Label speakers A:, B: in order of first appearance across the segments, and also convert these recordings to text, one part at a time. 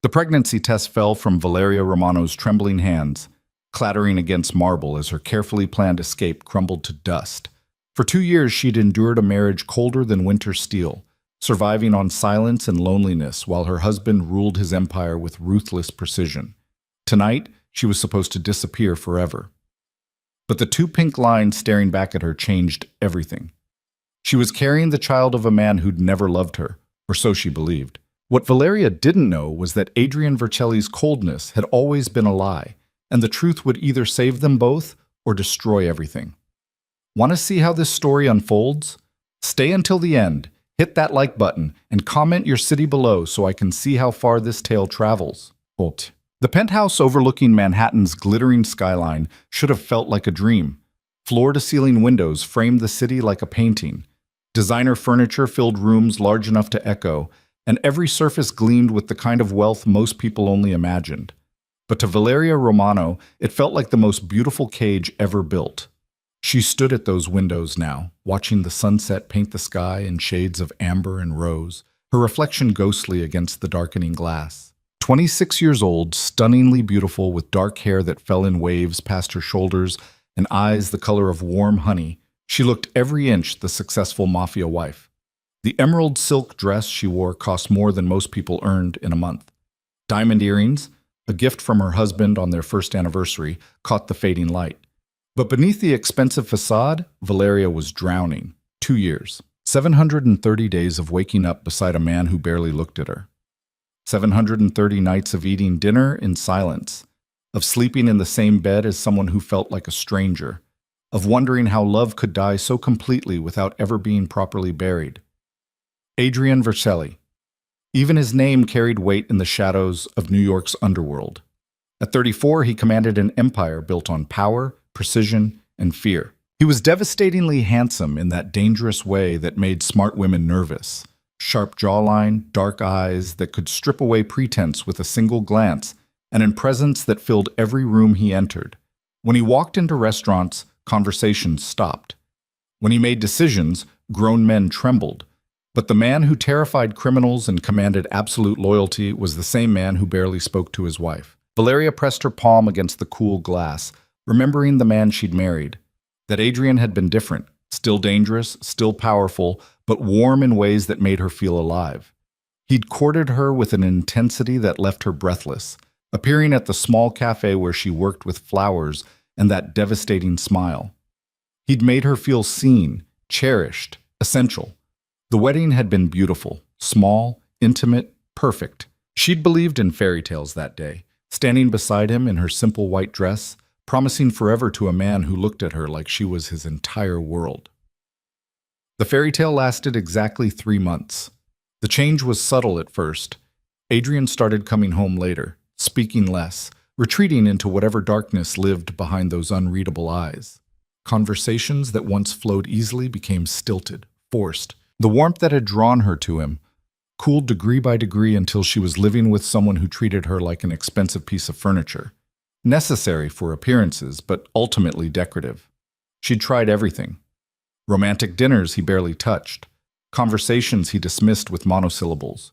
A: The pregnancy test fell from Valeria Romano's trembling hands, clattering against marble as her carefully planned escape crumbled to dust. For 2 years, she'd endured a marriage colder than winter steel, surviving on silence and loneliness while her husband ruled his empire with ruthless precision. Tonight, she was supposed to disappear forever. But the two pink lines staring back at her changed everything. She was carrying the child of a man who'd never loved her, or so she believed. What Valeria didn't know was that Adrian Vercelli's coldness had always been a lie, and the truth would either save them both or destroy everything. Want to see how this story unfolds? Stay until the end, hit that like button, and comment your city below so I can see how far this tale travels. The penthouse overlooking Manhattan's glittering skyline should have felt like a dream. Floor-to-ceiling windows framed the city like a painting. Designer furniture filled rooms large enough to echo, and every surface gleamed with the kind of wealth most people only imagined. But to Valeria Romano, it felt like the most beautiful cage ever built. She stood at those windows now, watching the sunset paint the sky in shades of amber and rose, her reflection ghostly against the darkening glass. 26 years old, stunningly beautiful with dark hair that fell in waves past her shoulders and eyes the color of warm honey, she looked every inch the successful Mafia wife. The emerald silk dress she wore cost more than most people earned in a month. Diamond earrings, a gift from her husband on their first anniversary, caught the fading light. But beneath the expensive facade, Valeria was drowning. 2 years. 730 days of waking up beside a man who barely looked at her. 730 nights of eating dinner in silence, of sleeping in the same bed as someone who felt like a stranger, of wondering how love could die so completely without ever being properly buried. Adrian Vercelli. Even his name carried weight in the shadows of New York's underworld. At 34, he commanded an empire built on power, precision, and fear. He was devastatingly handsome in that dangerous way that made smart women nervous. Sharp jawline, dark eyes that could strip away pretense with a single glance, and in presence that filled every room he entered. When he walked into restaurants, conversations stopped. When he made decisions, grown men trembled. But the man who terrified criminals and commanded absolute loyalty was the same man who barely spoke to his wife. Valeria pressed her palm against the cool glass, remembering the man she'd married. That Adrian had been different, still dangerous, still powerful, but warm in ways that made her feel alive. He'd courted her with an intensity that left her breathless, appearing at the small cafe where she worked with flowers and that devastating smile. He'd made her feel seen, cherished, essential. The wedding had been beautiful, small, intimate, perfect. She'd believed in fairy tales that day, standing beside him in her simple white dress, promising forever to a man who looked at her like she was his entire world. The fairy tale lasted exactly 3 months. The change was subtle at first. Adrian started coming home later, speaking less, retreating into whatever darkness lived behind those unreadable eyes. Conversations that once flowed easily became stilted, forced. The warmth that had drawn her to him cooled degree by degree until she was living with someone who treated her like an expensive piece of furniture. Necessary for appearances, but ultimately decorative. She'd tried everything. Romantic dinners he barely touched. Conversations he dismissed with monosyllables.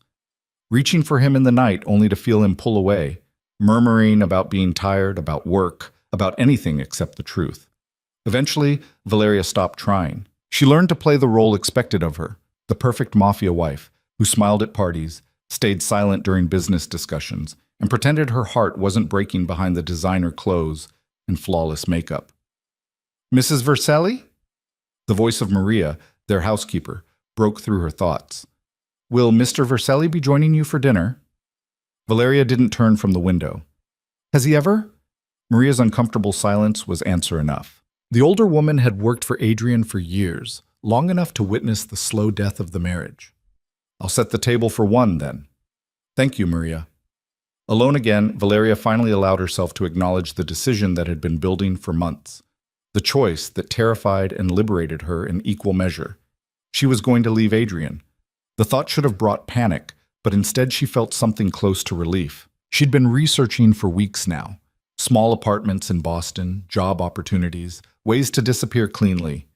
A: Reaching for him in the night only to feel him pull away, murmuring about being tired, about work, about anything except the truth. Eventually, Valeria stopped trying. She learned to play the role expected of her, the perfect Mafia wife, who smiled at parties, stayed silent during business discussions, and pretended her heart wasn't breaking behind the designer clothes and flawless makeup. "Mrs. Vercelli?" The voice of Maria, their housekeeper, broke through her thoughts. "Will Mr. Vercelli be joining you for dinner?" Valeria didn't turn from the window. "Has he ever?" Maria's uncomfortable silence was answer enough. The older woman had worked for Adrian for years, long enough to witness the slow death of the marriage. "I'll set the table for one, then." "Thank you, Maria." Alone again, Valeria finally allowed herself to acknowledge the decision that had been building for months. The choice that terrified and liberated her in equal measure. She was going to leave Adrian. The thought should have brought panic, but instead she felt something close to relief. She'd been researching for weeks now. Small apartments in Boston, job opportunities, ways to disappear cleanly.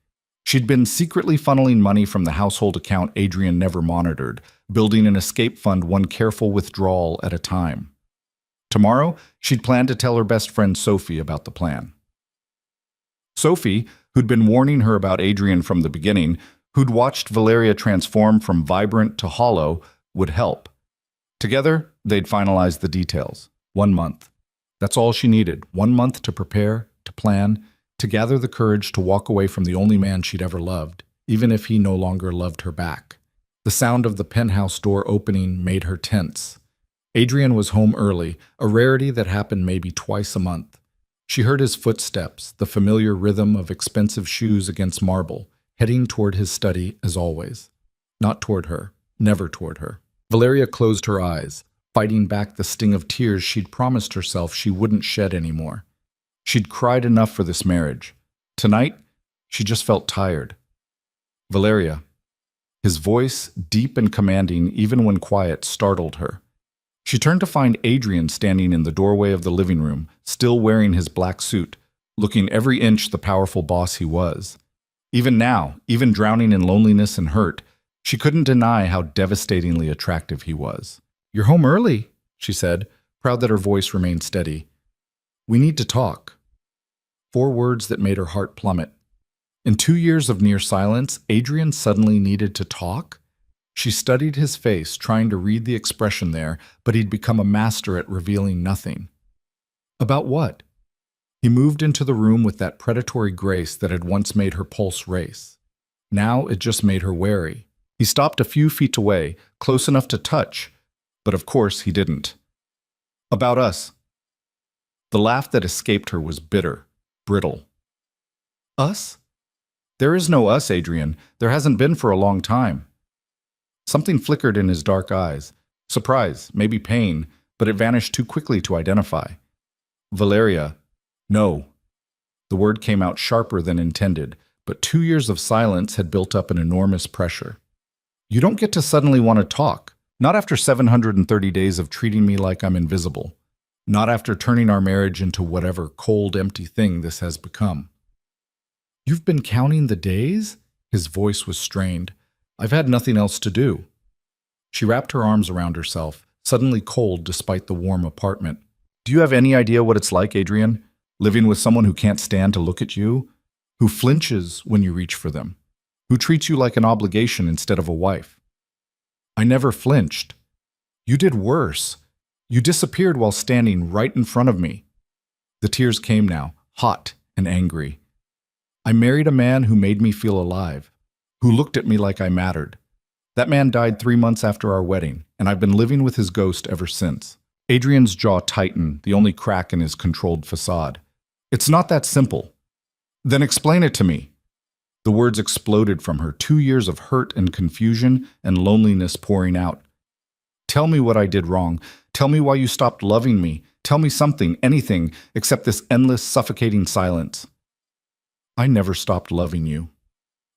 A: She'd been secretly funneling money from the household account Adrian never monitored, building an escape fund one careful withdrawal at a time. Tomorrow, she'd planned to tell her best friend Sophie about the plan. Sophie, who'd been warning her about Adrian from the beginning, who'd watched Valeria transform from vibrant to hollow, would help. Together, they'd finalize the details. 1 month. That's all she needed. 1 month to prepare, to plan, to gather the courage to walk away from the only man she'd ever loved, even if he no longer loved her back. The sound of the penthouse door opening made her tense. Adrian was home early, a rarity that happened maybe twice a month. She heard his footsteps, the familiar rhythm of expensive shoes against marble, heading toward his study as always. Not toward her, never toward her. Valeria closed her eyes, fighting back the sting of tears she'd promised herself she wouldn't shed anymore. She'd cried enough for this marriage. Tonight, she just felt tired. Valeria. His voice, deep and commanding even when quiet, startled her. She turned to find Adrian standing in the doorway of the living room, still wearing his black suit, looking every inch the powerful boss he was. Even now, even drowning in loneliness and hurt, she couldn't deny how devastatingly attractive he was. "You're home early," she said, proud that her voice remained steady. "We need to talk." 4 words that made her heart plummet. In 2 years of near silence, Adrian suddenly needed to talk? She studied his face, trying to read the expression there, but he'd become a master at revealing nothing. About what? He moved into the room with that predatory grace that had once made her pulse race. Now it just made her wary. He stopped a few feet away, close enough to touch, but of course he didn't. "About us." The laugh that escaped her was bitter, brittle. "Us? There is no us, Adrian. There hasn't been for a long time." Something flickered in his dark eyes. Surprise, maybe pain, but it vanished too quickly to identify. "Valeria, no." The word came out sharper than intended, but 2 years of silence had built up an enormous pressure. "You don't get to suddenly want to talk. Not after 730 days of treating me like I'm invisible. Not after turning our marriage into whatever cold, empty thing this has become." "You've been counting the days?" His voice was strained. "I've had nothing else to do." She wrapped her arms around herself, suddenly cold despite the warm apartment. "Do you have any idea what it's like, Adrian? Living with someone who can't stand to look at you? Who flinches when you reach for them? Who treats you like an obligation instead of a wife?" "I never flinched. You did worse. You disappeared while standing right in front of me." The tears came now, hot and angry. "I married a man who made me feel alive, who looked at me like I mattered. That man died 3 months after our wedding, and I've been living with his ghost ever since." Adrian's jaw tightened, the only crack in his controlled facade. "It's not that simple." "Then explain it to me." The words exploded from her, 2 years of hurt and confusion and loneliness pouring out. "Tell me what I did wrong. Tell me why you stopped loving me. Tell me something, anything, except this endless, suffocating silence." "I never stopped loving you."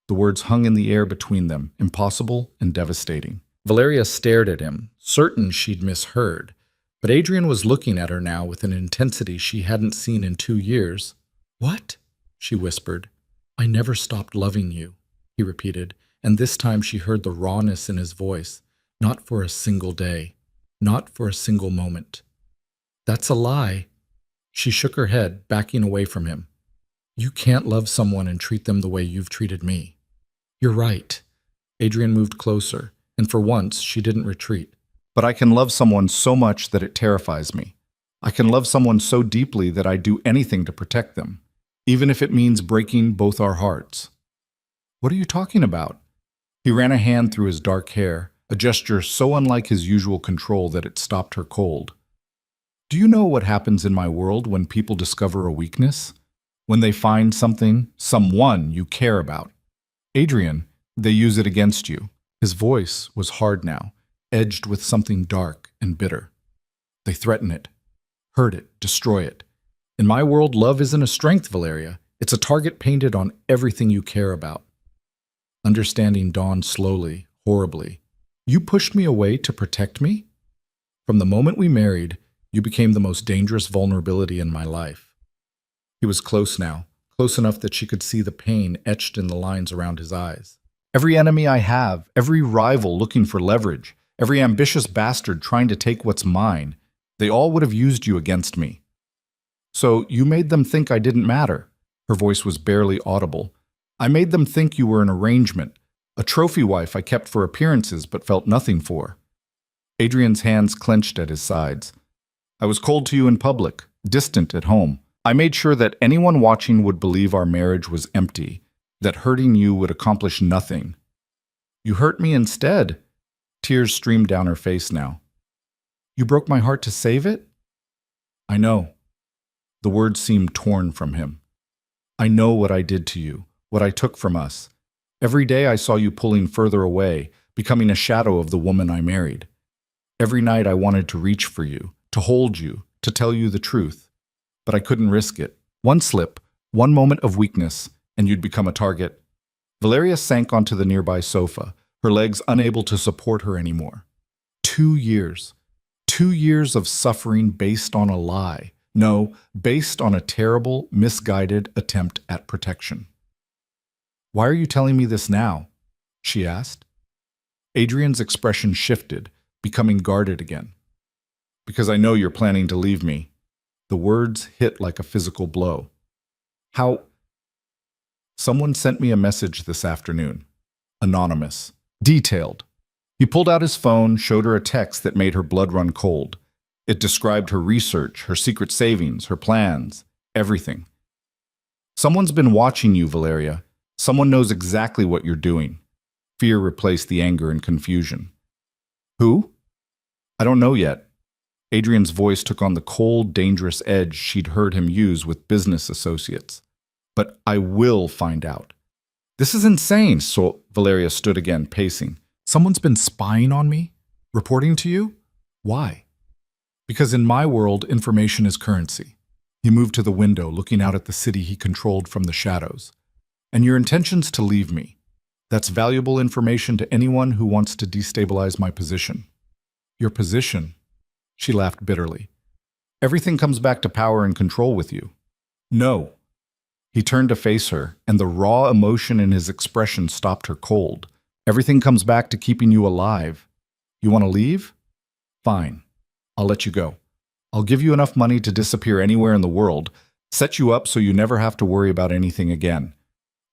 A: The words hung in the air between them, impossible and devastating. Valeria stared at him, certain she'd misheard. But Adrian was looking at her now with an intensity she hadn't seen in 2 years. "What?" she whispered. "I never stopped loving you," he repeated, and this time she heard the rawness in his voice. "Not for a single day. Not for a single moment." "That's a lie." She shook her head, backing away from him. "You can't love someone and treat them the way you've treated me." "You're right." Adrian moved closer, and for once she didn't retreat. "But I can love someone so much that it terrifies me. I can love someone so deeply that I'd do anything to protect them, even if it means breaking both our hearts." "What are you talking about?" He ran a hand through his dark hair, a gesture so unlike his usual control that it stopped her cold. "Do you know what happens in my world when people discover a weakness? When they find something, someone you care about? Adrian, they use it against you." His voice was hard now, edged with something dark and bitter. "They threaten it, hurt it, destroy it. In my world, love isn't a strength, Valeria. It's a target painted on everything you care about." Understanding dawned slowly, horribly. "You pushed me away to protect me? From the moment we married, you became the most dangerous vulnerability in my life." He was close now, close enough that she could see the pain etched in the lines around his eyes. Every enemy I have, every rival looking for leverage, every ambitious bastard trying to take what's mine, they all would have used you against me. So you made them think I didn't matter. Her voice was barely audible. I made them think you were an arrangement, a trophy wife I kept for appearances but felt nothing for. Adrian's hands clenched at his sides. I was cold to you in public, distant at home. I made sure that anyone watching would believe our marriage was empty, that hurting you would accomplish nothing. You hurt me instead. Tears streamed down her face now. You broke my heart to save it? I know. The words seemed torn from him. I know what I did to you, what I took from us. Every day I saw you pulling further away, becoming a shadow of the woman I married. Every night I wanted to reach for you, to hold you, to tell you the truth. But I couldn't risk it. One slip, one moment of weakness, and you'd become a target. Valeria sank onto the nearby sofa, her legs unable to support her anymore. 2 years. 2 years of suffering based on a lie. No, based on a terrible, misguided attempt at protection. Why are you telling me this now? She asked. Adrian's expression shifted, becoming guarded again. Because I know you're planning to leave me. The words hit like a physical blow. How? Someone sent me a message this afternoon. Anonymous. Detailed. He pulled out his phone, showed her a text that made her blood run cold. It described her research, her secret savings, her plans, everything. Someone's been watching you, Valeria. Someone knows exactly what you're doing. Fear replaced the anger and confusion. Who? I don't know yet. Adrian's voice took on the cold, dangerous edge she'd heard him use with business associates. But I will find out. This is insane, so Valeria stood again, pacing. Someone's been spying on me? Reporting to you? Why? Because in my world, information is currency. He moved to the window, looking out at the city he controlled from the shadows. And your intention's to leave me. That's valuable information to anyone who wants to destabilize my position. Your position? She laughed bitterly. Everything comes back to power and control with you. No. He turned to face her, and the raw emotion in his expression stopped her cold. Everything comes back to keeping you alive. You want to leave? Fine. I'll let you go. I'll give you enough money to disappear anywhere in the world, set you up so you never have to worry about anything again.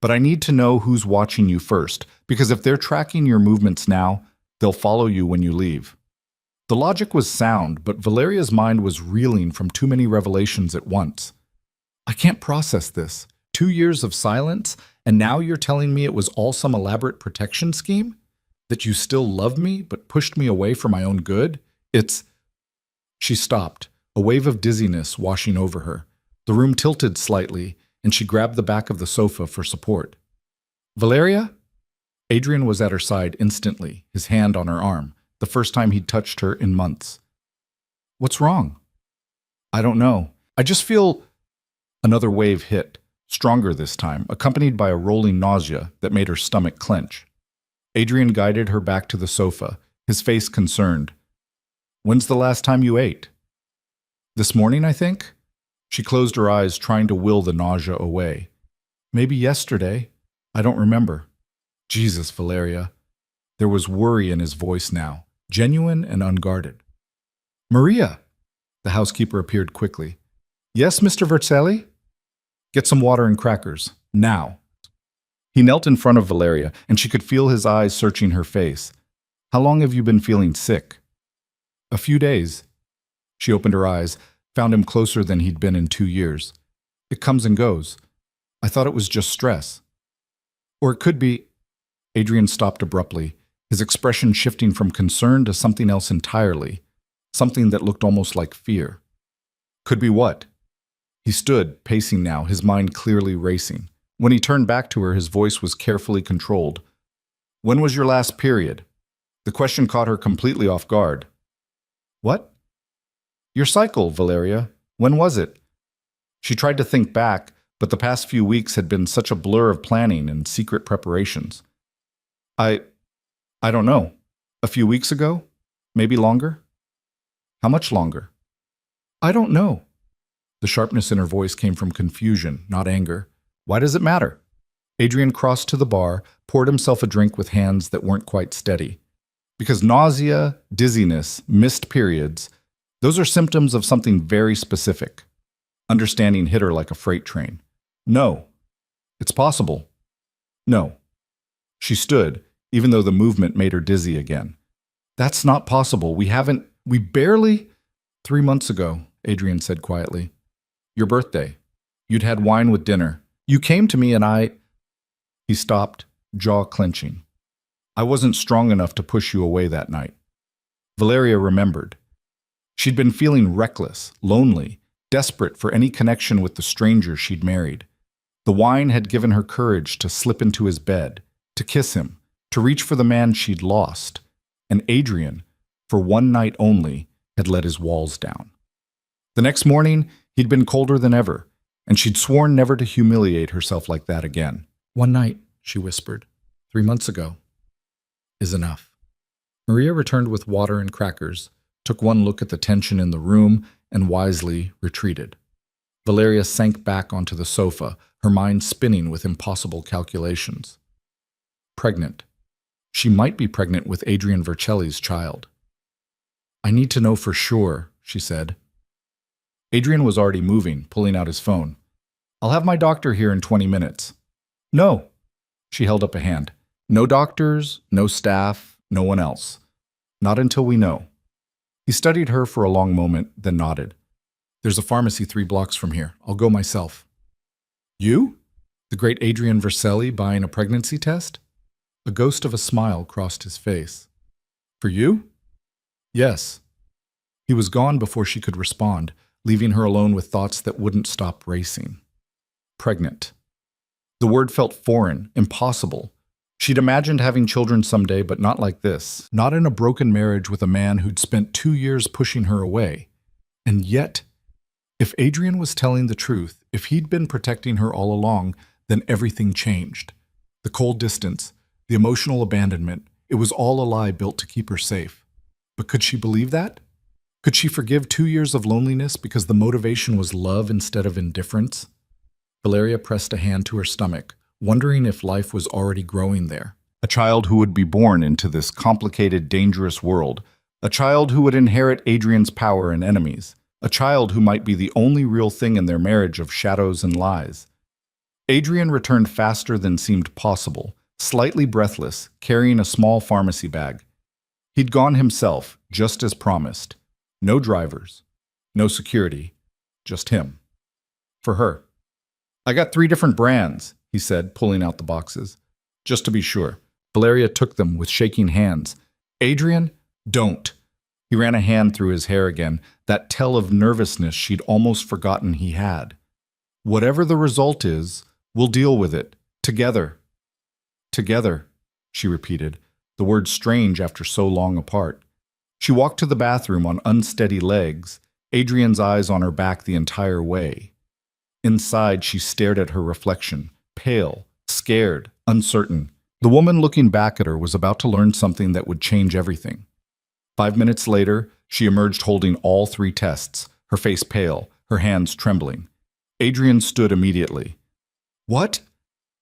A: But I need to know who's watching you first, because if they're tracking your movements now, they'll follow you when you leave. The logic was sound, but Valeria's mind was reeling from too many revelations at once. I can't process this. 2 years of silence, and now you're telling me it was all some elaborate protection scheme? That you still love me, but pushed me away for my own good? It's... She stopped, a wave of dizziness washing over her. The room tilted slightly, and she grabbed the back of the sofa for support. Valeria? Adrian was at her side instantly, his hand on her arm, the first time he'd touched her in months. What's wrong? I don't know. I just feel... Another wave hit, stronger this time, accompanied by a rolling nausea that made her stomach clench. Adrian guided her back to the sofa, his face concerned. When's the last time you ate? This morning, I think? She closed her eyes, trying to will the nausea away. Maybe yesterday. I don't remember. Jesus, Valeria. There was worry in his voice now, genuine and unguarded. Maria! The housekeeper appeared quickly. Yes, Mr. Vercelli? Get some water and crackers. Now. He knelt in front of Valeria, and she could feel his eyes searching her face. How long have you been feeling sick? A few days. She opened her eyes, found him closer than he'd been in 2 years. It comes and goes. I thought it was just stress. Or it could be... Adrian stopped abruptly, his expression shifting from concern to something else entirely, something that looked almost like fear. Could be what? He stood, pacing now, his mind clearly racing. When he turned back to her, his voice was carefully controlled. When was your last period? The question caught her completely off guard. What? Your cycle, Valeria. When was it? She tried to think back, but the past few weeks had been such a blur of planning and secret preparations. I don't know. A few weeks ago? Maybe longer? How much longer? I don't know. The sharpness in her voice came from confusion, not anger. Why does it matter? Adrian crossed to the bar, poured himself a drink with hands that weren't quite steady. Because nausea, dizziness, missed periods, those are symptoms of something very specific. Understanding hit her like a freight train. No. It's possible. No. She stood, even though the movement made her dizzy again. That's not possible. We barely... 3 months ago, Adrian said quietly. Your birthday. You'd had wine with dinner. You came to me and I... He stopped, jaw clenching. I wasn't strong enough to push you away that night. Valeria remembered. She'd been feeling reckless, lonely, desperate for any connection with the stranger she'd married. The wine had given her courage to slip into his bed, to kiss him, to reach for the man she'd lost. And Adrian, for one night only, had let his walls down. The next morning, he'd been colder than ever, and she'd sworn never to humiliate herself like that again. One night, she whispered, 3 months ago, is enough. Maria returned with water and crackers, took one look at the tension in the room, and wisely retreated. Valeria sank back onto the sofa, her mind spinning with impossible calculations. Pregnant. She might be pregnant with Adrian Vercelli's child. I need to know for sure, she said. Adrian was already moving, pulling out his phone. I'll have my doctor here in 20 minutes. No. She held up a hand. No doctors, no staff, no one else. Not until we know. He studied her for a long moment, then nodded. There's a pharmacy 3 blocks from here. I'll go myself. You? The great Adrian Vercelli buying a pregnancy test? A ghost of a smile crossed his face. For you? Yes. He was gone before she could respond, leaving her alone with thoughts that wouldn't stop racing. Pregnant. The word felt foreign, impossible. She'd imagined having children someday, but not like this. Not in a broken marriage with a man who'd spent 2 years pushing her away. And yet, if Adrian was telling the truth, if he'd been protecting her all along, then everything changed. The cold distance, the emotional abandonment, it was all a lie built to keep her safe. But could she believe that? Could she forgive 2 years of loneliness because the motivation was love instead of indifference? Valeria pressed a hand to her stomach, wondering if life was already growing there. A child who would be born into this complicated, dangerous world. A child who would inherit Adrian's power and enemies. A child who might be the only real thing in their marriage of shadows and lies. Adrian returned faster than seemed possible, slightly breathless, carrying a small pharmacy bag. He'd gone himself, just as promised. No drivers, no security, just him. For her. I got 3 different brands, he said, pulling out the boxes. Just to be sure. Valeria took them with shaking hands. Adrian, don't. He ran a hand through his hair again, that tell of nervousness she'd almost forgotten he had. Whatever the result is, we'll deal with it. Together. Together, she repeated, the words strange after so long apart. She walked to the bathroom on unsteady legs, Adrian's eyes on her back the entire way. Inside, she stared at her reflection, pale, scared, uncertain. The woman looking back at her was about to learn something that would change everything. 5 minutes later, she emerged holding all 3 tests, her face pale, her hands trembling. Adrian stood immediately. What?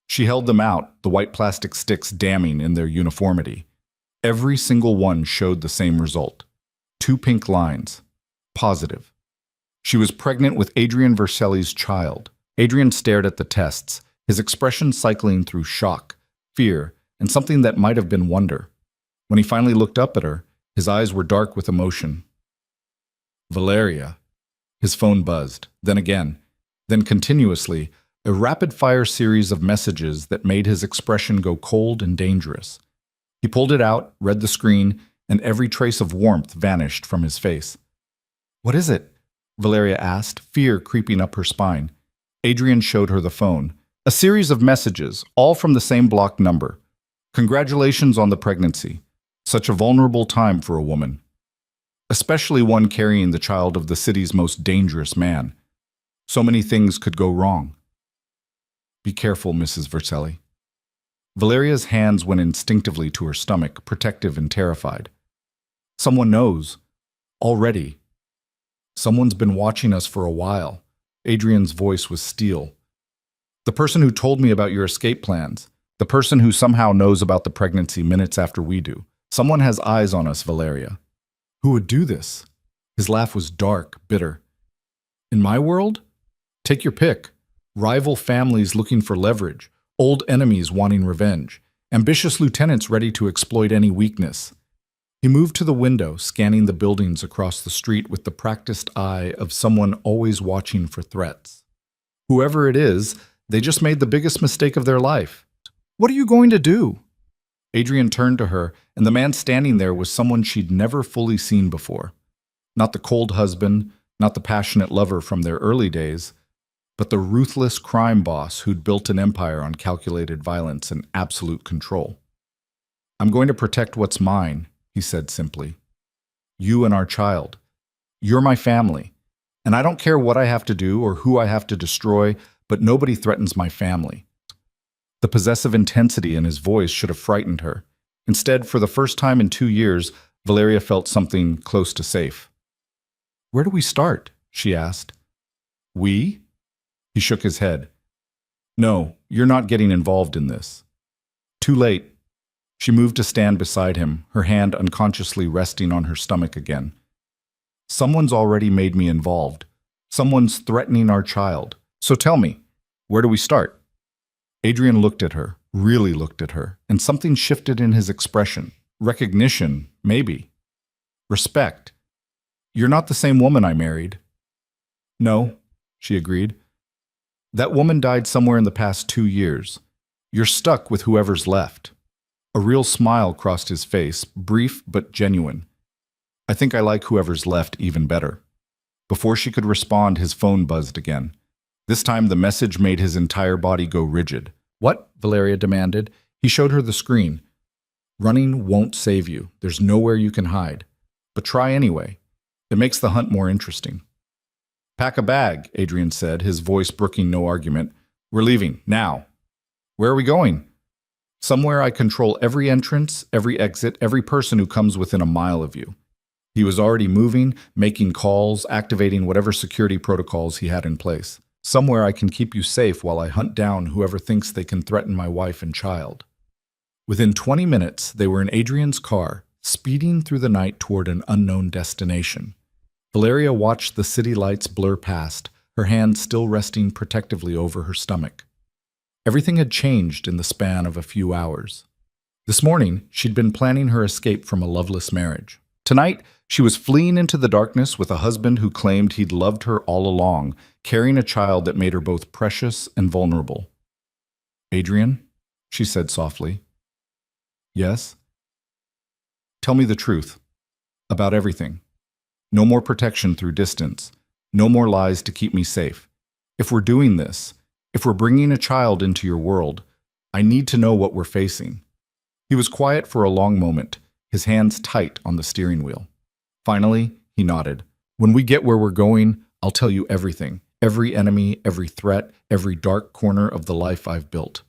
A: She held them out, the white plastic sticks damning in their uniformity. Every single one showed the same result. 2 pink lines. Positive. She was pregnant with Adrian Vercelli's child. Adrian stared at the tests, his expression cycling through shock, fear, and something that might have been wonder. When he finally looked up at her, his eyes were dark with emotion. Valeria. His phone buzzed, then again, then continuously, a rapid-fire series of messages that made his expression go cold and dangerous. He pulled it out, read the screen, and every trace of warmth vanished from his face. What is it? Valeria asked, fear creeping up her spine. Adrian showed her the phone. A series of messages, all from the same blocked number. Congratulations on the pregnancy. Such a vulnerable time for a woman. Especially one carrying the child of the city's most dangerous man. So many things could go wrong. Be careful, Mrs. Vercelli. Valeria's hands went instinctively to her stomach, protective and terrified. Someone knows. Already. Someone's been watching us for a while. Adrian's voice was steel. The person who told me about your escape plans. The person who somehow knows about the pregnancy minutes after we do. Someone has eyes on us, Valeria. Who would do this? His laugh was dark, bitter. In my world? Take your pick. Rival families looking for leverage. Old enemies wanting revenge. Ambitious lieutenants ready to exploit any weakness. He moved to the window, scanning the buildings across the street with the practiced eye of someone always watching for threats. Whoever it is, they just made the biggest mistake of their life. What are you going to do? Adrian turned to her, and the man standing there was someone she'd never fully seen before. Not the cold husband, not the passionate lover from their early days, but the ruthless crime boss who'd built an empire on calculated violence and absolute control. I'm going to protect what's mine, he said simply. You and our child. You're my family, and I don't care what I have to do or who I have to destroy, but nobody threatens my family. The possessive intensity in his voice should have frightened her. Instead, for the first time in 2 years, Valeria felt something close to safe. Where do we start? She asked. We? He shook his head. No, you're not getting involved in this. Too late. She moved to stand beside him, her hand unconsciously resting on her stomach again. Someone's already made me involved. Someone's threatening our child. So tell me, where do we start? Adrian looked at her, really looked at her, and something shifted in his expression. Recognition, maybe. Respect. You're not the same woman I married. No, she agreed. That woman died somewhere in the past 2 years. You're stuck with whoever's left. A real smile crossed his face, brief but genuine. I think I like whoever's left even better. Before she could respond, his phone buzzed again. This time the message made his entire body go rigid. What? Valeria demanded. He showed her the screen. Running won't save you. There's nowhere you can hide. But try anyway. It makes the hunt more interesting. Pack a bag, Adrian said, his voice brooking no argument. We're leaving, now. Where are we going? Somewhere I control every entrance, every exit, every person who comes within a mile of you. He was already moving, making calls, activating whatever security protocols he had in place. Somewhere I can keep you safe while I hunt down whoever thinks they can threaten my wife and child. Within 20 minutes, they were in Adrian's car, speeding through the night toward an unknown destination. Valeria watched the city lights blur past, her hand still resting protectively over her stomach. Everything had changed in the span of a few hours. This morning, she'd been planning her escape from a loveless marriage. Tonight, she was fleeing into the darkness with a husband who claimed he'd loved her all along, carrying a child that made her both precious and vulnerable. Adrian, she said softly. Yes? Tell me the truth. About everything. No more protection through distance. No more lies to keep me safe. If we're doing this, if we're bringing a child into your world, I need to know what we're facing. He was quiet for a long moment, his hands tight on the steering wheel. Finally, he nodded. When we get where we're going, I'll tell you everything. Every enemy, every threat, every dark corner of the life I've built.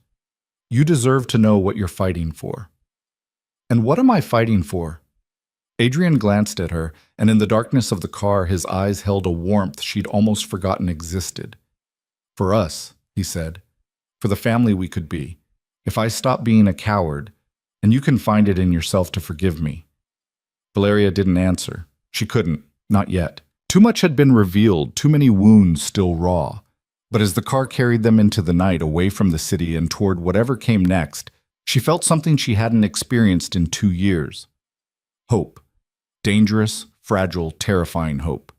A: You deserve to know what you're fighting for. And what am I fighting for? Adrian glanced at her, and in the darkness of the car, his eyes held a warmth she'd almost forgotten existed. For us, he said. For the family we could be. If I stop being a coward, and you can find it in yourself to forgive me. Valeria didn't answer. She couldn't, not yet. Too much had been revealed, too many wounds still raw. But as the car carried them into the night, away from the city and toward whatever came next, she felt something she hadn't experienced in 2 years. Hope. Dangerous, fragile, terrifying hope.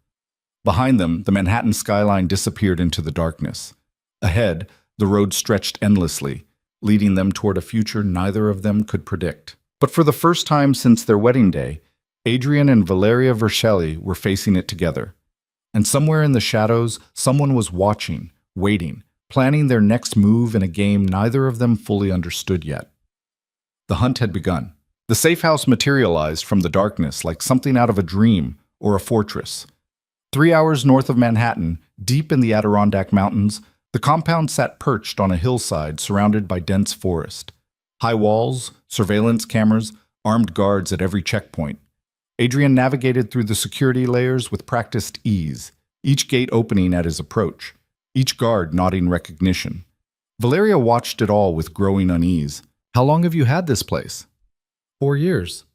A: Behind them, the Manhattan skyline disappeared into the darkness. Ahead, the road stretched endlessly, leading them toward a future neither of them could predict. But for the first time since their wedding day, Adrian and Valeria Vercelli were facing it together. And somewhere in the shadows, someone was watching, waiting, planning their next move in a game neither of them fully understood yet. The hunt had begun. The safe house materialized from the darkness like something out of a dream or a fortress. 3 hours north of Manhattan, deep in the Adirondack Mountains, the compound sat perched on a hillside surrounded by dense forest. High walls, surveillance cameras, armed guards at every checkpoint. Adrian navigated through the security layers with practiced ease, each gate opening at his approach, each guard nodding recognition. Valeria watched it all with growing unease. How long have you had this place? 4 years.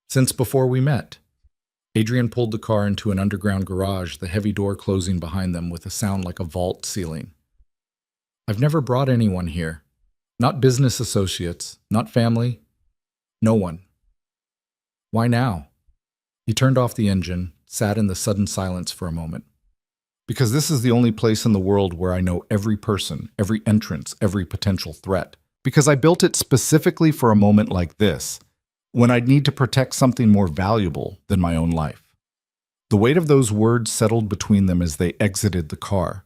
A: Since before we met. Adrian pulled the car into an underground garage, the heavy door closing behind them with a sound like a vault ceiling. I've never brought anyone here. Not business associates, not family. No one. Why now? He turned off the engine, sat in the sudden silence for a moment. Because this is the only place in the world where I know every person, every entrance, every potential threat. Because I built it specifically for a moment like this, when I'd need to protect something more valuable than my own life. The weight of those words settled between them as they exited the car.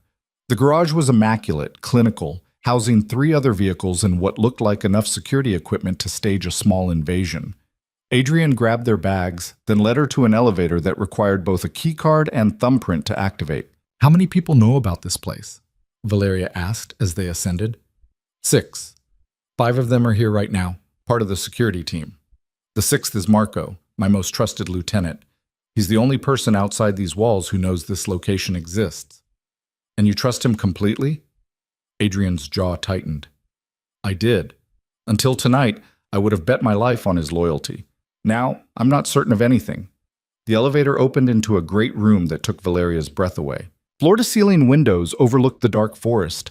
A: The garage was immaculate, clinical, housing 3 other vehicles and what looked like enough security equipment to stage a small invasion. Adrian grabbed their bags, then led her to an elevator that required both a keycard and thumbprint to activate. How many people know about this place? Valeria asked as they ascended. 6. 5 of them are here right now, part of the security team. The 6th is Marco, my most trusted lieutenant. He's the only person outside these walls who knows this location exists. And you trust him completely? Adrian's jaw tightened. I did. Until tonight, I would have bet my life on his loyalty. Now, I'm not certain of anything. The elevator opened into a great room that took Valeria's breath away. Floor-to-ceiling windows overlooked the dark forest,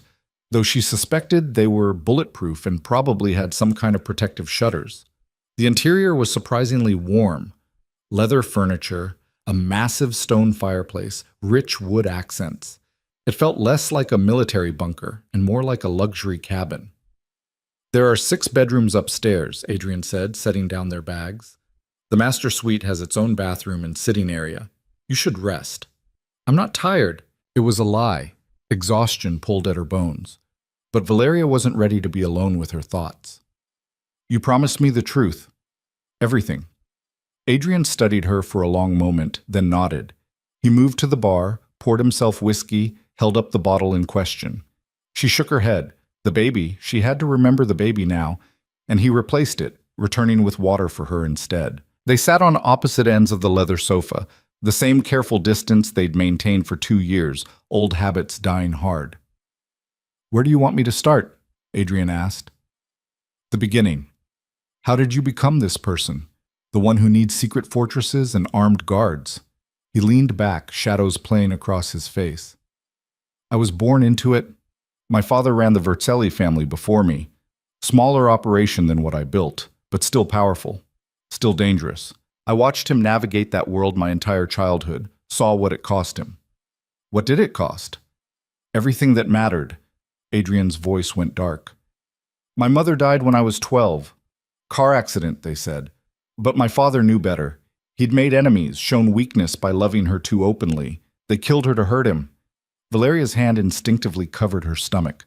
A: though she suspected they were bulletproof and probably had some kind of protective shutters. The interior was surprisingly warm. Leather furniture, a massive stone fireplace, rich wood accents. It felt less like a military bunker and more like a luxury cabin. There are 6 bedrooms upstairs, Adrian said, setting down their bags. The master suite has its own bathroom and sitting area. You should rest. I'm not tired. It was a lie. Exhaustion pulled at her bones. But Valeria wasn't ready to be alone with her thoughts. You promised me the truth. Everything. Adrian studied her for a long moment, then nodded. He moved to the bar, poured himself whiskey, held up the bottle in question. She shook her head. The baby, she had to remember the baby now, and he replaced it, returning with water for her instead. They sat on opposite ends of the leather sofa, the same careful distance they'd maintained for 2 years, old habits dying hard. Where do you want me to start? Adrian asked. The beginning. How did you become this person? The one who needs secret fortresses and armed guards? He leaned back, shadows playing across his face. I was born into it. My father ran the Vercelli family before me. Smaller operation than what I built, but still powerful, still dangerous. I watched him navigate that world my entire childhood, saw what it cost him. What did it cost? Everything that mattered. Adrian's voice went dark. My mother died when I was 12. Car accident, they said. But my father knew better. He'd made enemies, shown weakness by loving her too openly. They killed her to hurt him. Valeria's hand instinctively covered her stomach.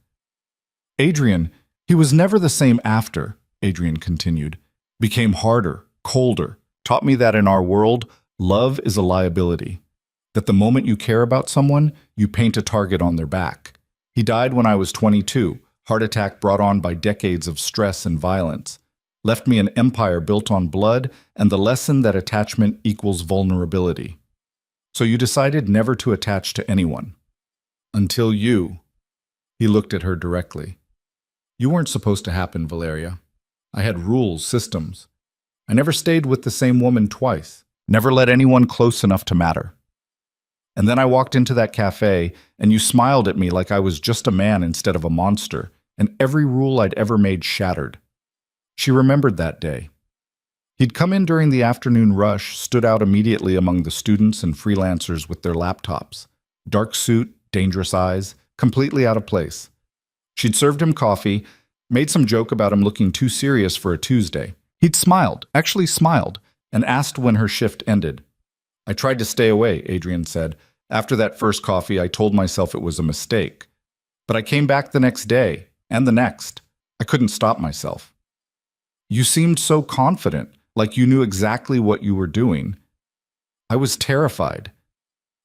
A: Adrian, he was never the same after, Adrian continued. Became harder, colder. Taught me that in our world, love is a liability. That the moment you care about someone, you paint a target on their back. He died when I was 22, heart attack brought on by decades of stress and violence. Left me an empire built on blood and the lesson that attachment equals vulnerability. So you decided never to attach to anyone. Until you. He looked at her directly. You weren't supposed to happen, Valeria. I had rules, systems. I never stayed with the same woman twice. Never let anyone close enough to matter. And then I walked into that cafe, and you smiled at me like I was just a man instead of a monster, and every rule I'd ever made shattered. She remembered that day. He'd come in during the afternoon rush, stood out immediately among the students and freelancers with their laptops. Dark suit, dangerous eyes, completely out of place. She'd served him coffee, made some joke about him looking too serious for a Tuesday. He'd smiled, actually smiled, and asked when her shift ended. I tried to stay away, Adrian said. After that first coffee, I told myself it was a mistake. But I came back the next day, and the next. I couldn't stop myself. You seemed so confident, like you knew exactly what you were doing. I was terrified.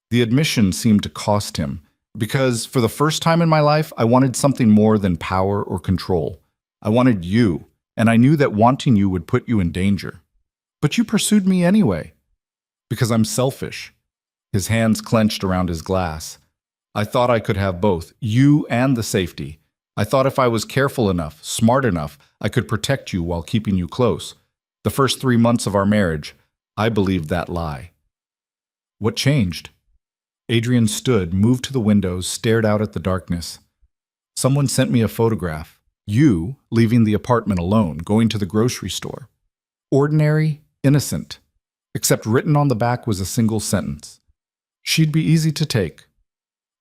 A: The admission seemed to cost him, because for the first time in my life, I wanted something more than power or control. I wanted you, and I knew that wanting you would put you in danger. But you pursued me anyway. Because I'm selfish. His hands clenched around his glass. I thought I could have both, you and the safety. I thought if I was careful enough, smart enough, I could protect you while keeping you close. The first 3 months of our marriage, I believed that lie. What changed? Adrian stood, moved to the windows, stared out at the darkness. Someone sent me a photograph. You, leaving the apartment alone, going to the grocery store. Ordinary, innocent. Except written on the back was a single sentence. She'd be easy to take.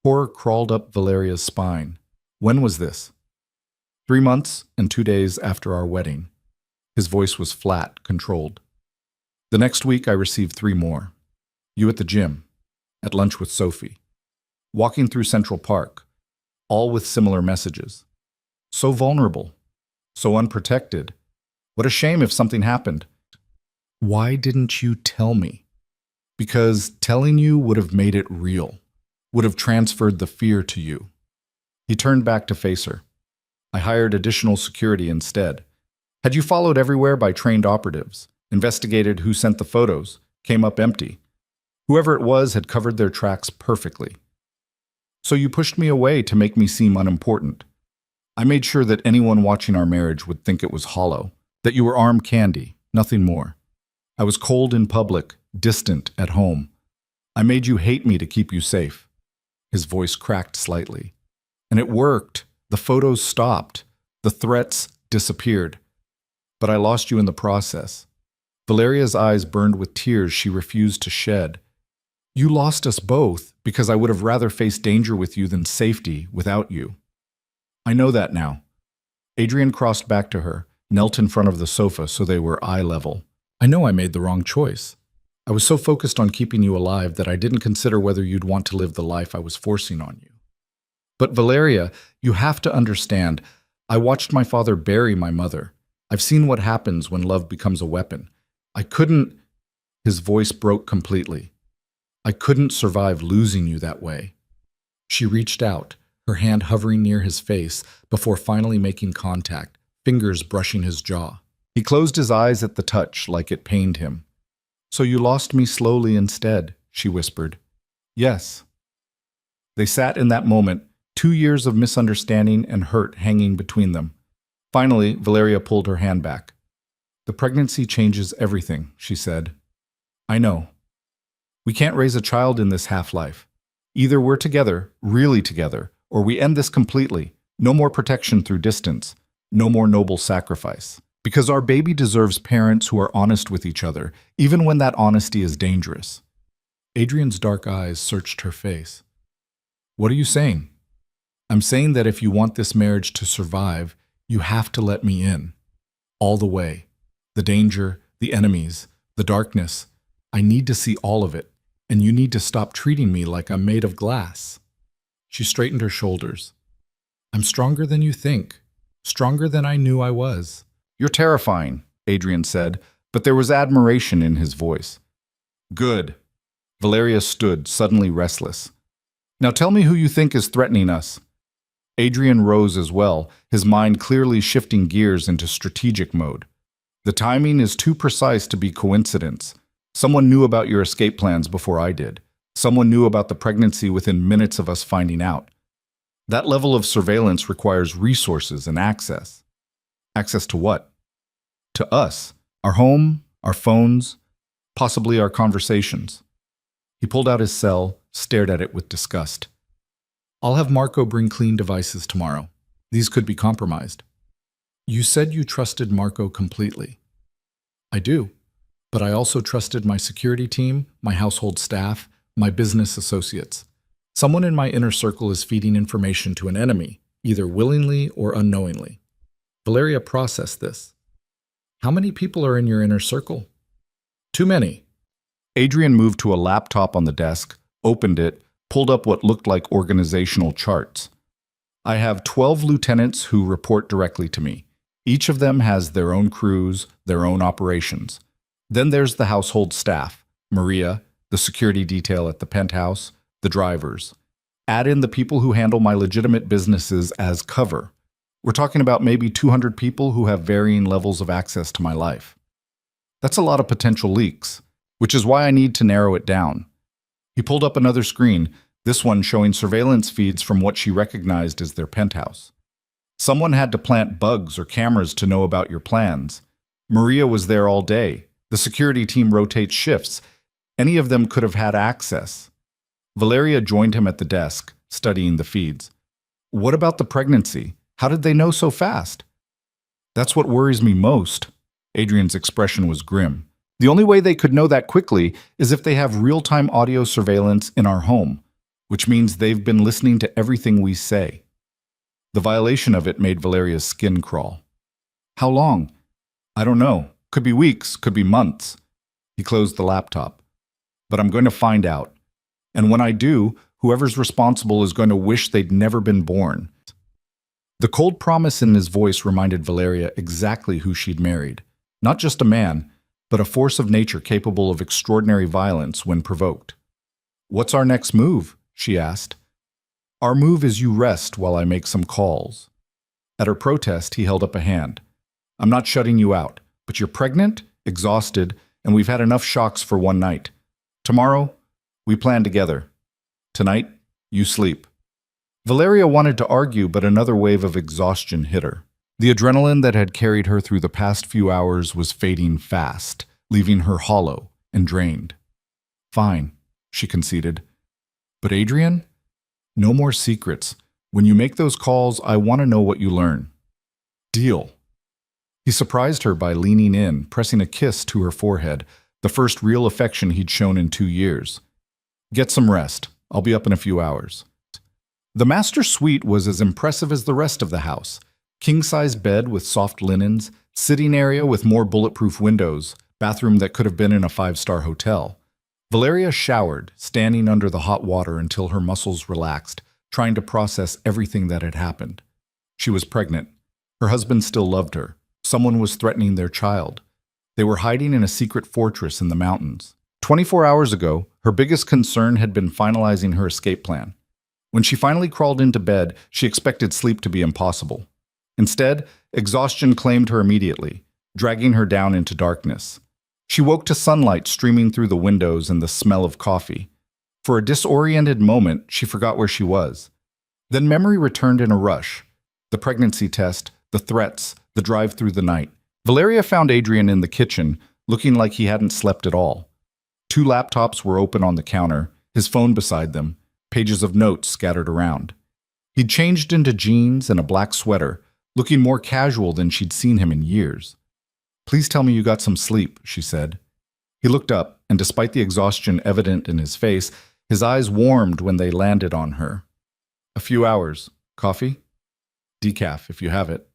A: Horror crawled up Valeria's spine. When was this? 3 months and 2 days after our wedding. His voice was flat, controlled. The next week I received 3 more. You at the gym, at lunch with Sophie, walking through Central Park, all with similar messages. So vulnerable, so unprotected. What a shame if something happened. Why didn't you tell me? Because telling you would have made it real, would have transferred the fear to you. He turned back to face her. I hired additional security instead. Had you followed everywhere by trained operatives, investigated who sent the photos, came up empty. Whoever it was had covered their tracks perfectly. So you pushed me away to make me seem unimportant. I made sure that anyone watching our marriage would think it was hollow, that you were arm candy, nothing more. I was cold in public, distant at home. I made you hate me to keep you safe. His voice cracked slightly. And it worked. The photos stopped. The threats disappeared. But I lost you in the process. Valeria's eyes burned with tears she refused to shed. You lost us both because I would have rather faced danger with you than safety without you. I know that now. Adrian crossed back to her, knelt in front of the sofa so they were eye level. I know I made the wrong choice. I was so focused on keeping you alive that I didn't consider whether you'd want to live the life I was forcing on you. But Valeria, you have to understand, I watched my father bury my mother. I've seen what happens when love becomes a weapon. I couldn't... His voice broke completely. I couldn't survive losing you that way. She reached out, her hand hovering near his face before finally making contact, fingers brushing his jaw. He closed his eyes at the touch like it pained him. So you lost me slowly instead, she whispered. Yes. They sat in that moment, 2 years of misunderstanding and hurt hanging between them. Finally, Valeria pulled her hand back. The pregnancy changes everything, she said. I know. We can't raise a child in this half-life. Either we're together, really together, or we end this completely. No more protection through distance. No more noble sacrifice. Because our baby deserves parents who are honest with each other, even when that honesty is dangerous. Adrian's dark eyes searched her face. What are you saying? I'm saying that if you want this marriage to survive, you have to let me in. All the way. The danger, the enemies, the darkness. I need to see all of it, and you need to stop treating me like I'm made of glass. She straightened her shoulders. I'm stronger than you think. Stronger than I knew I was. You're terrifying, Adrian said, but there was admiration in his voice. Good. Valeria stood, suddenly restless. Now tell me who you think is threatening us. Adrian rose as well, his mind clearly shifting gears into strategic mode. The timing is too precise to be coincidence. Someone knew about your escape plans before I did. Someone knew about the pregnancy within minutes of us finding out. That level of surveillance requires resources and access. Access to what? To us, our home, our phones, possibly our conversations. He pulled out his cell, stared at it with disgust. I'll have Marco bring clean devices tomorrow. These could be compromised. You said you trusted Marco completely. I do, but I also trusted my security team, my household staff, my business associates. Someone in my inner circle is feeding information to an enemy, either willingly or unknowingly. Valeria processed this. How many people are in your inner circle? Too many. Adrian moved to a laptop on the desk, opened it, pulled up what looked like organizational charts. I have 12 lieutenants who report directly to me. Each of them has their own crews, their own operations. Then there's the household staff, Maria, the security detail at the penthouse, the drivers. Add in the people who handle my legitimate businesses as cover. We're talking about maybe 200 people who have varying levels of access to my life. That's a lot of potential leaks, which is why I need to narrow it down. He pulled up another screen, this one showing surveillance feeds from what she recognized as their penthouse. Someone had to plant bugs or cameras to know about your plans. Maria was there all day. The security team rotates shifts. Any of them could have had access. Valeria joined him at the desk, studying the feeds. What about the pregnancy? How did they know so fast? That's what worries me most. Adrian's expression was grim. The only way they could know that quickly is if they have real-time audio surveillance in our home, which means they've been listening to everything we say. The violation of it made Valeria's skin crawl. How long? I don't know. Could be weeks, could be months. He closed the laptop. But I'm going to find out. And when I do, whoever's responsible is going to wish they'd never been born. The cold promise in his voice reminded Valeria exactly who she'd married. Not just a man, but a force of nature capable of extraordinary violence when provoked. What's our next move? She asked. Our move is you rest while I make some calls. At her protest, he held up a hand. I'm not shutting you out, but you're pregnant, exhausted, and we've had enough shocks for one night. Tomorrow, we plan together. Tonight, you sleep. Valeria wanted to argue, but another wave of exhaustion hit her. The adrenaline that had carried her through the past few hours was fading fast, leaving her hollow and drained. Fine, she conceded. But Adrian? No more secrets. When you make those calls, I want to know what you learn. Deal. He surprised her by leaning in, pressing a kiss to her forehead, the first real affection he'd shown in 2 years. Get some rest. I'll be up in a few hours. The master suite was as impressive as the rest of the house. King-size bed with soft linens, sitting area with more bulletproof windows, bathroom that could have been in a 5-star hotel. Valeria showered, standing under the hot water until her muscles relaxed, trying to process everything that had happened. She was pregnant. Her husband still loved her. Someone was threatening their child. They were hiding in a secret fortress in the mountains. 24 hours ago, her biggest concern had been finalizing her escape plan. When she finally crawled into bed, she expected sleep to be impossible. Instead, exhaustion claimed her immediately, dragging her down into darkness. She woke to sunlight streaming through the windows and the smell of coffee. For a disoriented moment, she forgot where she was. Then memory returned in a rush. The pregnancy test, the threats, the drive through the night. Valeria found Adrian in the kitchen, looking like he hadn't slept at all. 2 laptops were open on the counter, his phone beside them, pages of notes scattered around. He'd changed into jeans and a black sweater, looking more casual than she'd seen him in years. Please tell me you got some sleep, she said. He looked up, and despite the exhaustion evident in his face, his eyes warmed when they landed on her. A few hours. Coffee? Decaf, if you have it.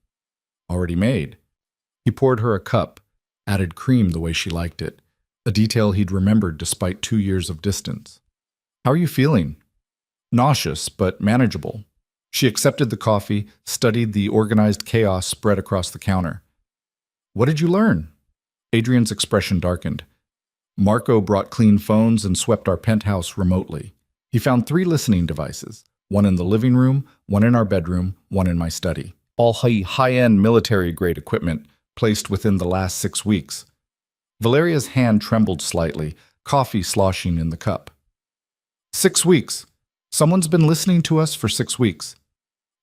A: Already made. He poured her a cup, added cream the way she liked it, a detail he'd remembered despite 2 years of distance. How are you feeling? Nauseous, but manageable. She accepted the coffee, studied the organized chaos spread across the counter. What did you learn? Adrian's expression darkened. Marco brought clean phones and swept our penthouse remotely. He found 3 listening devices, one in the living room, one in our bedroom, one in my study. All high-end military-grade equipment placed within the last 6 weeks. Valeria's hand trembled slightly, coffee sloshing in the cup. 6 weeks. Someone's been listening to us for 6 weeks.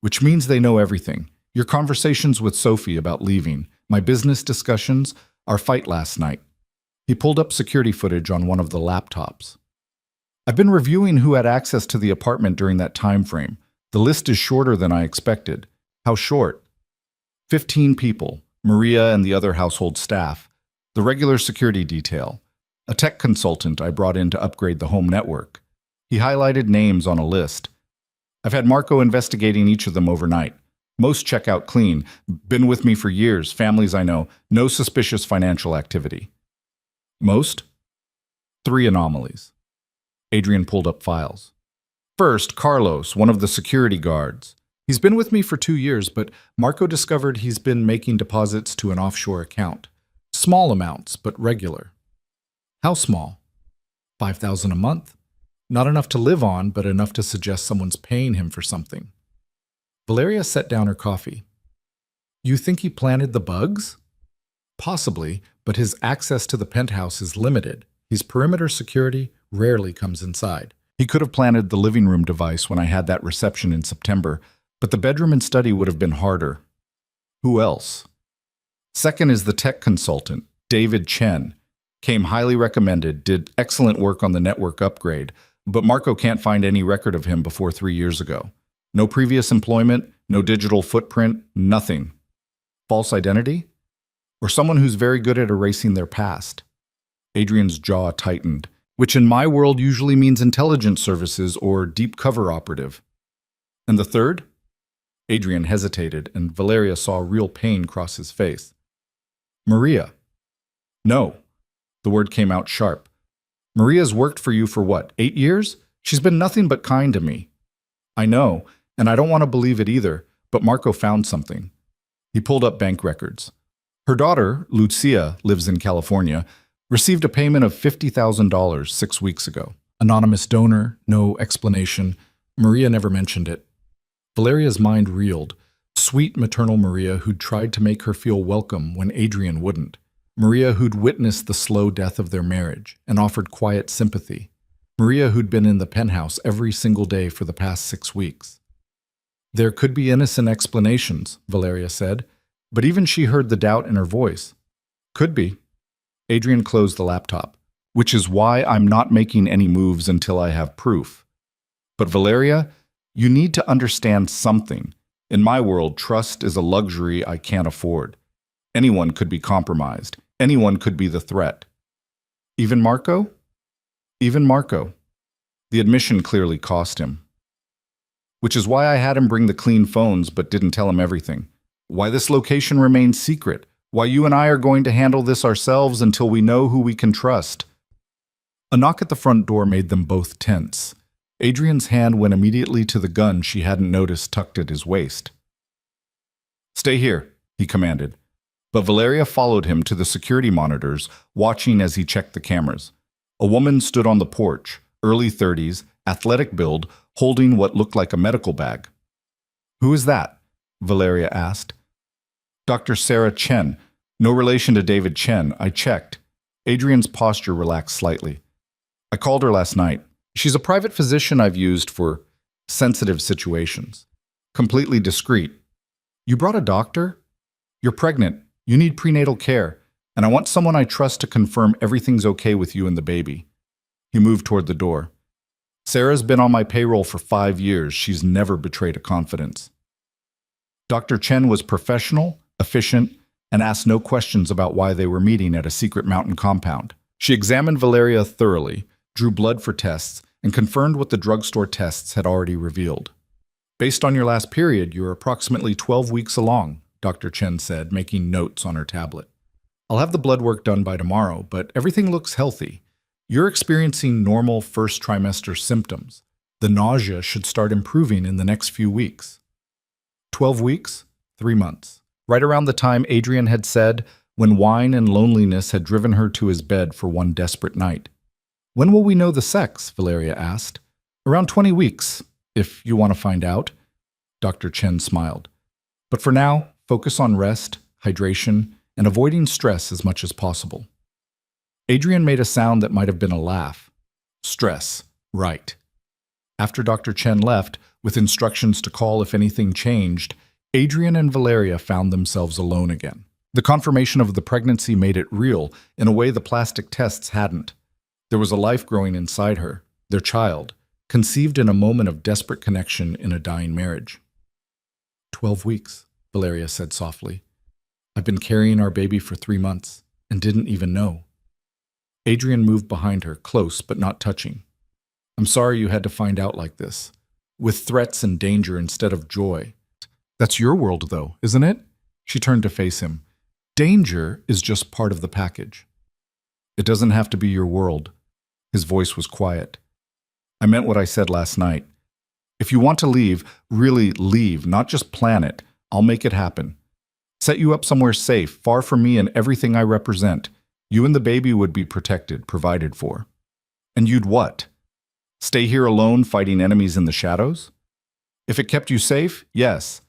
A: Which means they know everything. Your conversations with Sophie about leaving, my business discussions, our fight last night. He pulled up security footage on one of the laptops. I've been reviewing who had access to the apartment during that time frame. The list is shorter than I expected. How short? 15 people, Maria and the other household staff, the regular security detail, a tech consultant I brought in to upgrade the home network. He highlighted names on a list. I've had Marco investigating each of them overnight. Most check out clean, been with me for years, families I know, no suspicious financial activity. Most? 3 anomalies. Adrian pulled up files. First, Carlos, one of the security guards. He's been with me for 2 years, but Marco discovered he's been making deposits to an offshore account. Small amounts, but regular. How small? $5,000 a month? Not enough to live on, but enough to suggest someone's paying him for something. Valeria set down her coffee. You think he planted the bugs? Possibly, but his access to the penthouse is limited. His perimeter security rarely comes inside. He could have planted the living room device when I had that reception in September, But the bedroom and study would have been harder. Who else? Second is the tech consultant, David Chen. Came highly recommended, did excellent work on the network upgrade, but Marco can't find any record of him before 3 years ago. No previous employment, no digital footprint, nothing. False identity? Or someone who's very good at erasing their past? Adrian's jaw tightened, which in my world usually means intelligence services or deep cover operative. And the third? Adrian hesitated, and Valeria saw real pain cross his face. Maria. No. The word came out sharp. Maria's worked for you for what, 8 years? She's been nothing but kind to me. I know, and I don't want to believe it either, but Marco found something. He pulled up bank records. Her daughter, Lucia, lives in California, received a payment of $50,000 6 weeks ago. Anonymous donor, no explanation. Maria never mentioned it. Valeria's mind reeled. Sweet maternal Maria who'd tried to make her feel welcome when Adrian wouldn't. Maria who'd witnessed the slow death of their marriage and offered quiet sympathy. Maria who'd been in the penthouse every single day for the past 6 weeks. There could be innocent explanations, Valeria said, but even she heard the doubt in her voice. Could be. Adrian closed the laptop, which is why I'm not making any moves until I have proof. But Valeria, you need to understand something. In my world, trust is a luxury I can't afford. Anyone could be compromised. Anyone could be the threat. Even Marco? Even Marco. The admission clearly cost him. Which is why I had him bring the clean phones but didn't tell him everything. Why this location remains secret. Why you and I are going to handle this ourselves until we know who we can trust. A knock at the front door made them both tense. Adrian's hand went immediately to the gun she hadn't noticed tucked at his waist. Stay here, he commanded. But Valeria followed him to the security monitors, watching as he checked the cameras. A woman stood on the porch, early 30s, athletic build, holding what looked like a medical bag. Who is that? Valeria asked. Dr. Sarah Chen. No relation to David Chen. I checked. Adrian's posture relaxed slightly. I called her last night. She's a private physician I've used for sensitive situations. Completely discreet. You brought a doctor? You're pregnant. You need prenatal care, and I want someone I trust to confirm everything's okay with you and the baby. He moved toward the door. Sarah's been on my payroll for 5 years. She's never betrayed a confidence. Dr. Chen was professional, efficient, and asked no questions about why they were meeting at a secret mountain compound. She examined Valeria thoroughly, drew blood for tests, and confirmed what the drugstore tests had already revealed. Based on your last period, you're approximately 12 weeks along, Dr. Chen said, making notes on her tablet. I'll have the blood work done by tomorrow, but everything looks healthy. You're experiencing normal first trimester symptoms. The nausea should start improving in the next few weeks. 12 weeks? 3 months. Right around the time Adrian had said, when wine and loneliness had driven her to his bed for one desperate night. When will we know the sex? Valeria asked. Around 20 weeks, if you want to find out. Dr. Chen smiled. But for now, focus on rest, hydration, and avoiding stress as much as possible. Adrian made a sound that might have been a laugh. Stress, right. After Dr. Chen left, with instructions to call if anything changed, Adrian and Valeria found themselves alone again. The confirmation of the pregnancy made it real in a way the plastic tests hadn't. There was a life growing inside her, their child, conceived in a moment of desperate connection in a dying marriage. 12 weeks. Valeria said softly. I've been carrying our baby for 3 months and didn't even know. Adrian moved behind her, close but not touching. I'm sorry you had to find out like this, with threats and danger instead of joy. That's your world, though, isn't it? She turned to face him. Danger is just part of the package. It doesn't have to be your world. His voice was quiet. I meant what I said last night. If you want to leave, really leave, not just plan it. I'll make it happen. Set you up somewhere safe, far from me and everything I represent. You and the baby would be protected, provided for. And you'd what? Stay here alone fighting enemies in the shadows? If it kept you safe, yes.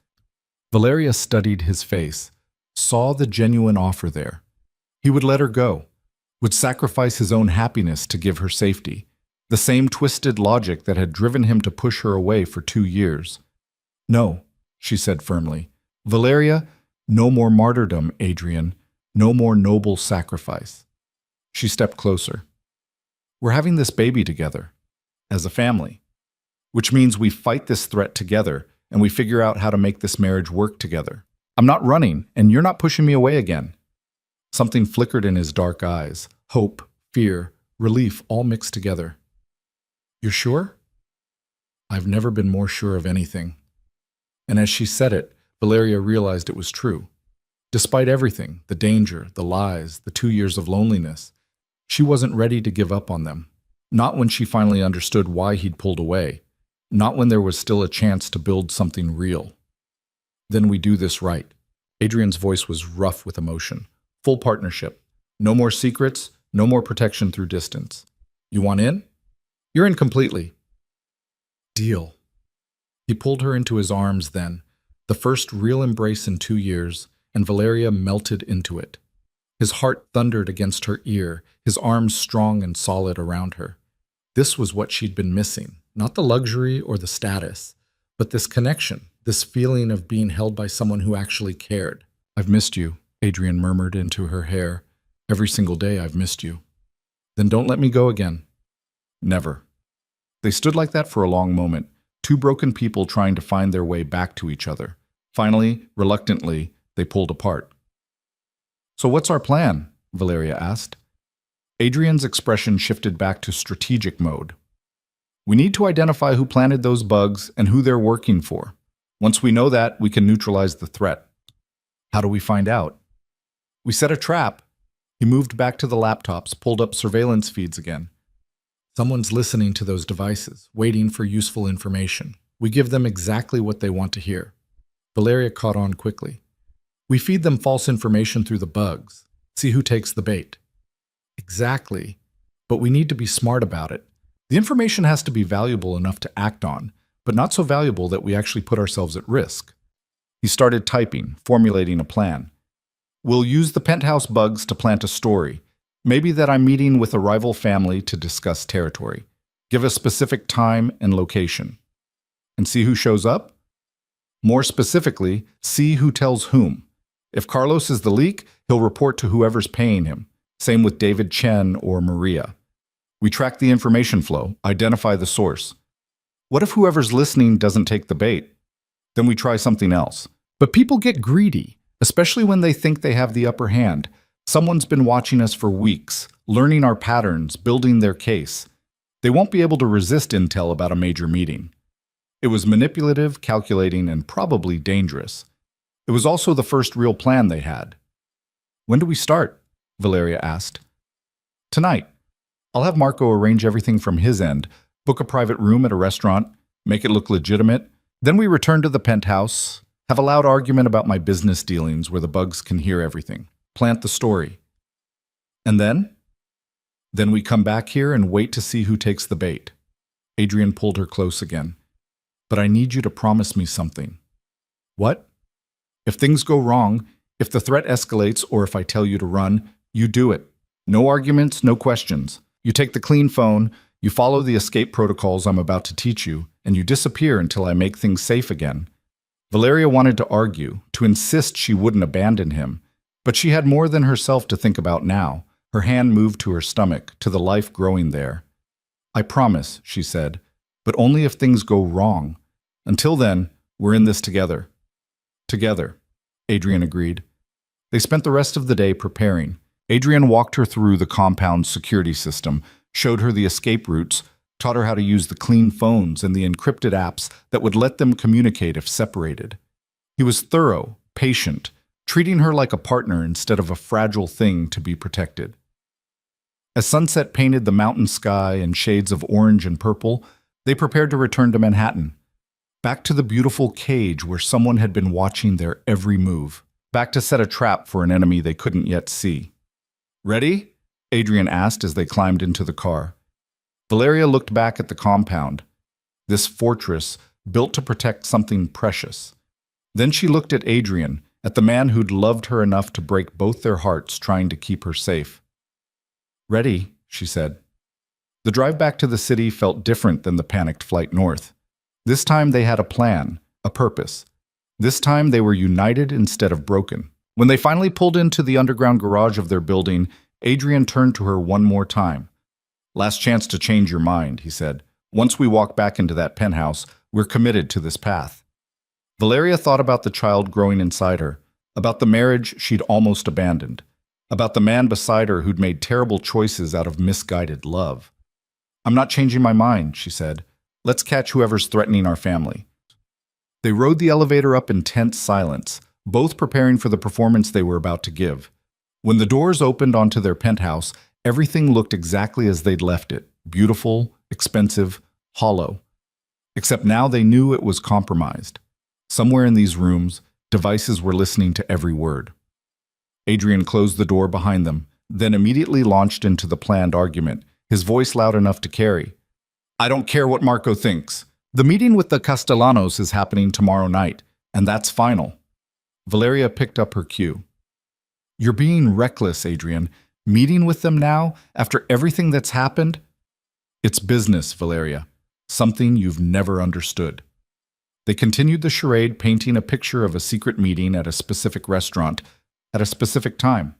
A: Valeria studied his face, saw the genuine offer there. He would let her go, would sacrifice his own happiness to give her safety. The same twisted logic that had driven him to push her away for 2 years. No. she said firmly. Valeria, no more martyrdom, Adrian. No more noble sacrifice. She stepped closer. We're having this baby together, as a family, which means we fight this threat together and we figure out how to make this marriage work together. I'm not running, and you're not pushing me away again. Something flickered in his dark eyes. Hope, fear, relief, all mixed together. You're sure? I've never been more sure of anything. And as she said it, Valeria realized it was true. Despite everything, the danger, the lies, the 2 years of loneliness, she wasn't ready to give up on them. Not when she finally understood why he'd pulled away. Not when there was still a chance to build something real. Then we do this right. Adrian's voice was rough with emotion. Full partnership. No more secrets, no more protection through distance. You want in? You're in completely. Deal. He pulled her into his arms then, the first real embrace in 2 years, and Valeria melted into it. His heart thundered against her ear, his arms strong and solid around her. This was what she'd been missing, not the luxury or the status, but this connection, this feeling of being held by someone who actually cared. I've missed you, Adrian murmured into her hair. Every single day I've missed you. Then don't let me go again. Never. They stood like that for a long moment, two broken people trying to find their way back to each other. Finally, reluctantly, they pulled apart. So what's our plan? Valeria asked. Adrian's expression shifted back to strategic mode. We need to identify who planted those bugs and who they're working for. Once we know that, we can neutralize the threat. How do we find out? We set a trap. He moved back to the laptops, pulled up surveillance feeds again. Someone's listening to those devices, waiting for useful information. We give them exactly what they want to hear. Valeria caught on quickly. We feed them false information through the bugs. See who takes the bait. Exactly. But we need to be smart about it. The information has to be valuable enough to act on, but not so valuable that we actually put ourselves at risk. He started typing, formulating a plan. We'll use the penthouse bugs to plant a story. Maybe that I'm meeting with a rival family to discuss territory. Give a specific time and location. And see who shows up? More specifically, see who tells whom. If Carlos is the leak, he'll report to whoever's paying him. Same with David Chen or Maria. We track the information flow, identify the source. What if whoever's listening doesn't take the bait? Then we try something else. But people get greedy, especially when they think they have the upper hand. Someone's been watching us for weeks, learning our patterns, building their case. They won't be able to resist intel about a major meeting. It was manipulative, calculating, and probably dangerous. It was also the first real plan they had. When do we start? Valeria asked. Tonight. I'll have Marco arrange everything from his end, book a private room at a restaurant, make it look legitimate. Then we return to the penthouse, have a loud argument about my business dealings where the bugs can hear everything. Plant the story. And then? Then we come back here and wait to see who takes the bait. Adrian pulled her close again. But I need you to promise me something. What? If things go wrong, if the threat escalates or if I tell you to run, you do it. No arguments, no questions. You take the clean phone, you follow the escape protocols I'm about to teach you, and you disappear until I make things safe again. Valeria wanted to argue, to insist she wouldn't abandon him, but she had more than herself to think about now. Her hand moved to her stomach, to the life growing there. I promise, she said, but only if things go wrong. Until then, we're in this together. Together, Adrian agreed. They spent the rest of the day preparing. Adrian walked her through the compound's security system, showed her the escape routes, taught her how to use the clean phones and the encrypted apps that would let them communicate if separated. He was thorough, patient, treating her like a partner instead of a fragile thing to be protected. As sunset painted the mountain sky in shades of orange and purple, they prepared to return to Manhattan. Back to the beautiful cage where someone had been watching their every move. Back to set a trap for an enemy they couldn't yet see. Ready? Adrian asked as they climbed into the car. Valeria looked back at the compound, this fortress built to protect something precious. Then she looked at Adrian, at the man who'd loved her enough to break both their hearts trying to keep her safe. Ready, she said. The drive back to the city felt different than the panicked flight north. This time they had a plan, a purpose. This time they were united instead of broken. When they finally pulled into the underground garage of their building, Adrian turned to her one more time. "Last chance to change your mind," he said. "Once we walk back into that penthouse, we're committed to this path." Valeria thought about the child growing inside her, about the marriage she'd almost abandoned, about the man beside her who'd made terrible choices out of misguided love. "I'm not changing my mind," she said. "Let's catch whoever's threatening our family." They rode the elevator up in tense silence, both preparing for the performance they were about to give. When the doors opened onto their penthouse, everything looked exactly as they'd left it: beautiful, expensive, hollow. Except now they knew it was compromised. Somewhere in these rooms, devices were listening to every word. Adrian closed the door behind them, then immediately launched into the planned argument, his voice loud enough to carry. "I don't care what Marco thinks. The meeting with the Castellanos is happening tomorrow night, and that's final." Valeria picked up her cue. "You're being reckless, Adrian. Meeting with them now, after everything that's happened?" "It's business, Valeria. Something you've never understood." They continued the charade, painting a picture of a secret meeting at a specific restaurant, at a specific time.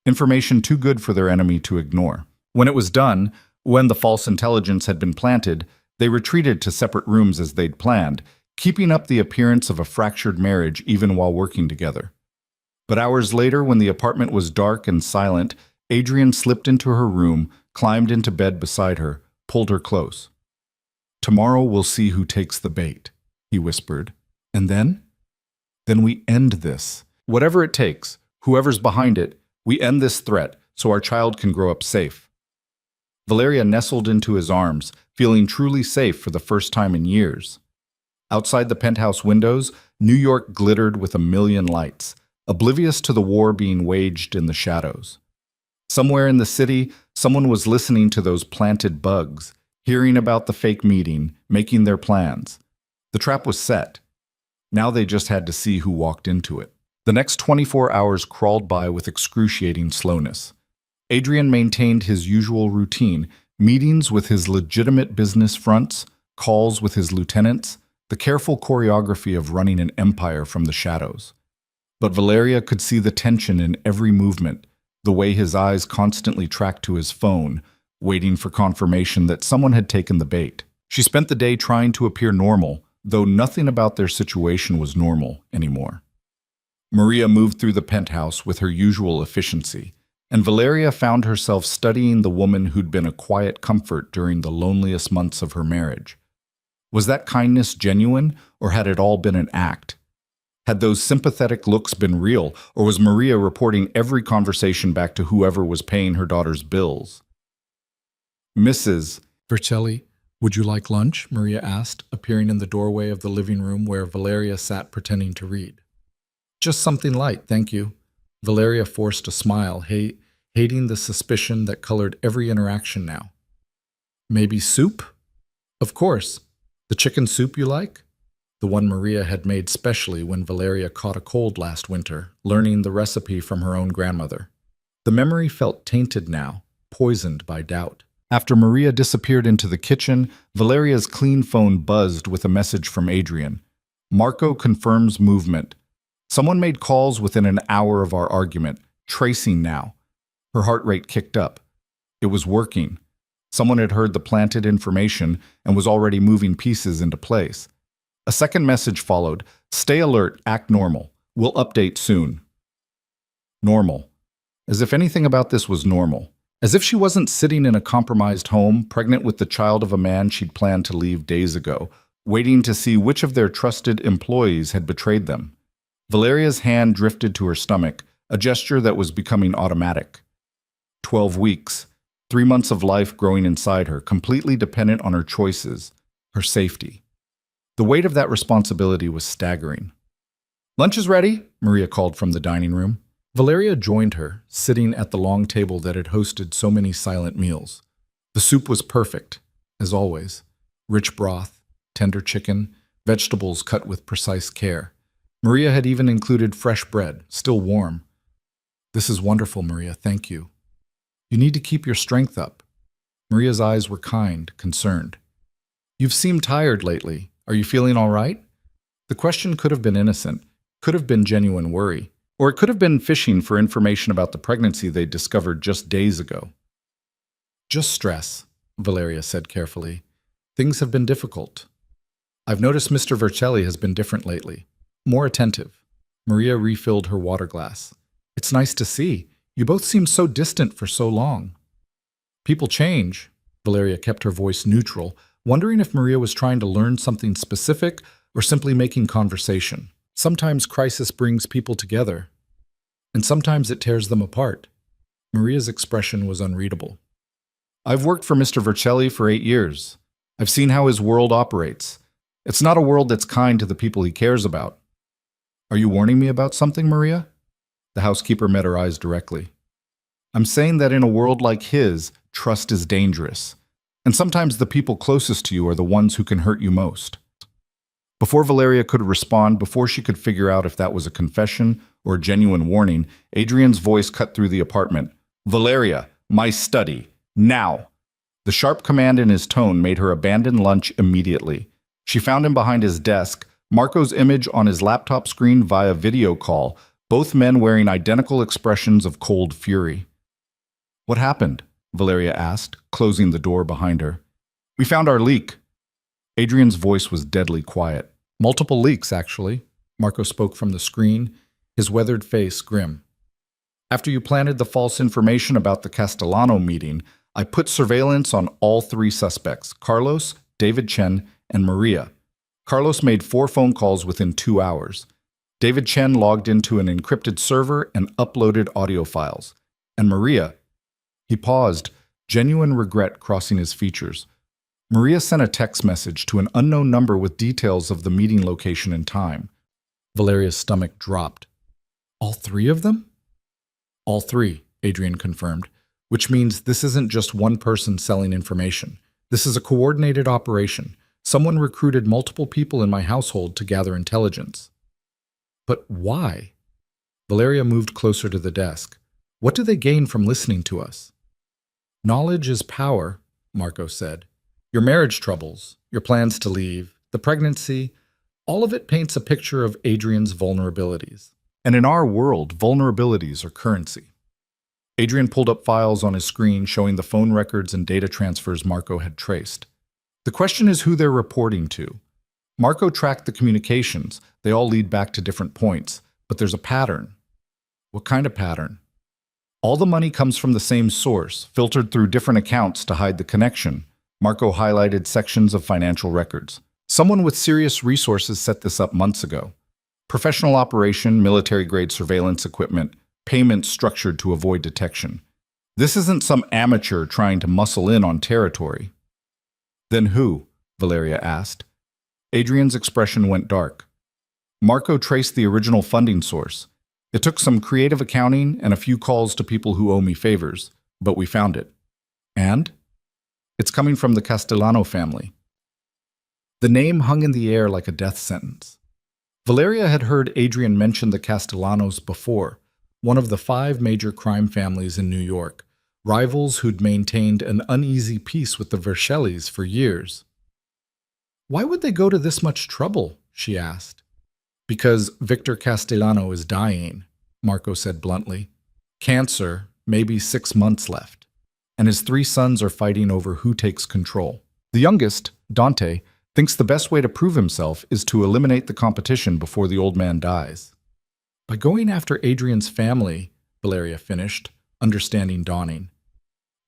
A: Information too good for their enemy to ignore. When it was done, when the false intelligence had been planted, they retreated to separate rooms as they'd planned, keeping up the appearance of a fractured marriage even while working together. But hours later, when the apartment was dark and silent, Adrian slipped into her room, climbed into bed beside her, pulled her close. "Tomorrow we'll see who takes the bait," he whispered. "And then? Then we end this. Whatever it takes, whoever's behind it, we end this threat so our child can grow up safe." Valeria nestled into his arms, feeling truly safe for the first time in years. Outside the penthouse windows, New York glittered with a million lights, oblivious to the war being waged in the shadows. Somewhere in the city, someone was listening to those planted bugs, hearing about the fake meeting, making their plans. The trap was set. Now they just had to see who walked into it. The next 24 hours crawled by with excruciating slowness. Adrian maintained his usual routine, meetings with his legitimate business fronts, calls with his lieutenants, the careful choreography of running an empire from the shadows. But Valeria could see the tension in every movement, the way his eyes constantly tracked to his phone, waiting for confirmation that someone had taken the bait. She spent the day trying to appear normal, though nothing about their situation was normal anymore. Maria moved through the penthouse with her usual efficiency, and Valeria found herself studying the woman who'd been a quiet comfort during the loneliest months of her marriage. Was that kindness genuine, or had it all been an act? Had those sympathetic looks been real, or was Maria reporting every conversation back to whoever was paying her daughter's bills? "Mrs. Vercelli, would you like lunch?" Maria asked, appearing in the doorway of the living room where Valeria sat pretending to read. "Just something light, thank you." Valeria forced a smile, hating the suspicion that colored every interaction now. "Maybe soup?" "Of course. The chicken soup you like?" The one Maria had made specially when Valeria caught a cold last winter, learning the recipe from her own grandmother. The memory felt tainted now, poisoned by doubt. After Maria disappeared into the kitchen, Valeria's clean phone buzzed with a message from Adrian. "Marco confirms movement. Someone made calls within an hour of our argument, tracing now." Her heart rate kicked up. It was working. Someone had heard the planted information and was already moving pieces into place. A second message followed. "Stay alert, act normal. We'll update soon." Normal. As if anything about this was normal. As if she wasn't sitting in a compromised home, pregnant with the child of a man she'd planned to leave days ago, waiting to see which of their trusted employees had betrayed them. Valeria's hand drifted to her stomach, a gesture that was becoming automatic. 12 weeks, 3 months of life growing inside her, completely dependent on her choices, her safety. The weight of that responsibility was staggering. "Lunch is ready," Maria called from the dining room. Valeria joined her, sitting at the long table that had hosted so many silent meals. The soup was perfect, as always. Rich broth, tender chicken, vegetables cut with precise care. Maria had even included fresh bread, still warm. "This is wonderful, Maria, thank you. You need to keep your strength up." Maria's eyes were kind, concerned. "You've seemed tired lately. Are you feeling all right?" The question could have been innocent, could have been genuine worry, or it could have been fishing for information about the pregnancy they'd discovered just days ago. Just stress, Valeria said carefully. Things have been difficult. I've noticed Mr. Vercelli has been different lately, more attentive. Maria refilled her water glass. It's nice to see. You both seem so distant for so long. People change. Valeria kept her voice neutral, wondering if Maria was trying to learn something specific or simply making conversation. Sometimes crisis brings people together, and sometimes it tears them apart. Maria's expression was unreadable. I've worked for Mr. Vercelli for 8 years. I've seen how his world operates. It's not a world that's kind to the people he cares about. Are you warning me about something, Maria? The housekeeper met her eyes directly. I'm saying that in a world like his, trust is dangerous. And sometimes the people closest to you are the ones who can hurt you most. Before Valeria could respond, before she could figure out if that was a confession or a genuine warning, Adrian's voice cut through the apartment. Valeria, my study, now! The sharp command in his tone made her abandon lunch immediately. She found him behind his desk, Marco's image on his laptop screen via video call, both men wearing identical expressions of cold fury. What happened? Valeria asked, closing the door behind her. We found our leak. Adrian's voice was deadly quiet. Multiple leaks, actually. Marco spoke from the screen, his weathered face grim. After you planted the false information about the Castellano meeting, I put surveillance on all 3 suspects, Carlos, David Chen, and Maria. Carlos made 4 phone calls within 2 hours. David Chen logged into an encrypted server and uploaded audio files. And Maria... He paused, genuine regret crossing his features. Maria sent a text message to an unknown number with details of the meeting location and time. Valeria's stomach dropped. All 3 of them? All 3, Adrian confirmed, which means this isn't just one person selling information. This is a coordinated operation. Someone recruited multiple people in my household to gather intelligence. But why? Valeria moved closer to the desk. What do they gain from listening to us? Knowledge is power, Marco said. Your marriage troubles, your plans to leave, the pregnancy, all of it paints a picture of Adrian's vulnerabilities. And in our world, vulnerabilities are currency. Adrian pulled up files on his screen showing the phone records and data transfers Marco had traced. The question is who they're reporting to. Marco tracked the communications. They all lead back to different points, but there's a pattern. What kind of pattern? All the money comes from the same source, filtered through different accounts to hide the connection. Marco highlighted sections of financial records. Someone with serious resources set this up months ago. Professional operation, military-grade surveillance equipment, payments structured to avoid detection. This isn't some amateur trying to muscle in on territory. Then who? Valeria asked. Adrian's expression went dark. Marco traced the original funding source. It took some creative accounting and a few calls to people who owe me favors, but we found it. And? It's coming from the Castellano family. The name hung in the air like a death sentence. Valeria had heard Adrian mention the Castellanos before, one of the 5 major crime families in New York, rivals who'd maintained an uneasy peace with the Vercellis for years. Why would they go to this much trouble? She asked. Because Victor Castellano is dying, Marco said bluntly. Cancer, maybe 6 months left. And his 3 sons are fighting over who takes control. The youngest, Dante, thinks the best way to prove himself is to eliminate the competition before the old man dies. By going after Adrian's family, Valeria finished, understanding dawning.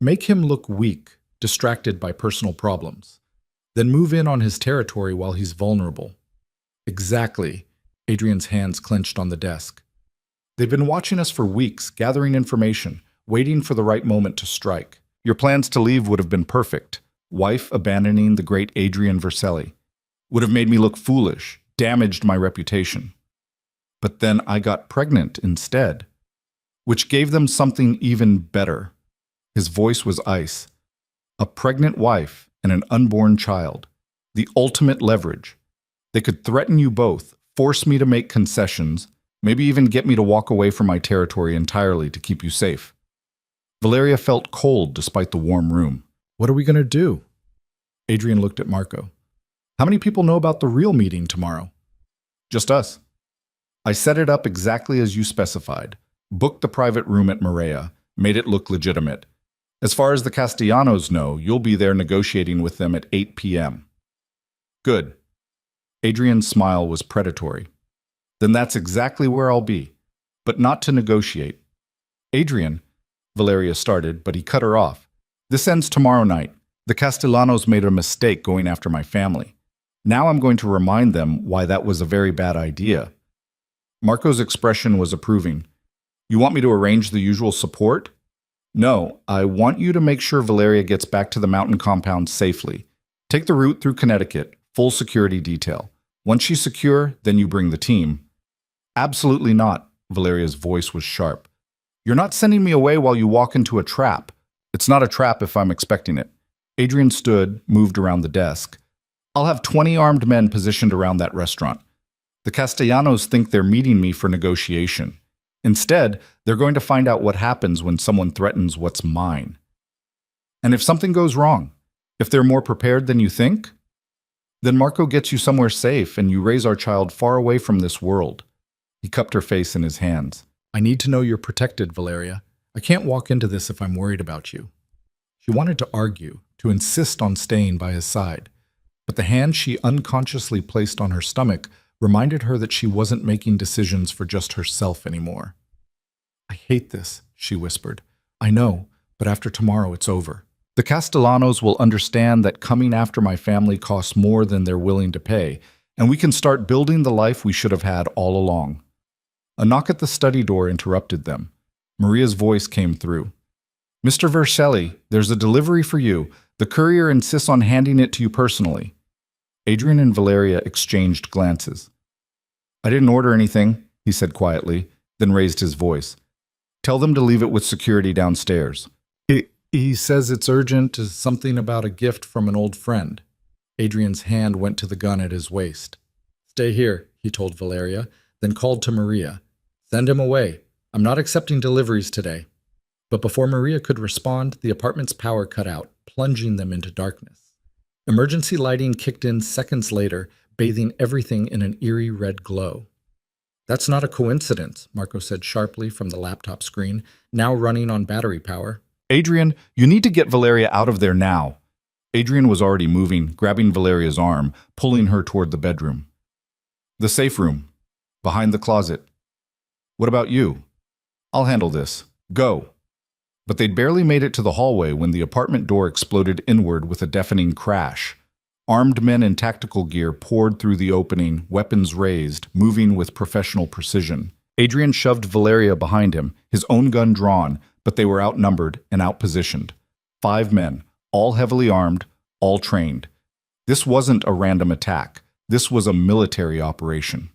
A: Make him look weak, distracted by personal problems. Then move in on his territory while he's vulnerable. Exactly. Adrian's hands clenched on the desk. They've been watching us for weeks, gathering information, waiting for the right moment to strike. Your plans to leave would have been perfect. Wife abandoning the great Adrian Vercelli. Would have made me look foolish, damaged my reputation. But then I got pregnant instead, which gave them something even better. His voice was ice. A pregnant wife and an unborn child. The ultimate leverage. They could threaten you both, force me to make concessions, maybe even get me to walk away from my territory entirely to keep you safe. Valeria felt cold despite the warm room. What are we going to do? Adrian looked at Marco. How many people know about the real meeting tomorrow? Just us. I set it up exactly as you specified. Booked the private room at Maria, made it look legitimate. As far as the Castellanos know, you'll be there negotiating with them at 8 p.m. Good. Adrian's smile was predatory. Then that's exactly where I'll be, but not to negotiate. Adrian, Valeria started, but he cut her off. This ends tomorrow night. The Castellanos made a mistake going after my family. Now I'm going to remind them why that was a very bad idea. Marco's expression was approving. You want me to arrange the usual support? No, I want you to make sure Valeria gets back to the mountain compound safely. Take the route through Connecticut, full security detail. Once she's secure, then you bring the team. Absolutely not, Valeria's voice was sharp. You're not sending me away while you walk into a trap. It's not a trap if I'm expecting it. Adrian stood, moved around the desk. I'll have 20 armed men positioned around that restaurant. The Castellanos think they're meeting me for negotiation. Instead, they're going to find out what happens when someone threatens what's mine. And if something goes wrong, if they're more prepared than you think, then Marco gets you somewhere safe and you raise our child far away from this world. He cupped her face in his hands. I need to know you're protected, Valeria. I can't walk into this if I'm worried about you. She wanted to argue, to insist on staying by his side, but the hand she unconsciously placed on her stomach reminded her that she wasn't making decisions for just herself anymore. I hate this, she whispered. I know, but after tomorrow it's over. The Castellanos will understand that coming after my family costs more than they're willing to pay, and we can start building the life we should have had all along. A knock at the study door interrupted them. Maria's voice came through. Mr. Vercelli, there's a delivery for you. The courier insists on handing it to you personally. Adrian and Valeria exchanged glances. I didn't order anything, he said quietly, then raised his voice. Tell them to leave it with security downstairs. He says it's urgent, something about a gift from an old friend. Adrian's hand went to the gun at his waist. Stay here, he told Valeria, then called to Maria. Send him away. I'm not accepting deliveries today. But before Maria could respond, the apartment's power cut out, plunging them into darkness. Emergency lighting kicked in seconds later, bathing everything in an eerie red glow. That's not a coincidence, Marco said sharply from the laptop screen, now running on battery power. Adrian, you need to get Valeria out of there now. Adrian was already moving, grabbing Valeria's arm, pulling her toward the bedroom. The safe room. Behind the closet. What about you? I'll handle this. Go. But they'd barely made it to the hallway when the apartment door exploded inward with a deafening crash. Armed men in tactical gear poured through the opening, weapons raised, moving with professional precision. Adrian shoved Valeria behind him, his own gun drawn, but they were outnumbered and outpositioned. 5 men, all heavily armed, all trained. This wasn't a random attack. This was a military operation.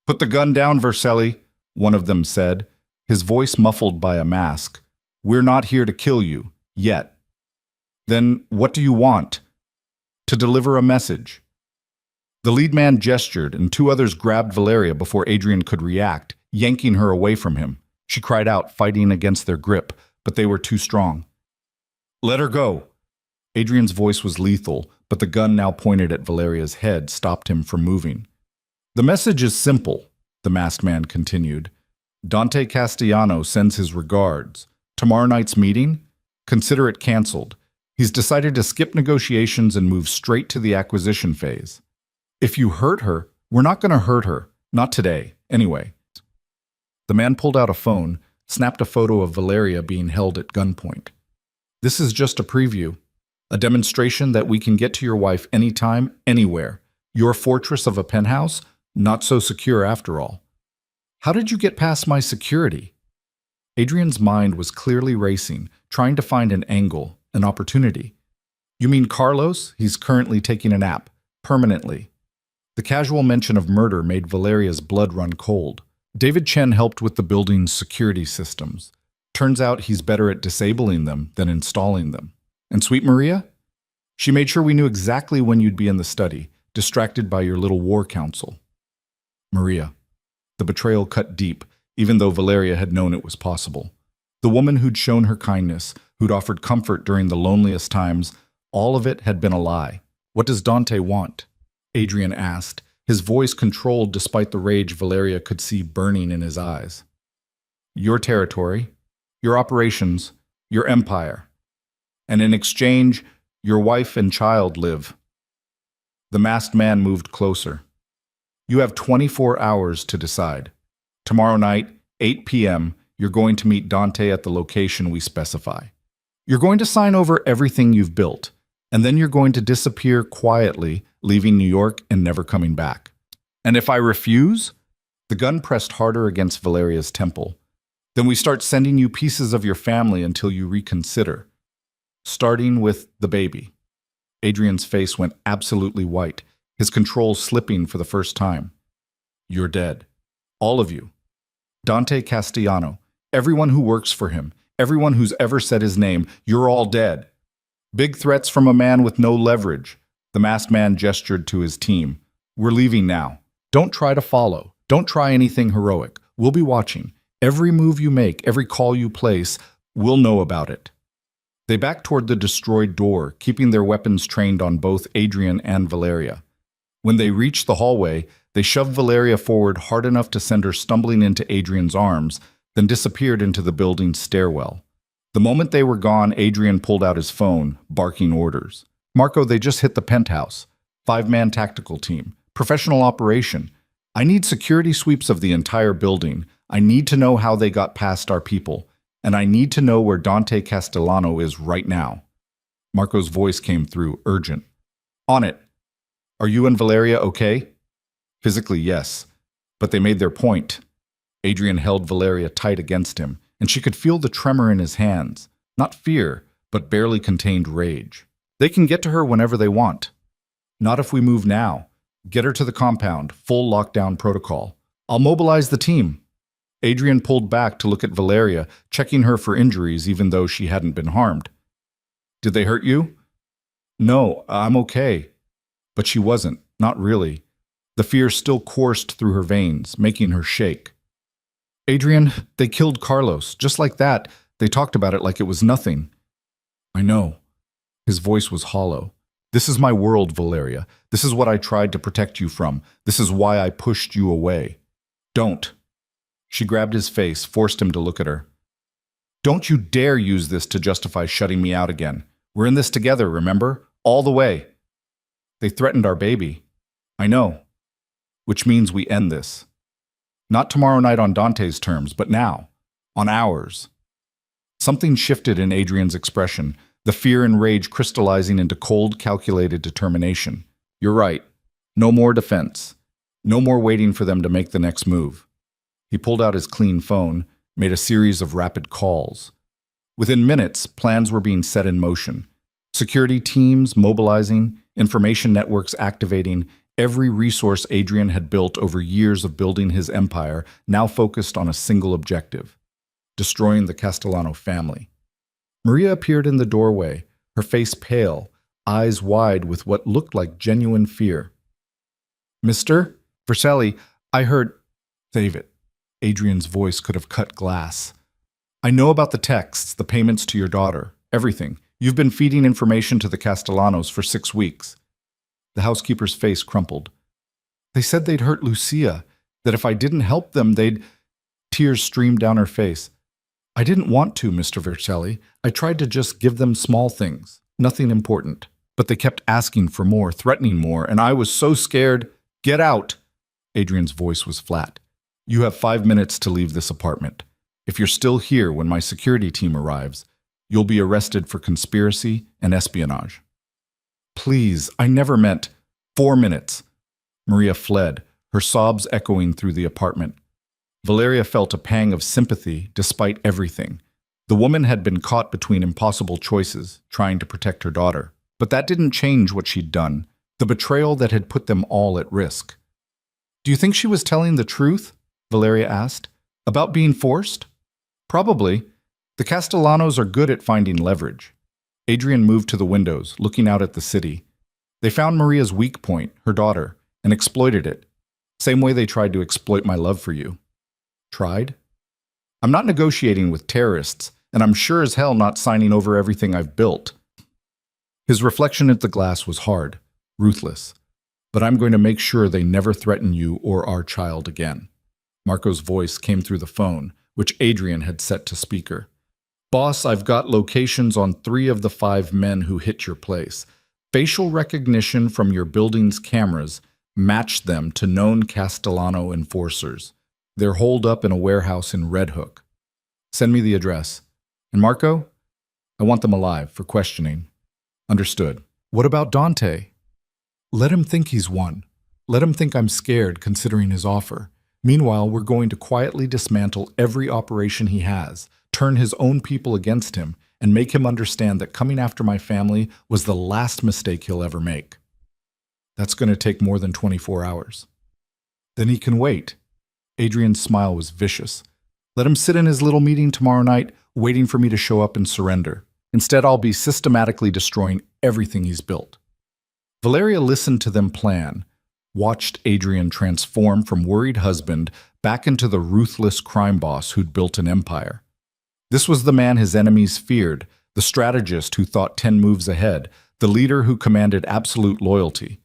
A: Put the gun down, Vercelli, one of them said, his voice muffled by a mask. We're not here to kill you, yet. Then what do you want? To deliver a message. The lead man gestured, and 2 others grabbed Valeria before Adrian could react, yanking her away from him. She cried out, fighting against their grip, but they were too strong. Let her go. Adrian's voice was lethal, but the gun now pointed at Valeria's head stopped him from moving. The message is simple, the masked man continued. Dante Castellano sends his regards. Tomorrow night's meeting? Consider it canceled. He's decided to skip negotiations and move straight to the acquisition phase. If you hurt her, we're not going to hurt her. Not today, anyway. The man pulled out a phone, snapped a photo of Valeria being held at gunpoint. This is just a preview. A demonstration that we can get to your wife anytime, anywhere. Your fortress of a penthouse? Not so secure after all. How did you get past my security? Adrian's mind was clearly racing, trying to find an angle, an opportunity. You mean Carlos? He's currently taking a nap. Permanently. The casual mention of murder made Valeria's blood run cold. David Chen helped with the building's security systems. Turns out he's better at disabling them than installing them. And sweet Maria? She made sure we knew exactly when you'd be in the study, distracted by your little war council. Maria. The betrayal cut deep, even though Valeria had known it was possible. The woman who'd shown her kindness, who'd offered comfort during the loneliest times, all of it had been a lie. What does Dante want? Adrian asked, his voice controlled despite the rage Valeria could see burning in his eyes. Your territory, your operations, your empire. And in exchange, your wife and child live. The masked man moved closer. You have 24 hours to decide. Tomorrow night, 8 p.m., you're going to meet Dante at the location we specify. You're going to sign over everything you've built, and then you're going to disappear quietly, leaving New York and never coming back. And if I refuse? The gun pressed harder against Valeria's temple. Then we start sending you pieces of your family until you reconsider. Starting with the baby. Adrian's face went absolutely white, his control slipping for the first time. You're dead. All of you. Dante Castellano, everyone who works for him, everyone who's ever said his name, you're all dead. Big threats from a man with no leverage. The masked man gestured to his team. We're leaving now. Don't try to follow. Don't try anything heroic. We'll be watching. Every move you make, every call you place, we'll know about it. They backed toward the destroyed door, keeping their weapons trained on both Adrian and Valeria. When they reached the hallway, they shoved Valeria forward hard enough to send her stumbling into Adrian's arms, then disappeared into the building's stairwell. The moment they were gone, Adrian pulled out his phone, barking orders. Marco, they just hit the penthouse. 5-man tactical team. Professional operation. I need security sweeps of the entire building. I need to know how they got past our people. And I need to know where Dante Castellano is right now. Marco's voice came through, urgent. On it. Are you and Valeria okay? Physically, yes. But they made their point. Adrian held Valeria tight against him, and she could feel the tremor in his hands. Not fear, but barely contained rage. They can get to her whenever they want. Not if we move now. Get her to the compound, full lockdown protocol. I'll mobilize the team. Adrian pulled back to look at Valeria, checking her for injuries even though she hadn't been harmed. Did they hurt you? No, I'm okay. But she wasn't, not really. The fear still coursed through her veins, making her shake. Adrian, they killed Carlos, just like that. They talked about it like it was nothing. I know. His voice was hollow. This is my world, Valeria. This is what I tried to protect you from. This is why I pushed you away. Don't. She grabbed his face, forced him to look at her. Don't you dare use this to justify shutting me out again. We're in this together, remember? All the way. They threatened our baby. I know. Which means we end this. Not tomorrow night on Dante's terms, but now. On ours. Something shifted in Adrian's expression, the fear and rage crystallizing into cold, calculated determination. You're right. No more defense. No more waiting for them to make the next move. He pulled out his clean phone, made a series of rapid calls. Within minutes, plans were being set in motion. Security teams mobilizing, information networks activating, every resource Adrian had built over years of building his empire now focused on a single objective: destroying the Castellano family. Maria appeared in the doorway, her face pale, eyes wide with what looked like genuine fear. Mr. Vercelli, I heard... Save it. Adrian's voice could have cut glass. I know about the texts, the payments to your daughter, everything. You've been feeding information to the Castellanos for 6 weeks. The housekeeper's face crumpled. They said they'd hurt Lucia, that if I didn't help them, they'd... Tears streamed down her face. I didn't want to, Mr. Vercelli. I tried to just give them small things, nothing important. But they kept asking for more, threatening more, and I was so scared. Get out! Adrian's voice was flat. You have 5 minutes to leave this apartment. If you're still here when my security team arrives, you'll be arrested for conspiracy and espionage. Please, I never meant... 4 minutes. Maria fled, her sobs echoing through the apartment. Valeria felt a pang of sympathy despite everything. The woman had been caught between impossible choices, trying to protect her daughter. But that didn't change what she'd done, the betrayal that had put them all at risk. Do you think she was telling the truth? Valeria asked. About being forced? Probably. The Castellanos are good at finding leverage. Adrian moved to the windows, looking out at the city. They found Maria's weak point, her daughter, and exploited it. Same way they tried to exploit my love for you. Tried? I'm not negotiating with terrorists, and I'm sure as hell not signing over everything I've built. His reflection at the glass was hard, ruthless. but I'm going to make sure they never threaten you or our child again." Marco's voice came through the phone, which Adrian had set to speaker. "Boss, I've got locations on 3 of the 5 men who hit your place. Facial recognition from your building's cameras matched them to known Castellano enforcers. They're holed up in a warehouse in Red Hook. Send me the address. And Marco? I want them alive for questioning." "Understood. What about Dante?" "Let him think he's won. Let him think I'm scared considering his offer. Meanwhile, we're going to quietly dismantle every operation he has, turn his own people against him, and make him understand that coming after my family was the last mistake he'll ever make. That's going to take more than 24 hours. Then he can wait." Adrian's smile was vicious. "Let him sit in his little meeting tomorrow night, waiting for me to show up and surrender. Instead, I'll be systematically destroying everything he's built." Valeria listened to them plan, watched Adrian transform from worried husband back into the ruthless crime boss who'd built an empire. This was the man his enemies feared, the strategist who thought 10 moves ahead, the leader who commanded absolute loyalty.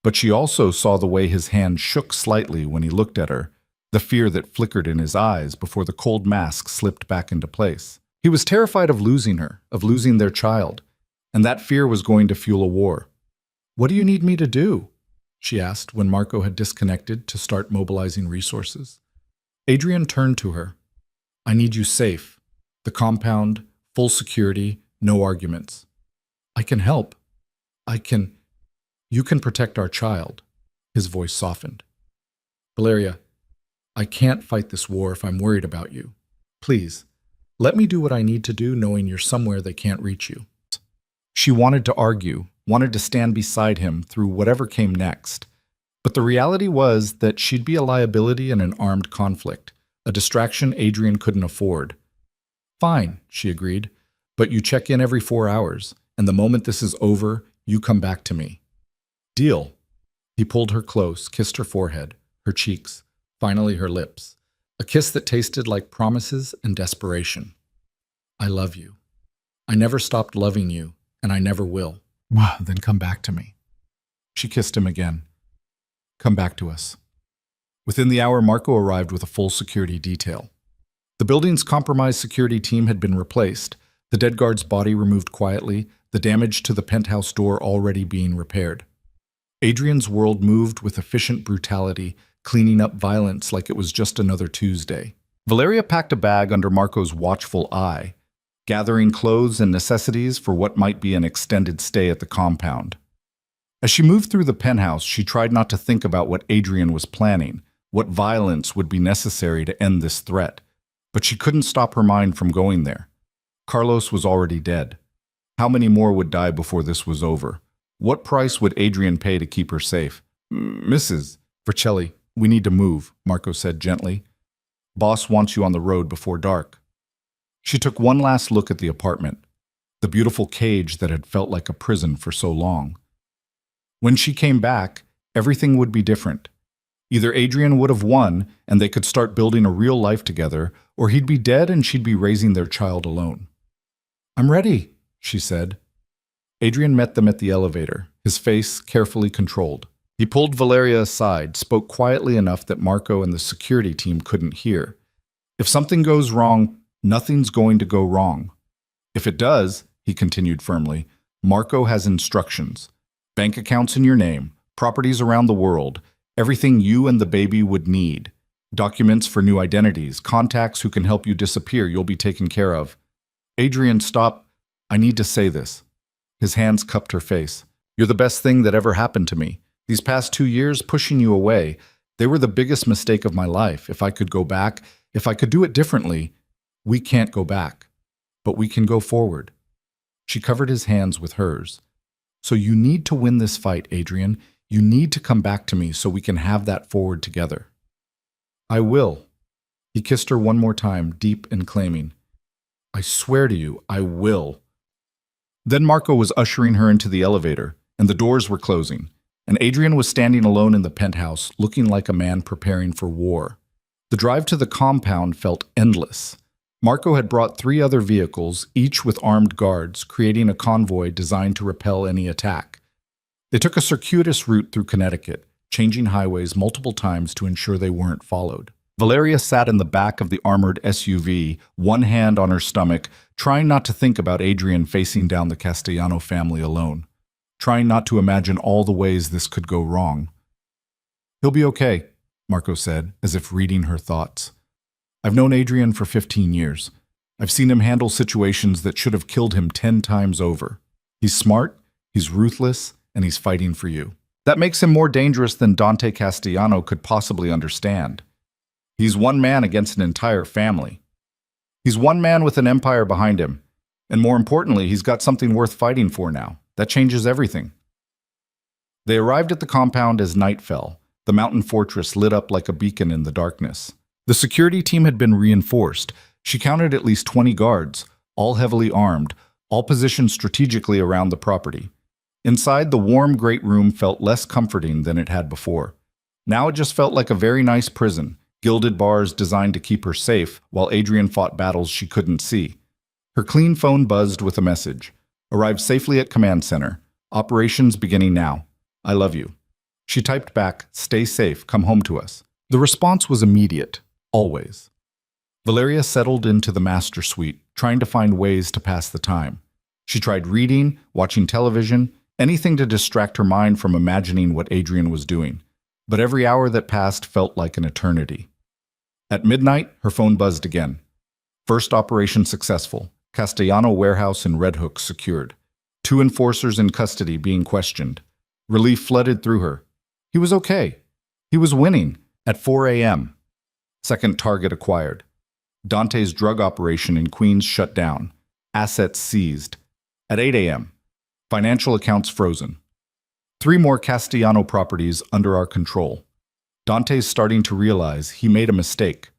A: But she also saw the way his hand shook slightly when he looked at her, the fear that flickered in his eyes before the cold mask slipped back into place. He was terrified of losing her, of losing their child, and that fear was going to fuel a war. "What do you need me to do?" she asked when Marco had disconnected to start mobilizing resources. Adrian turned to her. "I need you safe. The compound, full security, no arguments. I can help. You can protect our child." His voice softened. "Valeria, I can't fight this war if I'm worried about you. Please, let me do what I need to do knowing you're somewhere they can't reach you." She wanted to argue, wanted to stand beside him through whatever came next. But the reality was that she'd be a liability in an armed conflict, a distraction Adrian couldn't afford. "Fine," she agreed, "but you check in every 4 hours, and the moment this is over, you come back to me." "Deal." He pulled her close, kissed her forehead, her cheeks, finally her lips, a kiss that tasted like promises and desperation. "I love you. I never stopped loving you, and I never will." "Then come back to me." She kissed him again. "Come back to us." Within the hour, Marco arrived with a full security detail. The building's compromised security team had been replaced, the dead guard's body removed quietly, the damage to the penthouse door already being repaired. Adrian's world moved with efficient brutality, cleaning up violence like it was just another Tuesday. Valeria packed a bag under Marco's watchful eye, gathering clothes and necessities for what might be an extended stay at the compound. As she moved through the penthouse, she tried not to think about what Adrian was planning, what violence would be necessary to end this threat. But she couldn't stop her mind from going there. Carlos was already dead. How many more would die before this was over? What price would Adrian pay to keep her safe? "Mrs. Vercelli, we need to move," Marco said gently. "Boss wants you on the road before dark." She took one last look at the apartment, the beautiful cage that had felt like a prison for so long. When she came back, everything would be different. Either Adrian would have won and they could start building a real life together, or he'd be dead and she'd be raising their child alone. "I'm ready," she said. Adrian met them at the elevator, his face carefully controlled. He pulled Valeria aside, spoke quietly enough that Marco and the security team couldn't hear. "If something goes wrong, nothing's going to go wrong. If it does," he continued firmly, "Marco has instructions. Bank accounts in your name, properties around the world, everything you and the baby would need. Documents for new identities, contacts who can help you disappear, you'll be taken care of." "Adrian, stop. I need to say this." His hands cupped her face. "You're the best thing that ever happened to me. These past 2 years, pushing you away, they were the biggest mistake of my life. If I could go back, if I could do it differently, we can't go back, but we can go forward." She covered his hands with hers. "So you need to win this fight, Adrian. You need to come back to me so we can have that forward together." "I will." He kissed her one more time, deep and claiming. "I swear to you, I will." Then Marco was ushering her into the elevator, and the doors were closing, and Adrian was standing alone in the penthouse, looking like a man preparing for war. The drive to the compound felt endless. Marco had brought 3 other vehicles, each with armed guards, creating a convoy designed to repel any attack. They took a circuitous route through Connecticut, changing highways multiple times to ensure they weren't followed. Valeria sat in the back of the armored SUV, one hand on her stomach, trying not to think about Adrian facing down the Castellano family alone, trying not to imagine all the ways this could go wrong. "He'll be okay," Marco said, as if reading her thoughts. "I've known Adrian for 15 years. I've seen him handle situations that should have killed him 10 times over. He's smart, he's ruthless, and he's fighting for you. That makes him more dangerous than Dante Castellano could possibly understand. He's one man against an entire family. He's one man with an empire behind him. And more importantly, he's got something worth fighting for now. That changes everything." They arrived at the compound as night fell. The mountain fortress lit up like a beacon in the darkness. The security team had been reinforced. She counted at least 20 guards, all heavily armed, all positioned strategically around the property. Inside, the warm great room felt less comforting than it had before. Now it just felt like a very nice prison, gilded bars designed to keep her safe while Adrian fought battles she couldn't see. Her clean phone buzzed with a message. "Arrived safely at command center. Operations beginning now. I love you." She typed back, "Stay safe, come home to us." The response was immediate, always. Valeria settled into the master suite, trying to find ways to pass the time. She tried reading, watching television, anything to distract her mind from imagining what Adrian was doing. But every hour that passed felt like an eternity. At midnight, her phone buzzed again. First operation successful. Castellano warehouse in Red Hook secured. 2 enforcers in custody being questioned. Relief flooded through her. He was okay. He was winning. At 4 a.m. Second target acquired. Dante's drug operation in Queens shut down. Assets seized. At 8 a.m. Financial accounts frozen. 3 more Castellano properties under our control. Dante's starting to realize he made a mistake.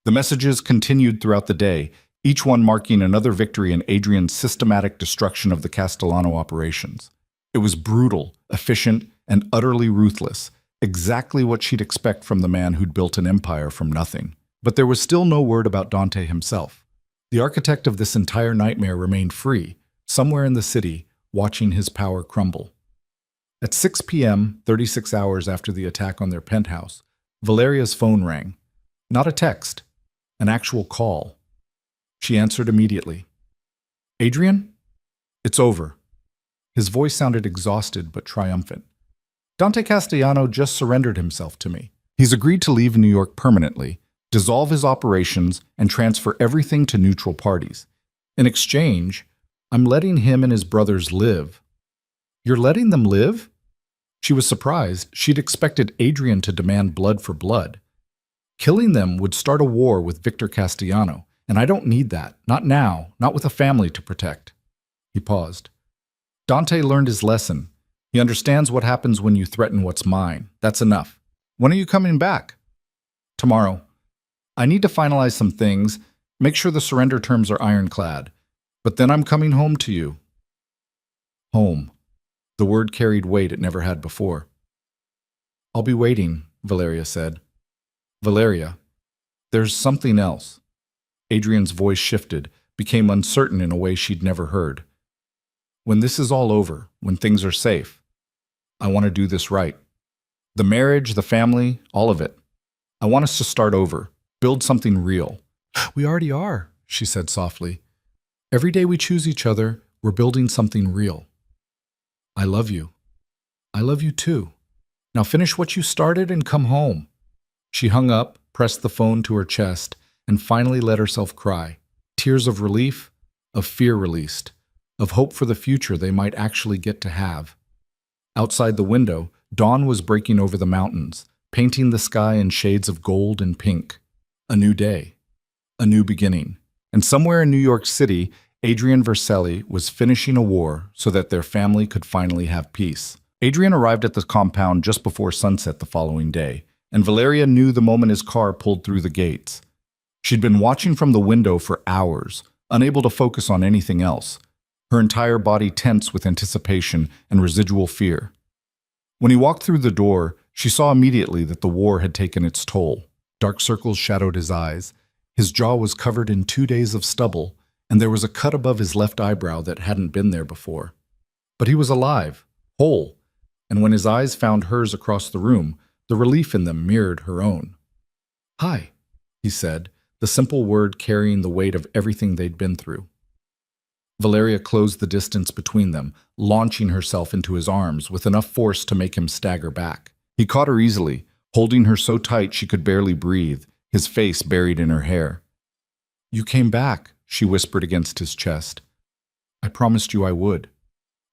A: The messages continued throughout the day, each one marking another victory in Adrian's systematic destruction of the Castellano operations. It was brutal, efficient, and utterly ruthless, exactly what she'd expect from the man who'd built an empire from nothing. But there was still no word about Dante himself. The architect of this entire nightmare remained free, somewhere in the city, watching his power crumble. At 6 p.m., 36 hours after the attack on their penthouse, Valeria's phone rang. Not a text, an actual call. She answered immediately. "Adrian? It's over." His voice sounded exhausted but triumphant. "Dante Castellano just surrendered himself to me. He's agreed to leave New York permanently, dissolve his operations, and transfer everything to neutral parties. In exchange, I'm letting him and his brothers live." "You're letting them live?" She was surprised. She'd expected Adrian to demand blood for blood. "Killing them would start a war with Victor Castellano, and I don't need that. Not now, not with a family to protect." He paused. "Dante learned his lesson. He understands what happens when you threaten what's mine. That's enough. When are you coming back?" "Tomorrow. I need to finalize some things, make sure the surrender terms are ironclad. But then I'm coming home to you." Home. The word carried weight it never had before. "I'll be waiting," Valeria said. "Valeria, there's something else." Adrian's voice shifted, became uncertain in a way she'd never heard. "When this is all over, when things are safe, I want to do this right. The marriage, the family, all of it. I want us to start over, build something real." "We already are," she said softly. "Every day we choose each other, we're building something real. I love you. I love you too. Now finish what you started and come home." She hung up, pressed the phone to her chest, and finally let herself cry. Tears of relief, of fear released, of hope for the future they might actually get to have. Outside the window, dawn was breaking over the mountains, painting the sky in shades of gold and pink. A new day. A new beginning. And somewhere in New York City, Adrian Vercelli was finishing a war so that their family could finally have peace. Adrian arrived at the compound just before sunset the following day, and Valeria knew the moment his car pulled through the gates. She'd been watching from the window for hours, unable to focus on anything else, her entire body tense with anticipation and residual fear. When he walked through the door, she saw immediately that the war had taken its toll. Dark circles shadowed his eyes, his jaw was covered in 2 days of stubble, and there was a cut above his left eyebrow that hadn't been there before. But he was alive, whole, and when his eyes found hers across the room, the relief in them mirrored her own. "Hi," he said, the simple word carrying the weight of everything they'd been through. Valeria closed the distance between them, launching herself into his arms with enough force to make him stagger back. He caught her easily, holding her so tight she could barely breathe, his face buried in her hair. "You came back," she whispered against his chest. "I promised you I would."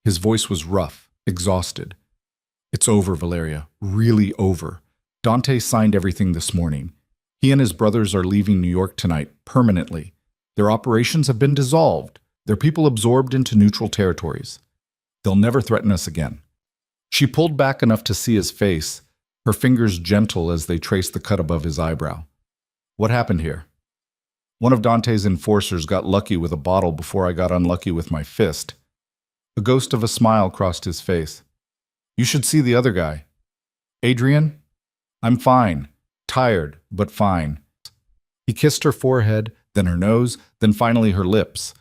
A: His voice was rough, exhausted. "It's over, Valeria. Really over. Dante signed everything this morning. He and his brothers are leaving New York tonight, permanently. Their operations have been dissolved. Their people absorbed into neutral territories. They'll never threaten us again." She pulled back enough to see his face, her fingers gentle as they traced the cut above his eyebrow. "What happened here?" "One of Dante's enforcers got lucky with a bottle before I got unlucky with my fist." A ghost of a smile crossed his face. "You should see the other guy." "Adrian?" "I'm fine. Tired, but fine." He kissed her forehead, then her nose, then finally her lips.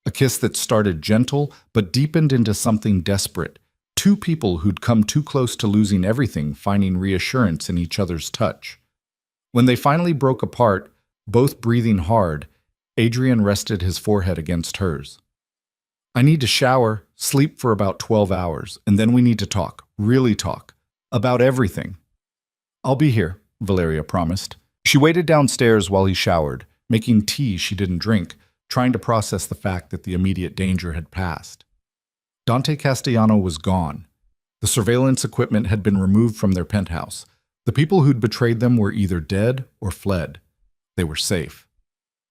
A: A kiss that started gentle, but deepened into something desperate. Two people who'd come too close to losing everything, finding reassurance in each other's touch. When they finally broke apart, both breathing hard, Adrian rested his forehead against hers. "I need to shower, sleep for about 12 hours, and then we need to talk, really talk, about everything." "I'll be here," Valeria promised. She waited downstairs while he showered, making tea she didn't drink, trying to process the fact that the immediate danger had passed. Dante Castellano was gone. The surveillance equipment had been removed from their penthouse. The people who'd betrayed them were either dead or fled. They were safe.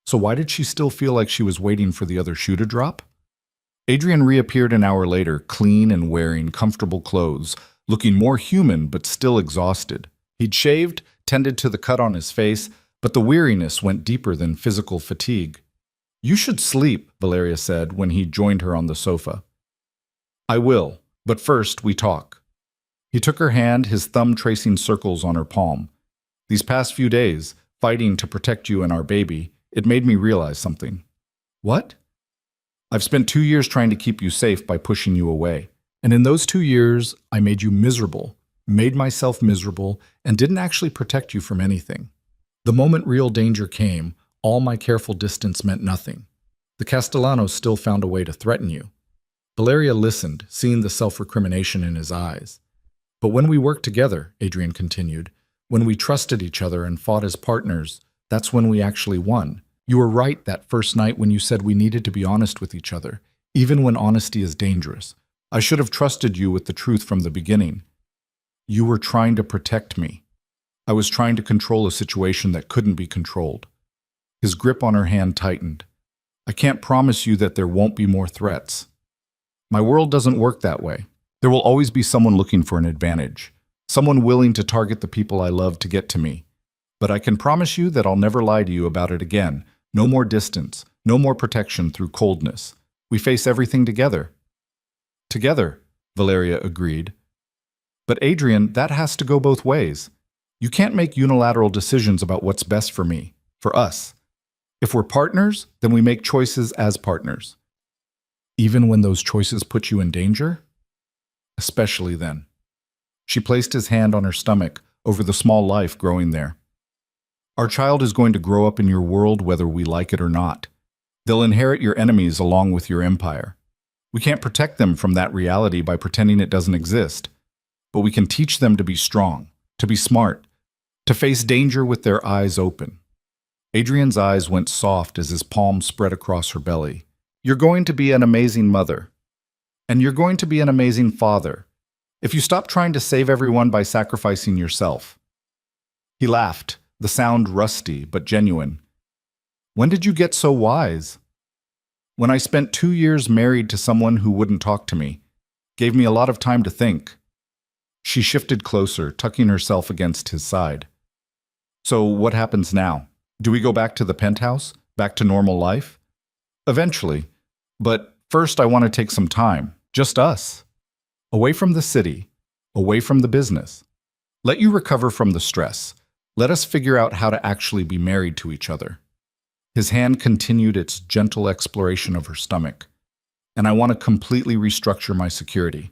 A: So why did she still feel like she was waiting for the other shoe to drop? Adrian reappeared an hour later, clean and wearing comfortable clothes, looking more human but still exhausted. He'd shaved, tended to the cut on his face, but the weariness went deeper than physical fatigue. "You should sleep," Valeria said when he joined her on the sofa. "I will, but first we talk." He took her hand, his thumb tracing circles on her palm. "These past few days, fighting to protect you and our baby, it made me realize something." "What?" "I've spent 2 years trying to keep you safe by pushing you away. And in those 2 years, I made you miserable, made myself miserable, and didn't actually protect you from anything. The moment real danger came, all my careful distance meant nothing. The Castellanos still found a way to threaten you." Valeria listened, seeing the self-recrimination in his eyes. "But when we worked together," Adrian continued, "when we trusted each other and fought as partners, that's when we actually won. You were right that first night when you said we needed to be honest with each other, even when honesty is dangerous. I should have trusted you with the truth from the beginning. You were trying to protect me. I was trying to control a situation that couldn't be controlled." His grip on her hand tightened. "I can't promise you that there won't be more threats. My world doesn't work that way. There will always be someone looking for an advantage, someone willing to target the people I love to get to me. But I can promise you that I'll never lie to you about it again. No more distance, no more protection through coldness. We face everything together." "Together," Valeria agreed. "But Adrian, that has to go both ways. You can't make unilateral decisions about what's best for me, for us. If we're partners, then we make choices as partners. Even when those choices put you in danger? Especially then." She placed his hand on her stomach, over the small life growing there. "Our child is going to grow up in your world whether we like it or not. They'll inherit your enemies along with your empire. We can't protect them from that reality by pretending it doesn't exist. But we can teach them to be strong, to be smart, to face danger with their eyes open." Adrian's eyes went soft as his palm spread across her belly. "You're going to be an amazing mother. And you're going to be an amazing father. If you stop trying to save everyone by sacrificing yourself." He laughed, the sound rusty but genuine. "When did you get so wise?" "When I spent 2 years married to someone who wouldn't talk to me. Gave me a lot of time to think." She shifted closer, tucking herself against his side. "So what happens now? Do we go back to the penthouse? Back to normal life?" "Eventually. But first I want to take some time. Just us. Away from the city. Away from the business. Let you recover from the stress. Let us figure out how to actually be married to each other." His hand continued its gentle exploration of her stomach. "And I want to completely restructure my security.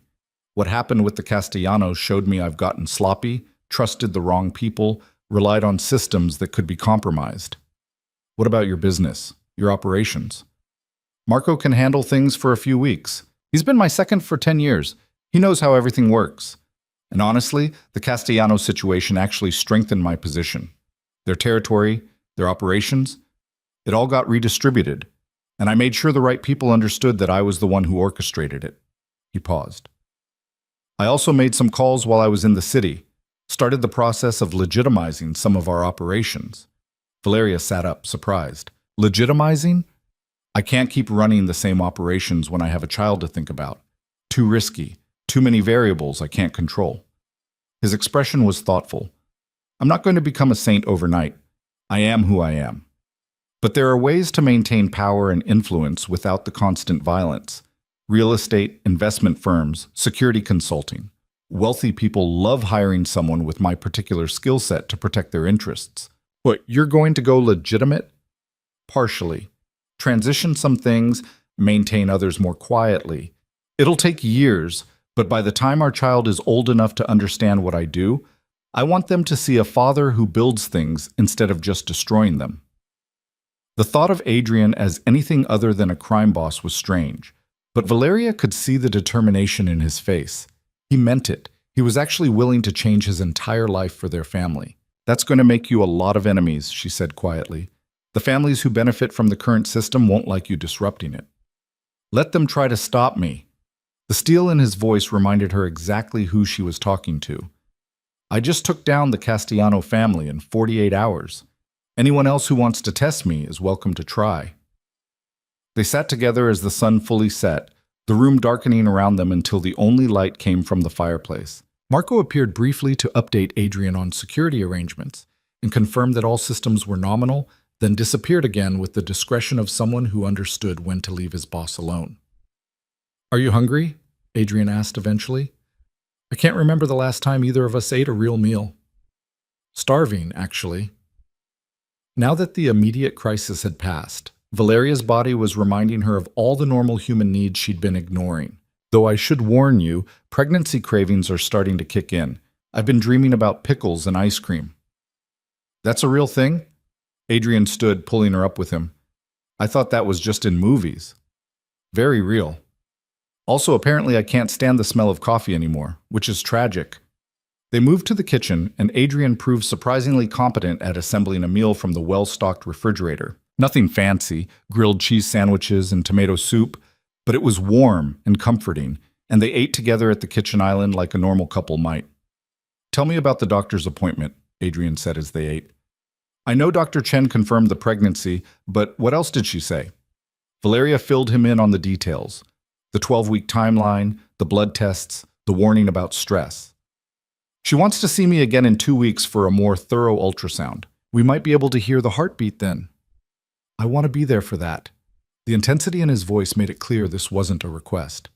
A: What happened with the Castellanos showed me I've gotten sloppy, trusted the wrong people, relied on systems that could be compromised. What about your business, your operations? Marco can handle things for a few weeks. He's been my second for 10 years. He knows how everything works. And honestly, the Castellanos situation actually strengthened my position. Their territory, their operations, it all got redistributed, and I made sure the right people understood that I was the one who orchestrated it. He paused. I also made some calls while I was in the city, started the process of legitimizing some of our operations. Valeria sat up, surprised. Legitimizing? I can't keep running the same operations when I have a child to think about. Too risky, too many variables I can't control. His expression was thoughtful. I'm not going to become a saint overnight. I am who I am. But there are ways to maintain power and influence without the constant violence. Real estate, investment firms, security consulting. Wealthy people love hiring someone with my particular skill set to protect their interests. What, you're going to go legitimate? Partially. Transition some things, maintain others more quietly. It'll take years, but by the time our child is old enough to understand what I do, I want them to see a father who builds things instead of just destroying them. The thought of Adrian as anything other than a crime boss was strange, but Valeria could see the determination in his face. He meant it. He was actually willing to change his entire life for their family. That's going to make you a lot of enemies, she said quietly. The families who benefit from the current system won't like you disrupting it. Let them try to stop me. The steel in his voice reminded her exactly who she was talking to. I just took down the Castellano family in 48 hours. Anyone else who wants to test me is welcome to try. They sat together as the sun fully set, the room darkening around them until the only light came from the fireplace. Marco appeared briefly to update Adrian on security arrangements and confirmed that all systems were nominal, then disappeared again with the discretion of someone who understood when to leave his boss alone. "Are you hungry?" Adrian asked eventually. "I can't remember the last time either of us ate a real meal." "Starving, actually." Now that the immediate crisis had passed, Valeria's body was reminding her of all the normal human needs she'd been ignoring. Though I should warn you, pregnancy cravings are starting to kick in. I've been dreaming about pickles and ice cream. "That's a real thing?" Adrian stood, pulling her up with him. "I thought that was just in movies." "Very real. Also, apparently I can't stand the smell of coffee anymore, which is tragic." They moved to the kitchen, and Adrian proved surprisingly competent at assembling a meal from the well-stocked refrigerator. Nothing fancy, grilled cheese sandwiches and tomato soup, but it was warm and comforting, and they ate together at the kitchen island like a normal couple might. "Tell me about the doctor's appointment," Adrian said as they ate. "I know Dr. Chen confirmed the pregnancy, but what else did she say?" Valeria filled him in on the details. The 12-week timeline, the blood tests, the warning about stress. "She wants to see me again in 2 weeks for a more thorough ultrasound. We might be able to hear the heartbeat then." "I want to be there for that." The intensity in his voice made it clear this wasn't a request.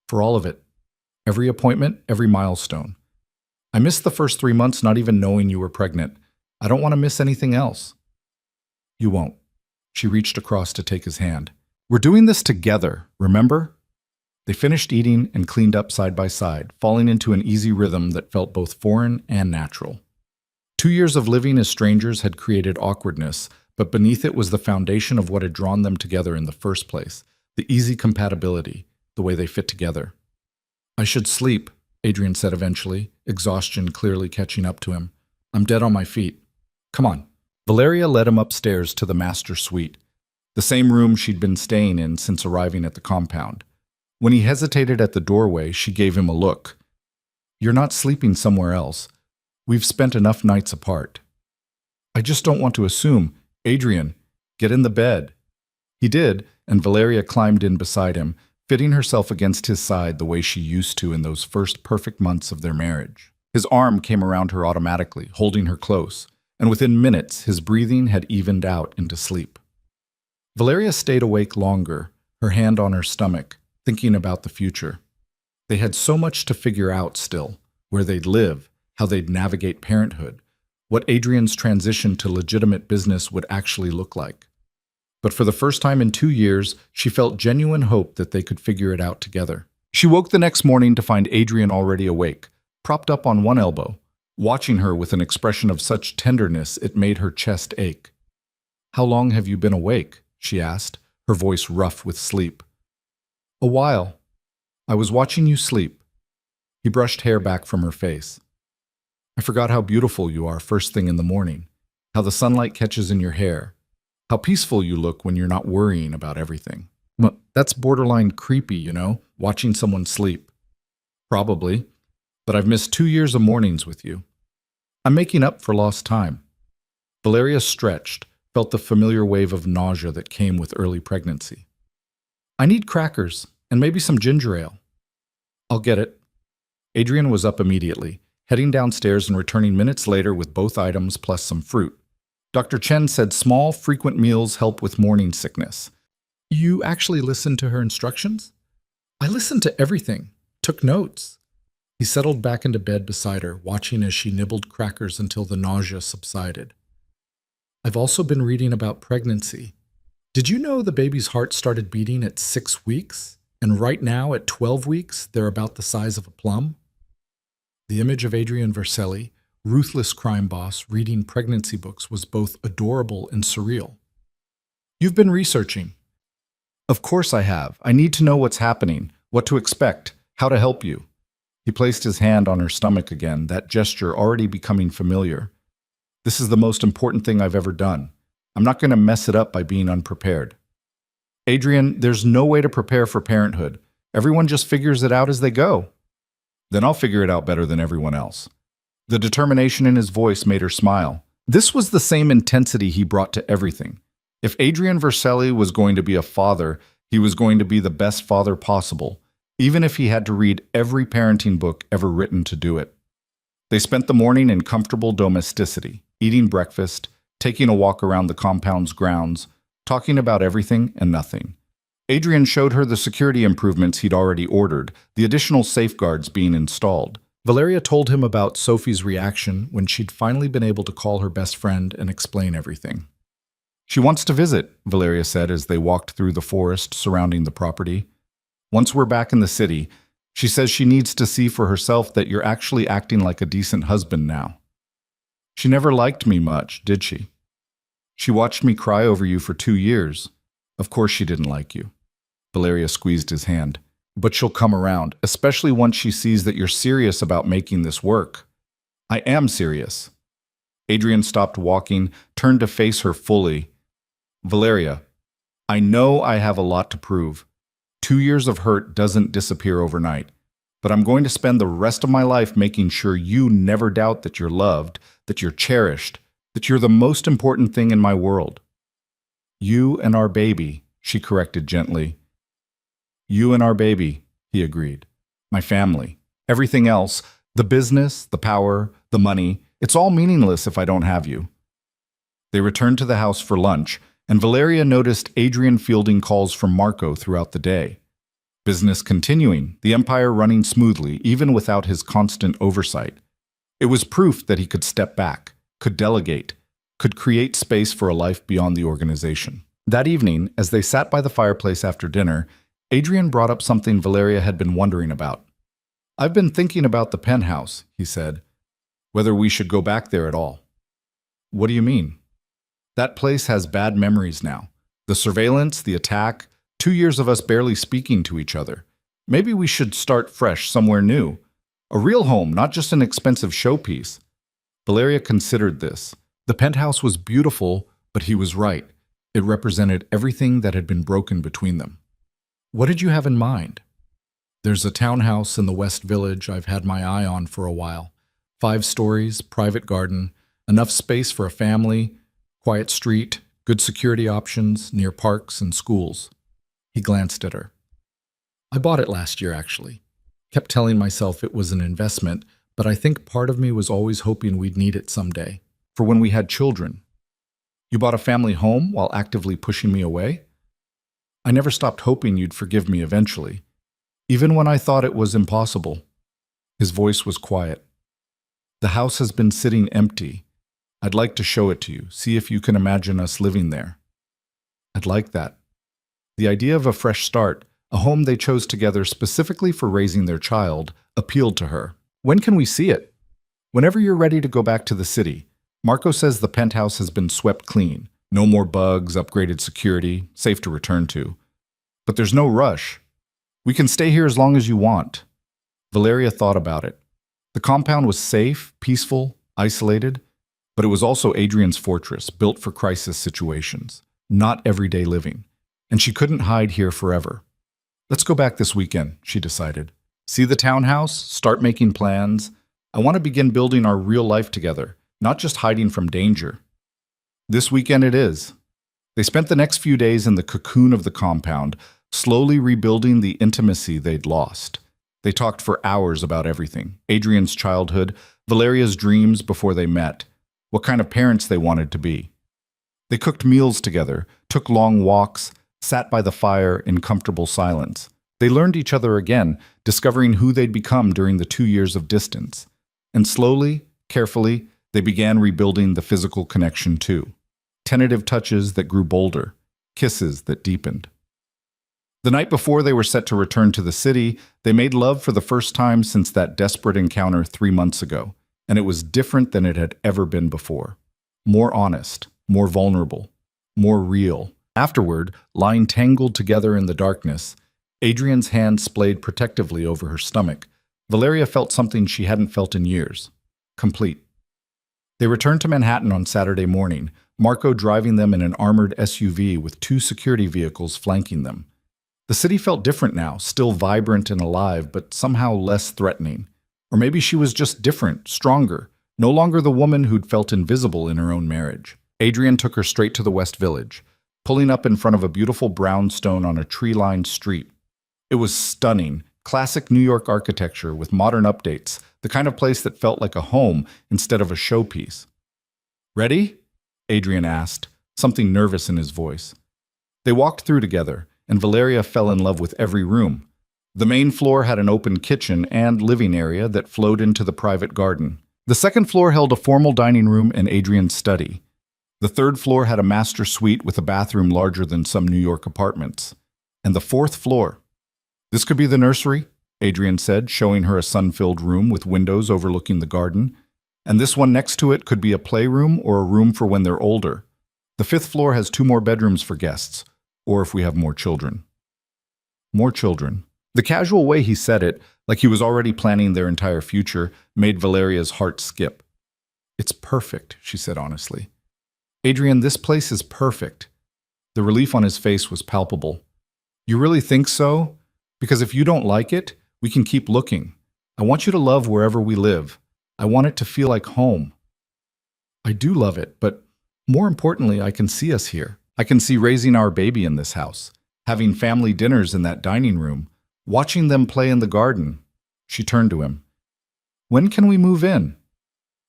A: "For all of it. Every appointment, every milestone. I missed the first 3 months not even knowing you were pregnant. I don't want to miss anything else." "You won't." She reached across to take his hand. "We're doing this together, remember?" They finished eating and cleaned up side by side, falling into an easy rhythm that felt both foreign and natural. 2 years of living as strangers had created awkwardness, but beneath it was the foundation of what had drawn them together in the first place, the easy compatibility, the way they fit together. "I should sleep," Adrian said eventually, exhaustion clearly catching up to him. "I'm dead on my feet. Come on." Valeria led him upstairs to the master suite, the same room she'd been staying in since arriving at the compound. When he hesitated at the doorway, she gave him a look. "You're not sleeping somewhere else. We've spent enough nights apart." "I just don't want to assume. Adrian, get in the bed." He did, and Valeria climbed in beside him, fitting herself against his side the way she used to in those first perfect months of their marriage. His arm came around her automatically, holding her close, and within minutes his breathing had evened out into sleep. Valeria stayed awake longer, her hand on her stomach, thinking about the future. They had so much to figure out still, where they'd live, how they'd navigate parenthood, what Adrian's transition to legitimate business would actually look like. But for the first time in 2 years, she felt genuine hope that they could figure it out together. She woke the next morning to find Adrian already awake, propped up on one elbow, watching her with an expression of such tenderness it made her chest ache. "How long have you been awake?" she asked, her voice rough with sleep. "A while. I was watching you sleep." He brushed hair back from her face. "I forgot how beautiful you are first thing in the morning, how the sunlight catches in your hair, how peaceful you look when you're not worrying about everything." "Well, that's borderline creepy, watching someone sleep." "Probably, but I've missed 2 years of mornings with you. I'm making up for lost time." Valeria stretched, felt the familiar wave of nausea that came with early pregnancy. "I need crackers and maybe some ginger ale." "I'll get it." Adrian was up immediately, heading downstairs and returning minutes later with both items plus some fruit. Dr. Chen said small, frequent meals help with morning sickness. "You actually listened to her instructions?" "I listened to everything, took notes." He settled back into bed beside her, watching as she nibbled crackers until the nausea subsided. "I've also been reading about pregnancy. Did you know the baby's heart started beating at 6 weeks? And right now, at 12 weeks, they're about the size of a plum?" The image of Adrian Vercelli, ruthless crime boss, reading pregnancy books was both adorable and surreal. "You've been researching." "Of course I have. I need to know what's happening, what to expect, how to help you." He placed his hand on her stomach again, that gesture already becoming familiar. "This is the most important thing I've ever done. I'm not going to mess it up by being unprepared." "Adrian, there's no way to prepare for parenthood. Everyone just figures it out as they go." "Then I'll figure it out better than everyone else." The determination in his voice made her smile. This was the same intensity he brought to everything. If Adrian Vercelli was going to be a father, he was going to be the best father possible, even if he had to read every parenting book ever written to do it. They spent the morning in comfortable domesticity, eating breakfast, taking a walk around the compound's grounds, talking about everything and nothing. Adrian showed her the security improvements he'd already ordered, the additional safeguards being installed. Valeria told him about Sophie's reaction when she'd finally been able to call her best friend and explain everything. "She wants to visit," Valeria said as they walked through the forest surrounding the property. "Once we're back in the city, she says she needs to see for herself that you're actually acting like a decent husband now." "She never liked me much, did she?" "She watched me cry over you for 2 years. Of course she didn't like you." Valeria squeezed his hand. "But she'll come around, especially once she sees that you're serious about making this work." "I am serious." Adrian stopped walking, turned to face her fully. "Valeria, I know I have a lot to prove. 2 years of hurt doesn't disappear overnight, but I'm going to spend the rest of my life making sure you never doubt that you're loved, that you're cherished, that you're the most important thing in my world." "You and our baby," she corrected gently. "You and our baby," he agreed. "My family. Everything else, the business, the power, the money, it's all meaningless if I don't have you." They returned to the house for lunch, and Valeria noticed Adrian fielding calls from Marco throughout the day. Business continuing, the empire running smoothly, even without his constant oversight. It was proof that he could step back, could delegate, could create space for a life beyond the organization. That evening, as they sat by the fireplace after dinner, Adrian brought up something Valeria had been wondering about. "I've been thinking about the penthouse," he said, "whether we should go back there at all." "What do you mean?" "That place has bad memories now. The surveillance, the attack, 2 years of us barely speaking to each other. Maybe we should start fresh somewhere new. A real home, not just an expensive showpiece." Valeria considered this. The penthouse was beautiful, but he was right. It represented everything that had been broken between them. "What did you have in mind?" "There's a townhouse in the West Village I've had my eye on for a while. 5 stories, private garden, enough space for a family, quiet street, good security options, near parks and schools." He glanced at her. "I bought it last year, actually. Kept telling myself it was an investment, but I think part of me was always hoping we'd need it someday, for when we had children." "You bought a family home while actively pushing me away?" "I never stopped hoping you'd forgive me eventually, even when I thought it was impossible." His voice was quiet. "The house has been sitting empty. I'd like to show it to you, see if you can imagine us living there." "I'd like that." The idea of a fresh start, A home they chose together specifically for raising their child appealed to her. When can we see it? Whenever you're ready to go back to the city. Marco says the penthouse has been swept clean. No more bugs, upgraded security, safe to return to. But there's no rush. We can stay here as long as you want. Valeria thought about it. The compound was safe, peaceful, isolated, but it was also Adrian's fortress, built for crisis situations, not everyday living. And she couldn't hide here forever. Let's go back this weekend, she decided. See the townhouse, start making plans. I want to begin building our real life together, not just hiding from danger. This weekend it is. They spent the next few days in the cocoon of the compound, slowly rebuilding the intimacy they'd lost. They talked for hours about everything. Adrian's childhood, Valeria's dreams before they met, what kind of parents they wanted to be. They cooked meals together, took long walks, sat by the fire in comfortable silence. They learned each other again, discovering who they'd become during the 2 years of distance. And slowly, carefully, they began rebuilding the physical connection too. Tentative touches that grew bolder, kisses that deepened. The night before they were set to return to the city, they made love for the first time since that desperate encounter 3 months ago, and it was different than it had ever been before. More honest, more vulnerable, more real. Afterward, lying tangled together in the darkness, Adrian's hand splayed protectively over her stomach. Valeria felt something she hadn't felt in years. Complete. They returned to Manhattan on Saturday morning, Marco driving them in an armored SUV with 2 security vehicles flanking them. The city felt different now, still vibrant and alive, but somehow less threatening. Or maybe she was just different, stronger, no longer the woman who'd felt invisible in her own marriage. Adrian took her straight to the West Village, pulling up in front of a beautiful brownstone on a tree-lined street. It was stunning, classic New York architecture with modern updates, the kind of place that felt like a home instead of a showpiece. "Ready?" Adrian asked, something nervous in his voice. They walked through together, and Valeria fell in love with every room. The main floor had an open kitchen and living area that flowed into the private garden. The second floor held a formal dining room and Adrian's study. The third floor had a master suite with a bathroom larger than some New York apartments. And the fourth floor. "This could be the nursery," Adrian said, showing her a sun-filled room with windows overlooking the garden. "And this one next to it could be a playroom or a room for when they're older. The 5th floor has 2 more bedrooms for guests, or if we have more children." More children. The casual way he said it, like he was already planning their entire future, made Valeria's heart skip. "It's perfect," she said honestly. "Adrian, this place is perfect." The relief on his face was palpable. "You really think so? Because if you don't like it, we can keep looking. I want you to love wherever we live. I want it to feel like home." "I do love it, but more importantly, I can see us here. I can see raising our baby in this house, having family dinners in that dining room, watching them play in the garden." She turned to him. "When can we move in?"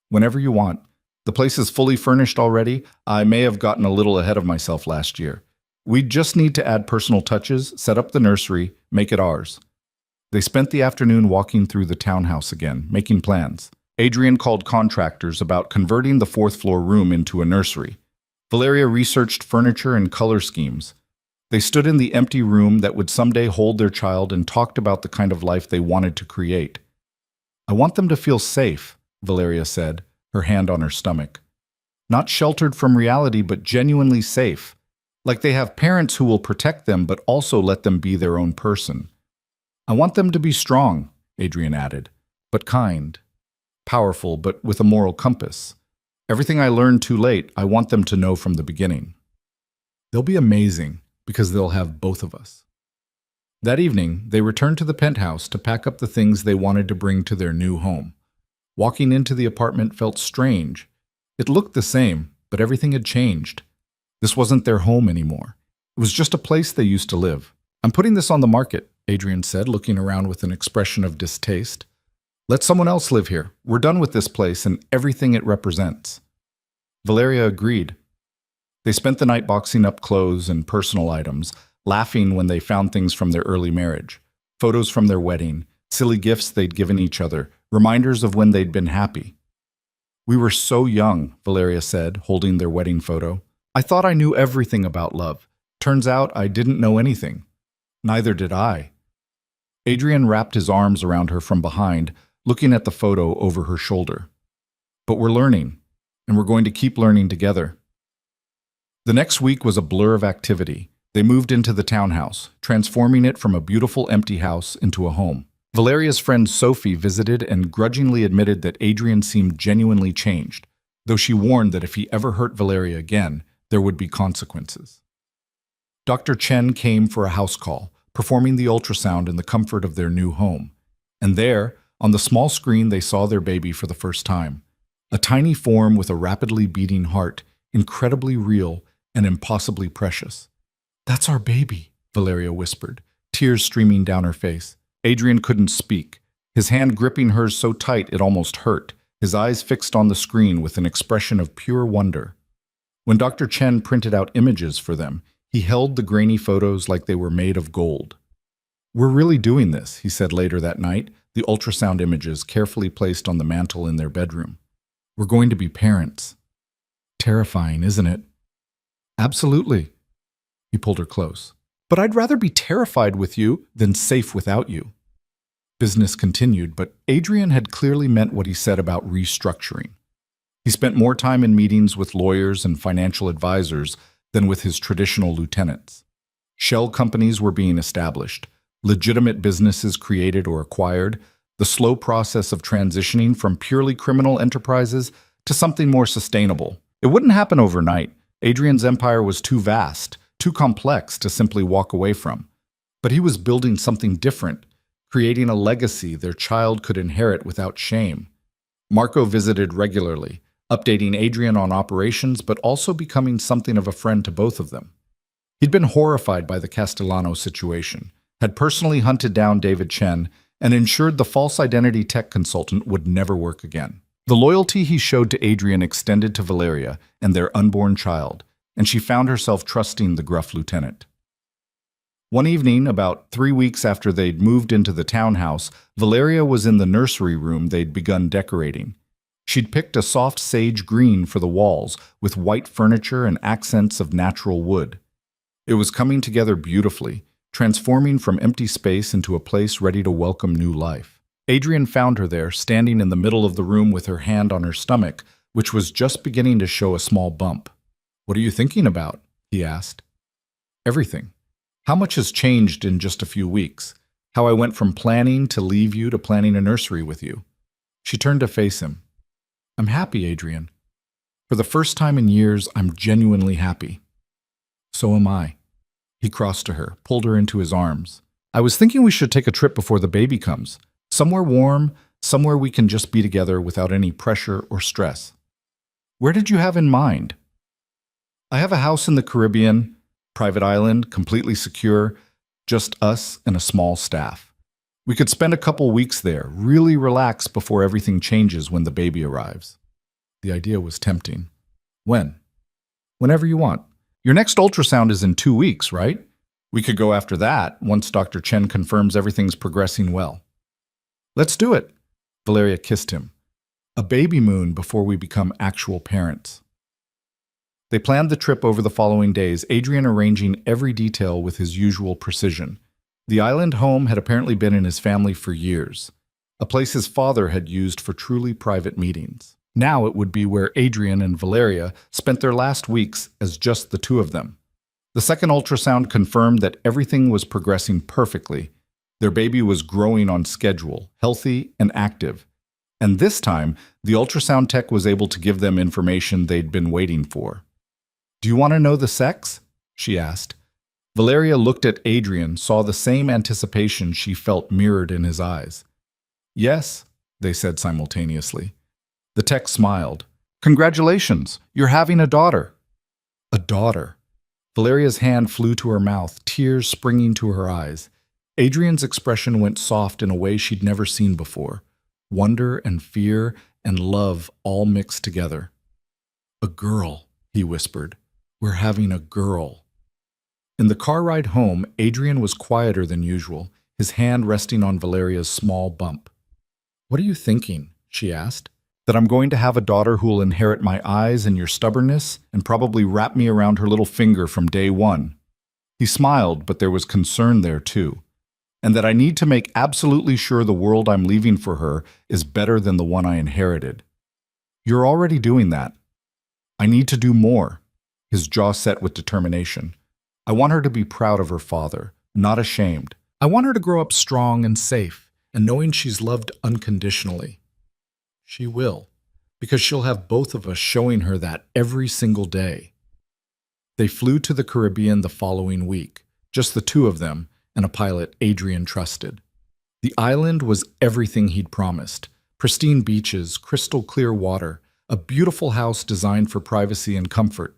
A: "Whenever you want. The place is fully furnished already. I may have gotten a little ahead of myself last year. We just need to add personal touches, set up the nursery, make it ours." They spent the afternoon walking through the townhouse again, making plans. Adrian called contractors about converting the 4th floor room into a nursery. Valeria researched furniture and color schemes. They stood in the empty room that would someday hold their child and talked about the kind of life they wanted to create. "I want them to feel safe," Valeria said, her hand on her stomach. "Not sheltered from reality, but genuinely safe. Like they have parents who will protect them, but also let them be their own person. I want them to be strong," Adrian added, "but kind. Powerful, but with a moral compass. Everything I learned too late, I want them to know from the beginning. They'll be amazing, because they'll have both of us." That evening, they returned to the penthouse to pack up the things they wanted to bring to their new home. Walking into the apartment felt strange. It looked the same, but everything had changed. This wasn't their home anymore. It was just a place they used to live. "I'm putting this on the market," Adrian said, looking around with an expression of distaste. "Let someone else live here. We're done with this place and everything it represents." Valeria agreed. They spent the night boxing up clothes and personal items, laughing when they found things from their early marriage, photos from their wedding, silly gifts they'd given each other, reminders of when they'd been happy. "We were so young," Valeria said, holding their wedding photo. "I thought I knew everything about love. Turns out I didn't know anything." Neither did I. Adrian wrapped his arms around her from behind, looking at the photo over her shoulder. But we're learning, and we're going to keep learning together. The next week was a blur of activity. They moved into the townhouse, transforming it from a beautiful empty house into a home. Valeria's friend Sophie visited and grudgingly admitted that Adrian seemed genuinely changed, though she warned that if he ever hurt Valeria again, there would be consequences. Dr. Chen came for a house call, performing the ultrasound in the comfort of their new home. And there, on the small screen, they saw their baby for the first time. A tiny form with a rapidly beating heart, incredibly real and impossibly precious. "That's our baby," Valeria whispered, tears streaming down her face. Adrian couldn't speak, his hand gripping hers so tight it almost hurt, his eyes fixed on the screen with an expression of pure wonder. When Dr. Chen printed out images for them, he held the grainy photos like they were made of gold. "We're really doing this," he said later that night, the ultrasound images carefully placed on the mantel in their bedroom. "We're going to be parents." Terrifying, isn't it? "Absolutely." He pulled her close. "But I'd rather be terrified with you than safe without you." Business continued, but Adrian had clearly meant what he said about restructuring. He spent more time in meetings with lawyers and financial advisors than with his traditional lieutenants. Shell companies were being established, legitimate businesses created or acquired, the slow process of transitioning from purely criminal enterprises to something more sustainable. It wouldn't happen overnight. Adrian's empire was too vast, too complex to simply walk away from. But he was building something different, creating a legacy their child could inherit without shame. Marco visited regularly, updating Adrian on operations but also becoming something of a friend to both of them. He'd been horrified by the Castellano situation, had personally hunted down David Chen, and ensured the false identity tech consultant would never work again. The loyalty he showed to Adrian extended to Valeria and their unborn child, and she found herself trusting the gruff lieutenant. One evening, about 3 weeks after they'd moved into the townhouse, Valeria was in the nursery room they'd begun decorating. She'd picked a soft sage green for the walls, with white furniture and accents of natural wood. It was coming together beautifully, transforming from empty space into a place ready to welcome new life. Adrian found her there, standing in the middle of the room with her hand on her stomach, which was just beginning to show a small bump. "What are you thinking about?" he asked. "Everything. How much has changed in just a few weeks? How I went from planning to leave you to planning a nursery with you." She turned to face him. "I'm happy, Adrian. For the first time in years, I'm genuinely happy." "So am I." He crossed to her, pulled her into his arms. "I was thinking we should take a trip before the baby comes. Somewhere warm, somewhere we can just be together without any pressure or stress." "Where did you have in mind?" "I have a house in the Caribbean, private island, completely secure, just us and a small staff. We could spend a couple weeks there, really relax before everything changes when the baby arrives." The idea was tempting. "When?" "Whenever you want. Your next ultrasound is in 2 weeks, right? We could go after that, once Dr. Chen confirms everything's progressing well." "Let's do it." Valeria kissed him. "A baby moon before we become actual parents." They planned the trip over the following days, Adrian arranging every detail with his usual precision. The island home had apparently been in his family for years, a place his father had used for truly private meetings. Now it would be where Adrian and Valeria spent their last weeks as just the two of them. The second ultrasound confirmed that everything was progressing perfectly. Their baby was growing on schedule, healthy and active. And this time, the ultrasound tech was able to give them information they'd been waiting for. "Do you want to know the sex?" she asked. Valeria looked at Adrian, saw the same anticipation she felt mirrored in his eyes. "Yes," they said simultaneously. The tech smiled. "Congratulations, you're having a daughter." A daughter. Valeria's hand flew to her mouth, tears springing to her eyes. Adrian's expression went soft in a way she'd never seen before. Wonder and fear and love all mixed together. "A girl," he whispered. "We're having a girl." In the car ride home, Adrian was quieter than usual, his hand resting on Valeria's small bump. "What are you thinking?" she asked. "That I'm going to have a daughter who'll inherit my eyes and your stubbornness and probably wrap me around her little finger from day one." He smiled, but there was concern there too. And that I need to make absolutely sure the world I'm leaving for her is better than the one I inherited. You're already doing that. I need to do more. His jaw set with determination. I want her to be proud of her father, not ashamed. I want her to grow up strong and safe, and knowing she's loved unconditionally. She will, because she'll have both of us showing her that every single day. They flew to the Caribbean the following week, just the two of them, and a pilot Adrian trusted. The island was everything he'd promised. Pristine beaches, crystal clear water, a beautiful house designed for privacy and comfort.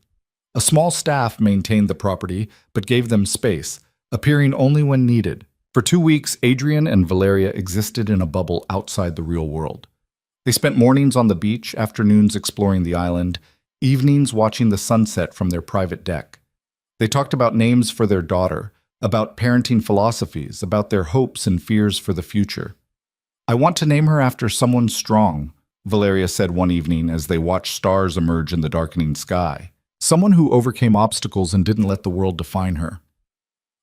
A: A small staff maintained the property, but gave them space, appearing only when needed. For 2 weeks, Adrian and Valeria existed in a bubble outside the real world. They spent mornings on the beach, afternoons exploring the island, evenings watching the sunset from their private deck. They talked about names for their daughter, about parenting philosophies, about their hopes and fears for the future. I want to name her after someone strong, Valeria said one evening as they watched stars emerge in the darkening sky. Someone who overcame obstacles and didn't let the world define her.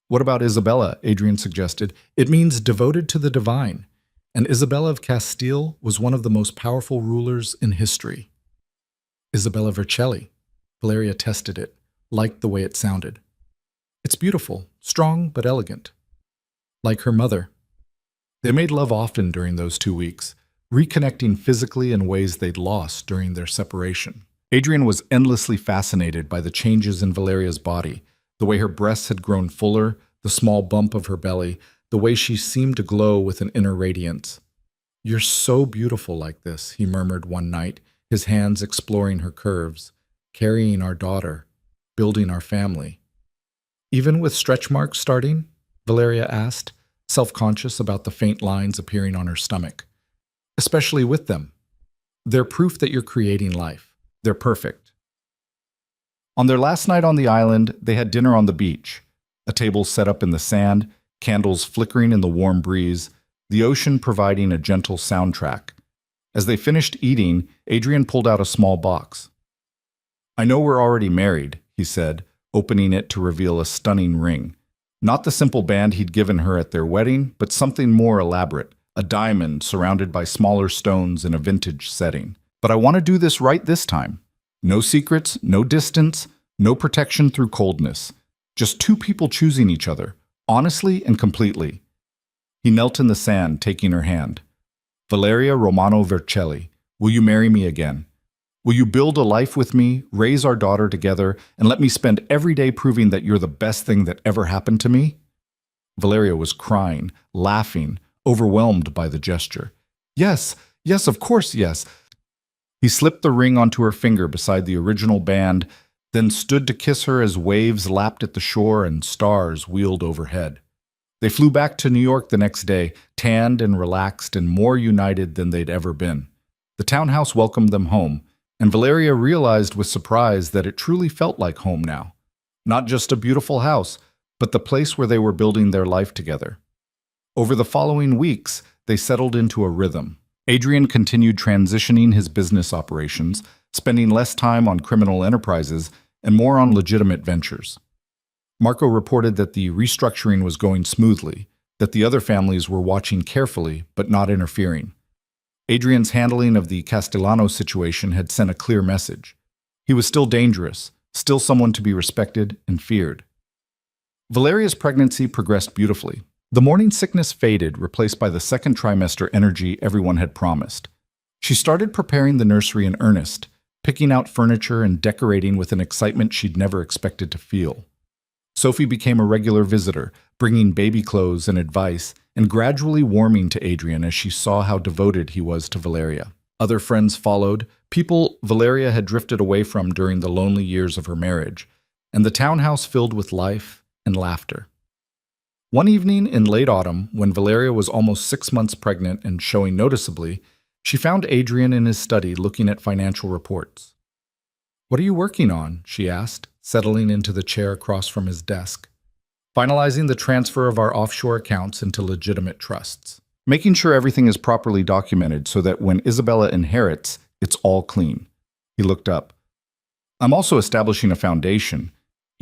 A: What about Isabella? Adrian suggested. It means devoted to the divine. And Isabella of Castile was one of the most powerful rulers in history. Isabella Vercelli. Valeria tested it, liked the way it sounded. It's beautiful, strong but elegant. Like her mother. They made love often during those 2 weeks, reconnecting physically in ways they'd lost during their separation. Adrian was endlessly fascinated by the changes in Valeria's body, the way her breasts had grown fuller, the small bump of her belly, the way she seemed to glow with an inner radiance. "You're so beautiful like this," he murmured one night, his hands exploring her curves, carrying our daughter, building our family. "Even with stretch marks starting?" Valeria asked, self-conscious about the faint lines appearing on her stomach. "Especially with them. They're proof that you're creating life. They're perfect." On their last night on the island, they had dinner on the beach, a table set up in the sand, candles flickering in the warm breeze, the ocean providing a gentle soundtrack. As they finished eating, Adrian pulled out a small box. "I know we're already married," he said, opening it to reveal a stunning ring. Not the simple band he'd given her at their wedding, but something more elaborate, a diamond surrounded by smaller stones in a vintage setting. "But I want to do this right this time. No secrets, no distance, no protection through coldness. Just two people choosing each other, honestly and completely." He knelt in the sand, taking her hand. "Valeria Romano Vercelli, will you marry me again? Will you build a life with me, raise our daughter together, and let me spend every day proving that you're the best thing that ever happened to me?" Valeria was crying, laughing, overwhelmed by the gesture. "Yes, yes, of course, yes." He slipped the ring onto her finger beside the original band, then stood to kiss her as waves lapped at the shore and stars wheeled overhead. They flew back to New York the next day, tanned and relaxed and more united than they'd ever been. The townhouse welcomed them home, and Valeria realized with surprise that it truly felt like home now. Not just a beautiful house, but the place where they were building their life together. Over the following weeks, they settled into a rhythm. Adrian continued transitioning his business operations, spending less time on criminal enterprises and more on legitimate ventures. Marco reported that the restructuring was going smoothly, that the other families were watching carefully but not interfering. Adrian's handling of the Castellano situation had sent a clear message. He was still dangerous, still someone to be respected and feared. Valeria's pregnancy progressed beautifully. The morning sickness faded, replaced by the second trimester energy everyone had promised. She started preparing the nursery in earnest, picking out furniture and decorating with an excitement she'd never expected to feel. Sophie became a regular visitor, bringing baby clothes and advice, and gradually warming to Adrian as she saw how devoted he was to Valeria. Other friends followed, people Valeria had drifted away from during the lonely years of her marriage, and the townhouse filled with life and laughter. One evening in late autumn, when Valeria was almost 6 months pregnant and showing noticeably, she found Adrian in his study looking at financial reports. "What are you working on?" she asked, settling into the chair across from his desk. "Finalizing the transfer of our offshore accounts into legitimate trusts. Making sure everything is properly documented so that when Isabella inherits, it's all clean." He looked up. "I'm also establishing a foundation."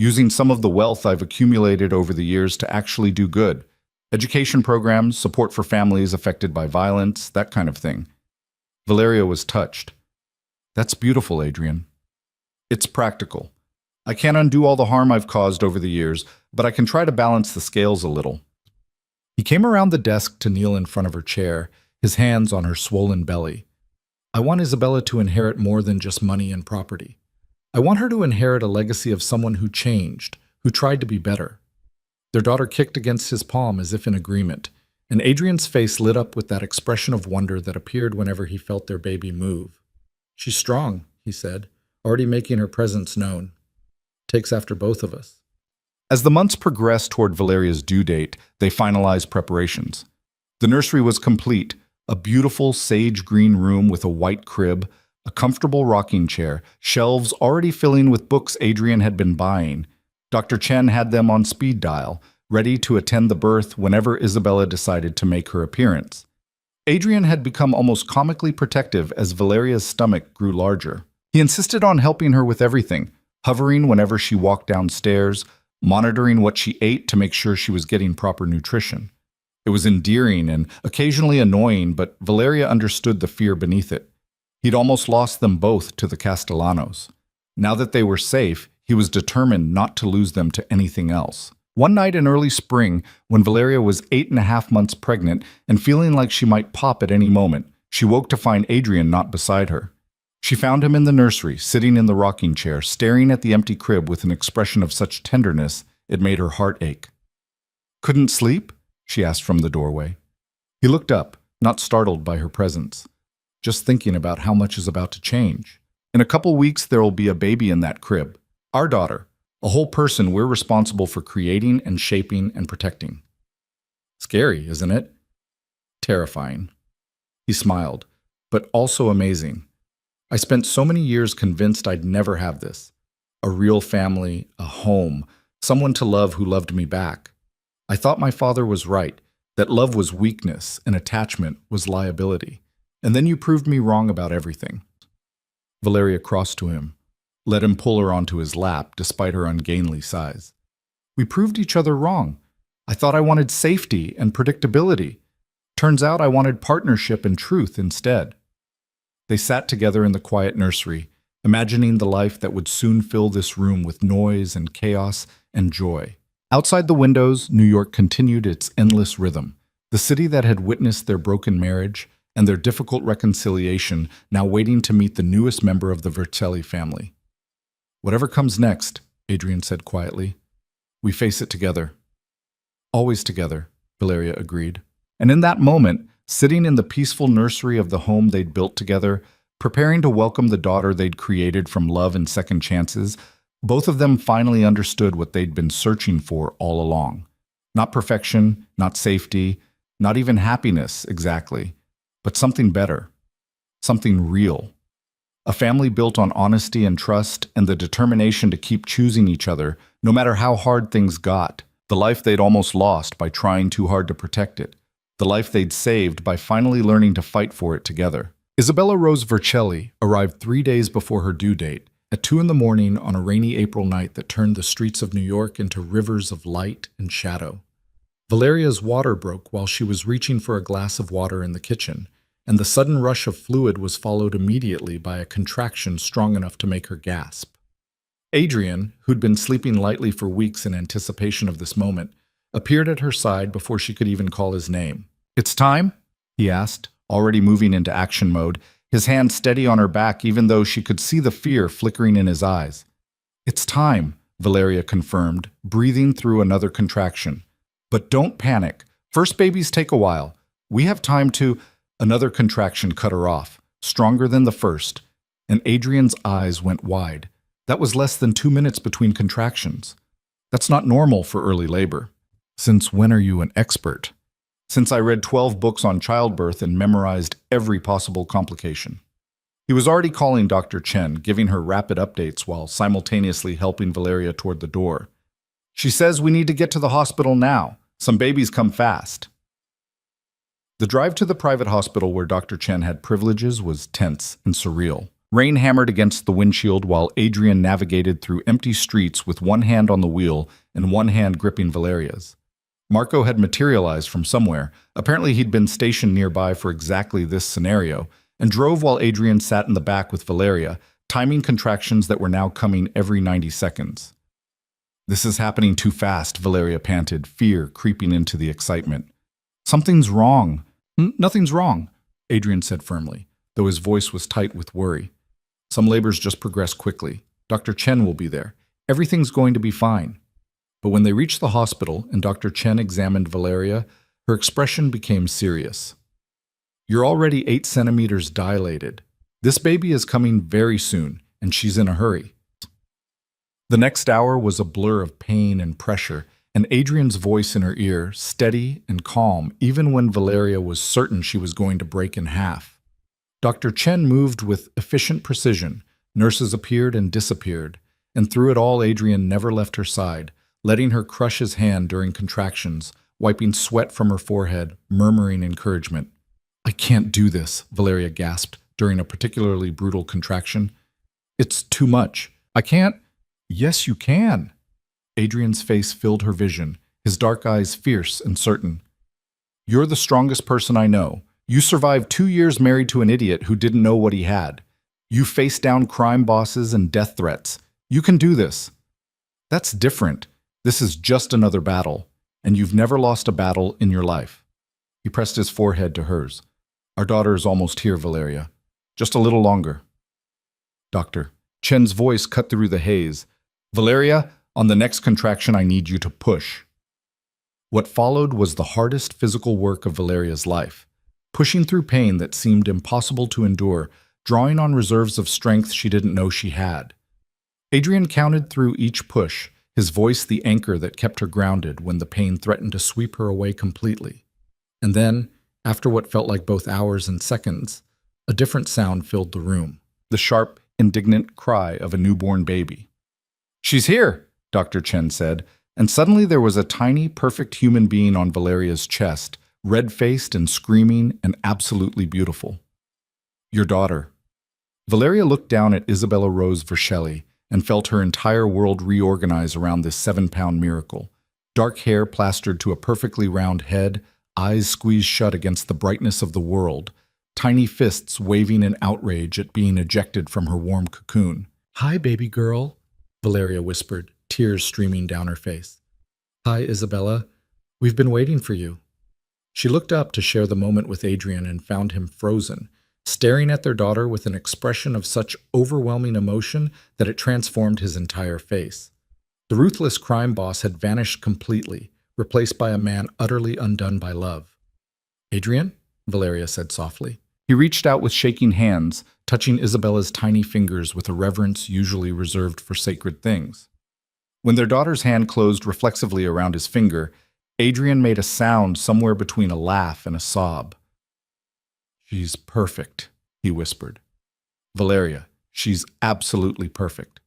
A: using some of the wealth I've accumulated over the years to actually do good. Education programs, support for families affected by violence, that kind of thing. Valeria was touched. That's beautiful, Adrian. It's practical. I can't undo all the harm I've caused over the years, but I can try to balance the scales a little. He came around the desk to kneel in front of her chair, his hands on her swollen belly. I want Isabella to inherit more than just money and property. I want her to inherit a legacy of someone who changed, who tried to be better. Their daughter kicked against his palm as if in agreement, and Adrian's face lit up with that expression of wonder that appeared whenever he felt their baby move. She's strong, he said, already making her presence known. Takes after both of us. As the months progressed toward Valeria's due date, they finalized preparations. The nursery was complete, a beautiful sage green room with a white crib, a comfortable rocking chair, shelves already filling with books Adrian had been buying. Dr. Chen had them on speed dial, ready to attend the birth whenever Isabella decided to make her appearance. Adrian had become almost comically protective as Valeria's stomach grew larger. He insisted on helping her with everything, hovering whenever she walked downstairs, monitoring what she ate to make sure she was getting proper nutrition. It was endearing and occasionally annoying, but Valeria understood the fear beneath it. He'd almost lost them both to the Castellanos. Now that they were safe, he was determined not to lose them to anything else. One night in early spring, when Valeria was 8.5 months pregnant and feeling like she might pop at any moment, she woke to find Adrian not beside her. She found him in the nursery, sitting in the rocking chair, staring at the empty crib with an expression of such tenderness it made her heart ache. "Couldn't sleep?" she asked from the doorway. He looked up, not startled by her presence. "Just thinking about how much is about to change. In a couple weeks, there will be a baby in that crib. Our daughter. A whole person we're responsible for creating and shaping and protecting." Scary, isn't it? Terrifying. He smiled, but also amazing. I spent so many years convinced I'd never have this. A real family, a home, someone to love who loved me back. I thought my father was right, that love was weakness and attachment was liability. And then you proved me wrong about everything. Valeria crossed to him, let him pull her onto his lap despite her ungainly size. We proved each other wrong. I thought I wanted safety and predictability. Turns out I wanted partnership and truth instead. They sat together in the quiet nursery, imagining the life that would soon fill this room with noise and chaos and joy. Outside the windows, New York continued its endless rhythm. The city that had witnessed their broken marriage and their difficult reconciliation, now waiting to meet the newest member of the Vercelli family. "Whatever comes next," Adrian said quietly, "we face it together." "Always together," Valeria agreed. And in that moment, sitting in the peaceful nursery of the home they'd built together, preparing to welcome the daughter they'd created from love and second chances, both of them finally understood what they'd been searching for all along. Not perfection, not safety, not even happiness exactly, but something better, something real. A family built on honesty and trust and the determination to keep choosing each other, no matter how hard things got. The life they'd almost lost by trying too hard to protect it. The life they'd saved by finally learning to fight for it together. Isabella Rose Vercelli arrived 3 days before her due date, at 2 a.m. on a rainy April night that turned the streets of New York into rivers of light and shadow. Valeria's water broke while she was reaching for a glass of water in the kitchen, and the sudden rush of fluid was followed immediately by a contraction strong enough to make her gasp. Adrian, who'd been sleeping lightly for weeks in anticipation of this moment, appeared at her side before she could even call his name. "It's time?" he asked, already moving into action mode, his hand steady on her back even though she could see the fear flickering in his eyes. "It's time," Valeria confirmed, breathing through another contraction. "But don't panic. First babies take a while. We have time to—" Another contraction cut her off, stronger than the first, and Adrian's eyes went wide. That was less than 2 minutes between contractions. That's not normal for early labor. "Since when are you an expert?" "Since I read 12 books on childbirth and memorized every possible complication." He was already calling Dr. Chen, giving her rapid updates while simultaneously helping Valeria toward the door. "She says we need to get to the hospital now. Some babies come fast." The drive to the private hospital where Dr. Chen had privileges was tense and surreal. Rain hammered against the windshield while Adrian navigated through empty streets with one hand on the wheel and one hand gripping Valeria's. Marco had materialized from somewhere. Apparently he'd been stationed nearby for exactly this scenario, and drove while Adrian sat in the back with Valeria, timing contractions that were now coming every 90 seconds. "This is happening too fast," Valeria panted, fear creeping into the excitement. "Something's wrong." "Nothing's wrong," Adrian said firmly, though his voice was tight with worry. "Some labors just progress quickly. Dr. Chen will be there. Everything's going to be fine." But when they reached the hospital and Dr. Chen examined Valeria, her expression became serious. "You're already 8 centimeters dilated. This baby is coming very soon, and she's in a hurry." The next hour was a blur of pain and pressure, and Adrian's voice in her ear, steady and calm, even when Valeria was certain she was going to break in half. Dr. Chen moved with efficient precision. Nurses appeared and disappeared, and through it all Adrian never left her side, letting her crush his hand during contractions, wiping sweat from her forehead, murmuring encouragement. "I can't do this," Valeria gasped during a particularly brutal contraction. "It's too much. I can't." "Yes, you can." Adrian's face filled her vision, his dark eyes fierce and certain. "You're the strongest person I know. You survived 2 years married to an idiot who didn't know what he had. You faced down crime bosses and death threats. You can do this." "That's different. This is just another battle, and you've never lost a battle in your life." He pressed his forehead to hers. "Our daughter is almost here, Valeria. Just a little longer." "Doctor." Chen's voice cut through the haze. "Valeria, on the next contraction I need you to push." What followed was the hardest physical work of Valeria's life, pushing through pain that seemed impossible to endure, drawing on reserves of strength she didn't know she had. Adrian counted through each push, his voice the anchor that kept her grounded when the pain threatened to sweep her away completely. And then, after what felt like both hours and seconds, a different sound filled the room, the sharp, indignant cry of a newborn baby. "She's here," Dr. Chen said, and suddenly there was a tiny, perfect human being on Valeria's chest, red-faced and screaming and absolutely beautiful. "Your daughter." Valeria looked down at Isabella Rose Vercelli and felt her entire world reorganize around this 7-pound miracle. Dark hair plastered to a perfectly round head, eyes squeezed shut against the brightness of the world, tiny fists waving in outrage at being ejected from her warm cocoon. "Hi, baby girl," Valeria whispered, tears streaming down her face. "Hi, Isabella. We've been waiting for you." She looked up to share the moment with Adrian and found him frozen, staring at their daughter with an expression of such overwhelming emotion that it transformed his entire face. The ruthless crime boss had vanished completely, replaced by a man utterly undone by love. "Adrian?" Valeria said softly. He reached out with shaking hands, touching Isabella's tiny fingers with a reverence usually reserved for sacred things. When their daughter's hand closed reflexively around his finger, Adrian made a sound somewhere between a laugh and a sob. "She's perfect," he whispered. "Valeria, she's absolutely perfect."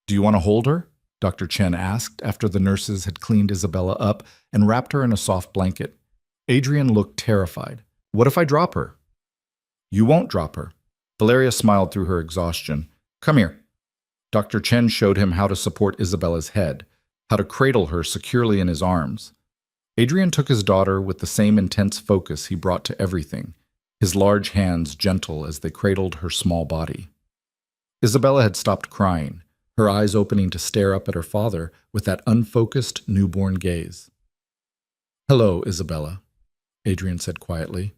A: "Do you want to hold her?" Dr. Chen asked after the nurses had cleaned Isabella up and wrapped her in a soft blanket. Adrian looked terrified. "What if I drop her?" "You won't drop her." Valeria smiled through her exhaustion. "Come here." Dr. Chen showed him how to support Isabella's head, how to cradle her securely in his arms. Adrian took his daughter with the same intense focus he brought to everything, his large hands gentle as they cradled her small body. Isabella had stopped crying, her eyes opening to stare up at her father with that unfocused newborn gaze. "Hello, Isabella," Adrian said quietly.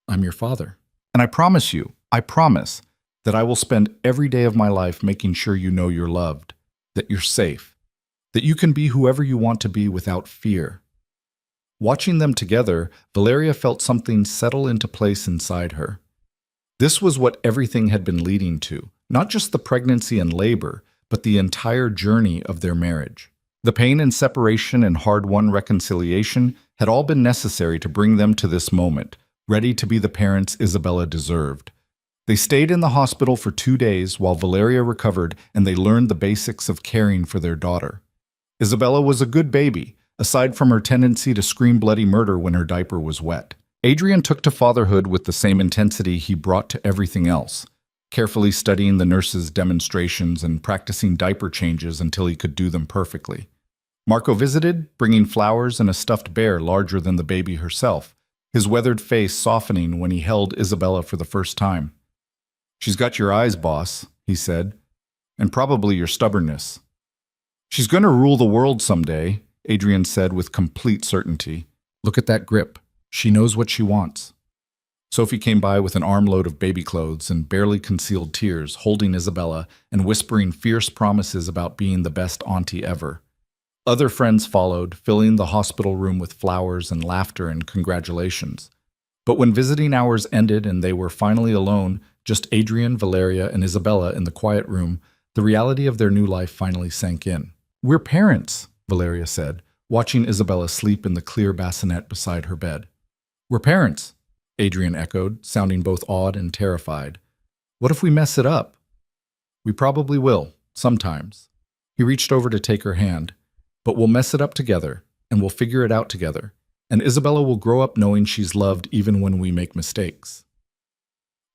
A: "I'm your father. And I promise you, I promise, that I will spend every day of my life making sure you know you're loved, that you're safe, that you can be whoever you want to be without fear." Watching them together, Valeria felt something settle into place inside her. This was what everything had been leading to, not just the pregnancy and labor, but the entire journey of their marriage. The pain and separation and hard-won reconciliation had all been necessary to bring them to this moment, ready to be the parents Isabella deserved. They stayed in the hospital for 2 days while Valeria recovered and they learned the basics of caring for their daughter. Isabella was a good baby, aside from her tendency to scream bloody murder when her diaper was wet. Adrian took to fatherhood with the same intensity he brought to everything else. carefully studying the nurse's demonstrations and practicing diaper changes until he could do them perfectly. Marco visited, bringing flowers and a stuffed bear larger than the baby herself, his weathered face softening when he held Isabella for the first time. "She's got your eyes, boss," he said, "and probably your stubbornness." "She's going to rule the world someday," Adrian said with complete certainty. "Look at that grip. She knows what she wants." Sophie came by with an armload of baby clothes and barely concealed tears, holding Isabella and whispering fierce promises about being the best auntie ever. Other friends followed, filling the hospital room with flowers and laughter and congratulations. But when visiting hours ended and they were finally alone, just Adrian, Valeria, and Isabella in the quiet room, the reality of their new life finally sank in. "We're parents," Valeria said, watching Isabella sleep in the clear bassinet beside her bed. "We're parents," Adrian echoed, sounding both awed and terrified. "What if we mess it up?" "We probably will, sometimes." He reached over to take her hand. "But we'll mess it up together, and we'll figure it out together. And Isabella will grow up knowing she's loved even when we make mistakes."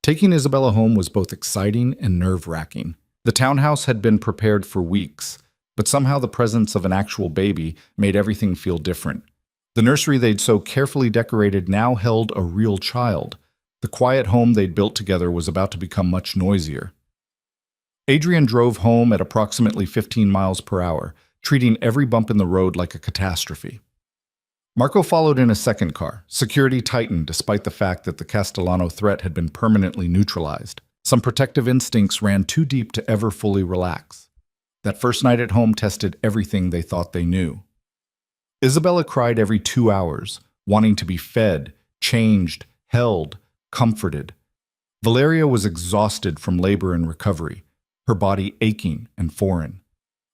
A: Taking Isabella home was both exciting and nerve-wracking. The townhouse had been prepared for weeks, but somehow the presence of an actual baby made everything feel different. The nursery they'd so carefully decorated now held a real child. The quiet home they'd built together was about to become much noisier. Adrian drove home at approximately 15 miles per hour, treating every bump in the road like a catastrophe. Marco followed in a second car. Security tightened despite the fact that the Castellano threat had been permanently neutralized. Some protective instincts ran too deep to ever fully relax. That first night at home tested everything they thought they knew. Isabella cried every 2 hours, wanting to be fed, changed, held, comforted. Valeria was exhausted from labor and recovery, her body aching and foreign.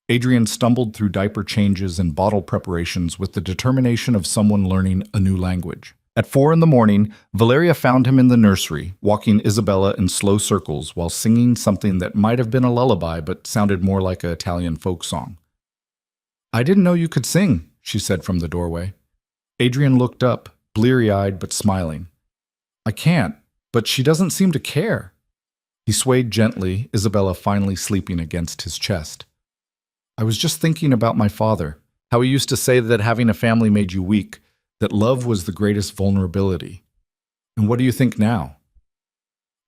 A: Adrian stumbled through diaper changes and bottle preparations with the determination of someone learning a new language. At 4 in the morning, Valeria found him in the nursery, walking Isabella in slow circles while singing something that might have been a lullaby but sounded more like an Italian folk song. "I didn't know you could sing," she said from the doorway. Adrian looked up, bleary-eyed but smiling. "I can't, but she doesn't seem to care." He swayed gently, Isabella finally sleeping against his chest. "I was just thinking about my father, how he used to say that having a family made you weak, that love was the greatest vulnerability. And what do you think now?"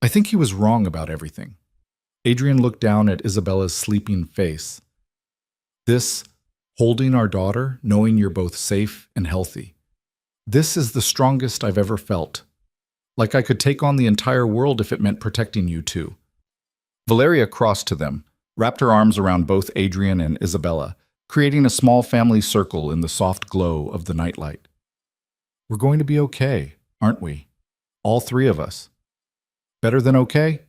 A: "I think he was wrong about everything." Adrian looked down at Isabella's sleeping face. "This, holding our daughter, knowing you're both safe and healthy. This is the strongest I've ever felt. Like I could take on the entire world if it meant protecting you two." Valeria crossed to them, wrapped her arms around both Adrian and Isabella, creating a small family circle in the soft glow of the nightlight. "We're going to be okay, aren't we? All three of us." "Better than okay?"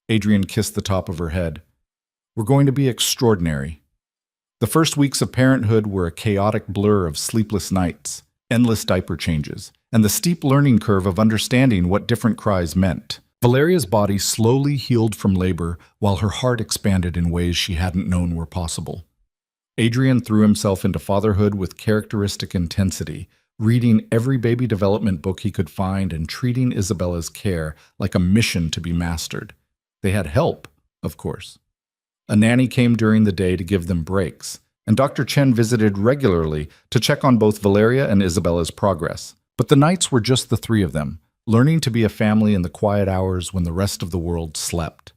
A: Adrian kissed the top of her head. "We're going to be extraordinary." The first weeks of parenthood were a chaotic blur of sleepless nights, endless diaper changes, and the steep learning curve of understanding what different cries meant. Valeria's body slowly healed from labor while her heart expanded in ways she hadn't known were possible. Adrian threw himself into fatherhood with characteristic intensity, reading every baby development book he could find and treating Isabella's care like a mission to be mastered. They had help, of course. A nanny came during the day to give them breaks, and Dr. Chen visited regularly to check on both Valeria and Isabella's progress. But the nights were just the three of them, learning to be a family in the quiet hours when the rest of the world slept.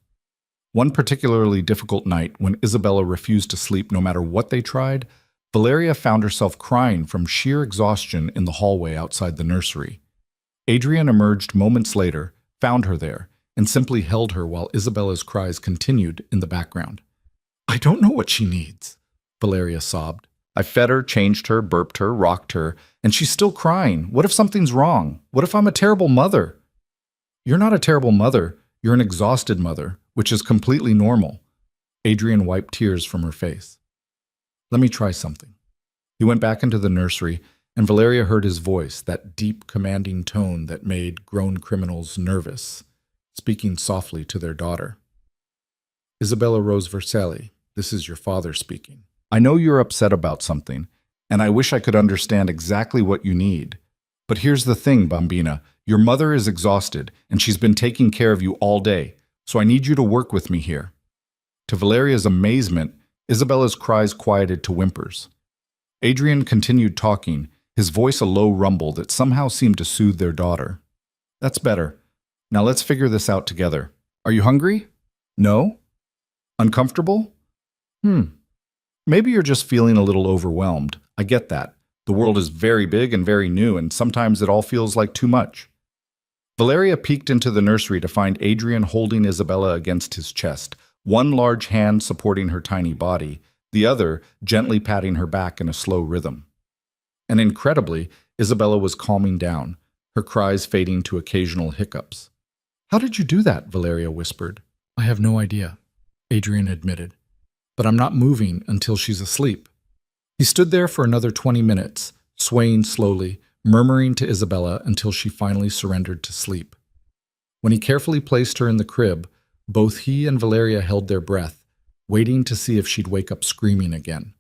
A: One particularly difficult night, when Isabella refused to sleep no matter what they tried, Valeria found herself crying from sheer exhaustion in the hallway outside the nursery. Adrian emerged moments later, found her there, and simply held her while Isabella's cries continued in the background. "I don't know what she needs," Valeria sobbed. "I fed her, changed her, burped her, rocked her, and she's still crying. What if something's wrong? What if I'm a terrible mother?" "You're not a terrible mother. You're an exhausted mother, which is completely normal." Adrian wiped tears from her face. "Let me try something." He went back into the nursery, and Valeria heard his voice, that deep, commanding tone that made grown criminals nervous, speaking softly to their daughter. "Isabella Rose Vercelli, this is your father speaking. I know you're upset about something, and I wish I could understand exactly what you need. But here's the thing, Bambina. Your mother is exhausted, and she's been taking care of you all day. so I need you to work with me here." To Valeria's amazement, Isabella's cries quieted to whimpers. Adrian continued talking, his voice a low rumble that somehow seemed to soothe their daughter. "That's better. Now let's figure this out together. Are you hungry? No? Uncomfortable? Maybe you're just feeling a little overwhelmed. I get that. The world is very big and very new, and sometimes it all feels like too much." Valeria peeked into the nursery to find Adrian holding Isabella against his chest, one large hand supporting her tiny body, the other gently patting her back in a slow rhythm. And incredibly, Isabella was calming down, her cries fading to occasional hiccups. "How did you do that?" Valeria whispered. "I have no idea," Adrian admitted. "But I'm not moving until she's asleep." He stood there for another 20 minutes, swaying slowly, murmuring to Isabella until she finally surrendered to sleep. When he carefully placed her in the crib, both he and Valeria held their breath, waiting to see if she'd wake up screaming again.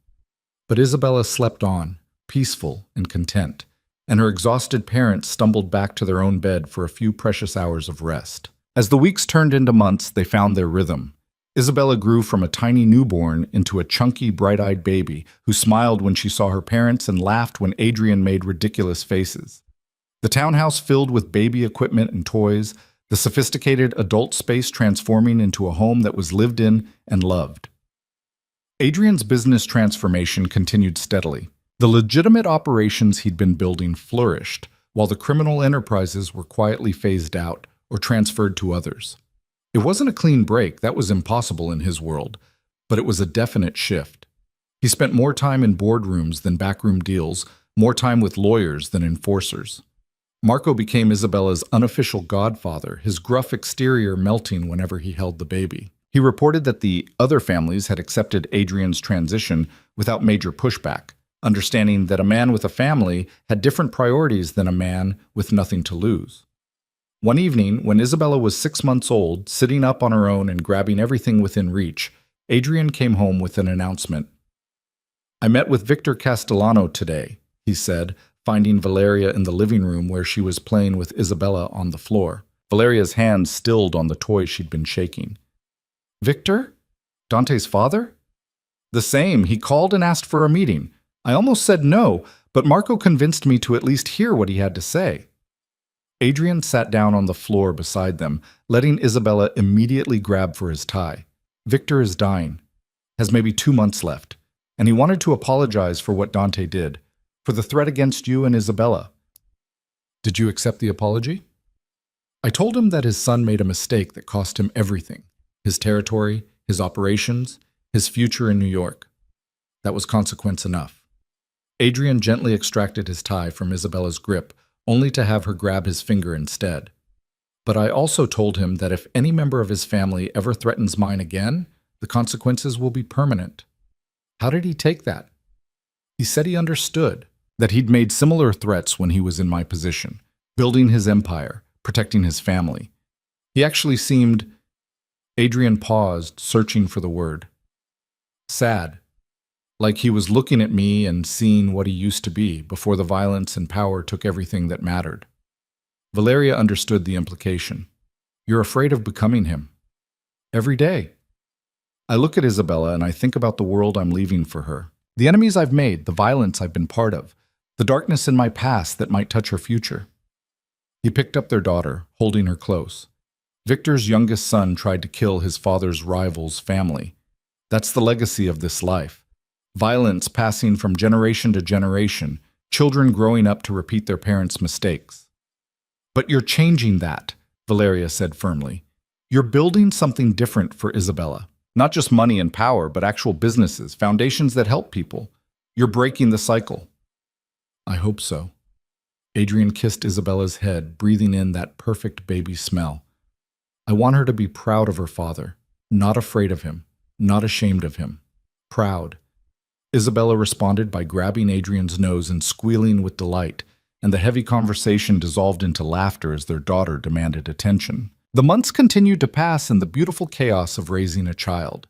A: But Isabella slept on, peaceful and content, and her exhausted parents stumbled back to their own bed for a few precious hours of rest. As the weeks turned into months, they found their rhythm. Isabella grew from a tiny newborn into a chunky, bright-eyed baby who smiled when she saw her parents and laughed when Adrian made ridiculous faces. The townhouse filled with baby equipment and toys, the sophisticated adult space transforming into a home that was lived in and loved. Adrian's business transformation continued steadily. The legitimate operations he'd been building flourished, while the criminal enterprises were quietly phased out or transferred to others. It wasn't a clean break, that was impossible in his world, but it was a definite shift. He spent more time in boardrooms than backroom deals, more time with lawyers than enforcers. Marco became Isabella's unofficial godfather, his gruff exterior melting whenever he held the baby. He reported that the other families had accepted Adrian's transition without major pushback, understanding that a man with a family had different priorities than a man with nothing to lose. One evening, when Isabella was 6 months old, sitting up on her own and grabbing everything within reach, Adrian came home with an announcement. "I met with Victor Castellano today," he said, finding Valeria in the living room where she was playing with Isabella on the floor. Valeria's hands stilled on the toy she'd been shaking. "Victor? Dante's father?" "The same. He called and asked for a meeting. I almost said no, but Marco convinced me to at least hear what he had to say." Adrian sat down on the floor beside them, letting Isabella immediately grab for his tie. "Victor is dying, has maybe 2 months left, and he wanted to apologize for what Dante did, for the threat against you and Isabella." "Did you accept the apology?" "I told him that his son made a mistake that cost him everything, his territory, his operations, his future in New York. That was consequence enough." Adrian gently extracted his tie from Isabella's grip, only to have her grab his finger instead. "But I also told him that if any member of his family ever threatens mine again, the consequences will be permanent." "How did he take that?" "He said he understood, that he'd made similar threats when he was in my position, building his empire, protecting his family. He actually seemed—" Adrian paused, searching for the word. "Sad. Like he was looking at me and seeing what he used to be before the violence and power took everything that mattered." Valeria understood the implication. "You're afraid of becoming him." "Every day. I look at Isabella and I think about the world I'm leaving for her. The enemies I've made, the violence I've been part of, the darkness in my past that might touch her future." He picked up their daughter, holding her close. "Victor's youngest son tried to kill his father's rival's family. That's the legacy of this life. Violence passing from generation to generation, children growing up to repeat their parents' mistakes." "But you're changing that," Valeria said firmly. "You're building something different for Isabella. Not just money and power, but actual businesses, foundations that help people. You're breaking the cycle." "I hope so." Adrian kissed Isabella's head, breathing in that perfect baby smell. "I want her to be proud of her father, not afraid of him, not ashamed of him. Proud." Isabella responded by grabbing Adrian's nose and squealing with delight, and the heavy conversation dissolved into laughter as their daughter demanded attention. The months continued to pass in the beautiful chaos of raising a child.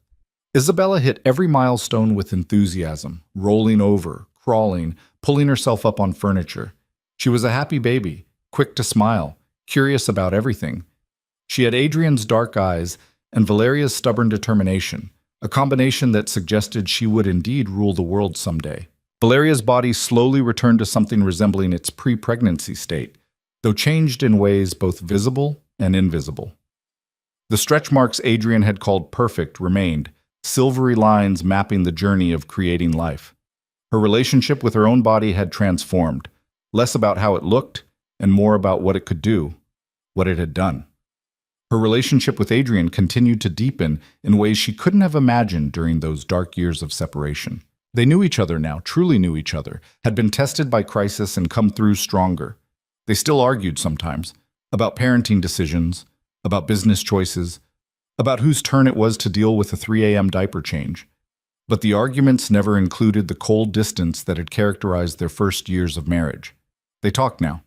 A: Isabella hit every milestone with enthusiasm, rolling over, crawling, pulling herself up on furniture. She was a happy baby, quick to smile, curious about everything. She had Adrian's dark eyes and Valeria's stubborn determination, a combination that suggested she would indeed rule the world someday. Valeria's body slowly returned to something resembling its pre-pregnancy state, though changed in ways both visible and invisible. The stretch marks Adrian had called perfect remained, silvery lines mapping the journey of creating life. Her relationship with her own body had transformed, less about how it looked and more about what it could do, what it had done. Her relationship with Adrian continued to deepen in ways she couldn't have imagined during those dark years of separation. They knew each other now, truly knew each other, had been tested by crisis and come through stronger. They still argued sometimes, about parenting decisions, about business choices, about whose turn it was to deal with a 3 a.m. diaper change. But the arguments never included the cold distance that had characterized their first years of marriage. They talked now,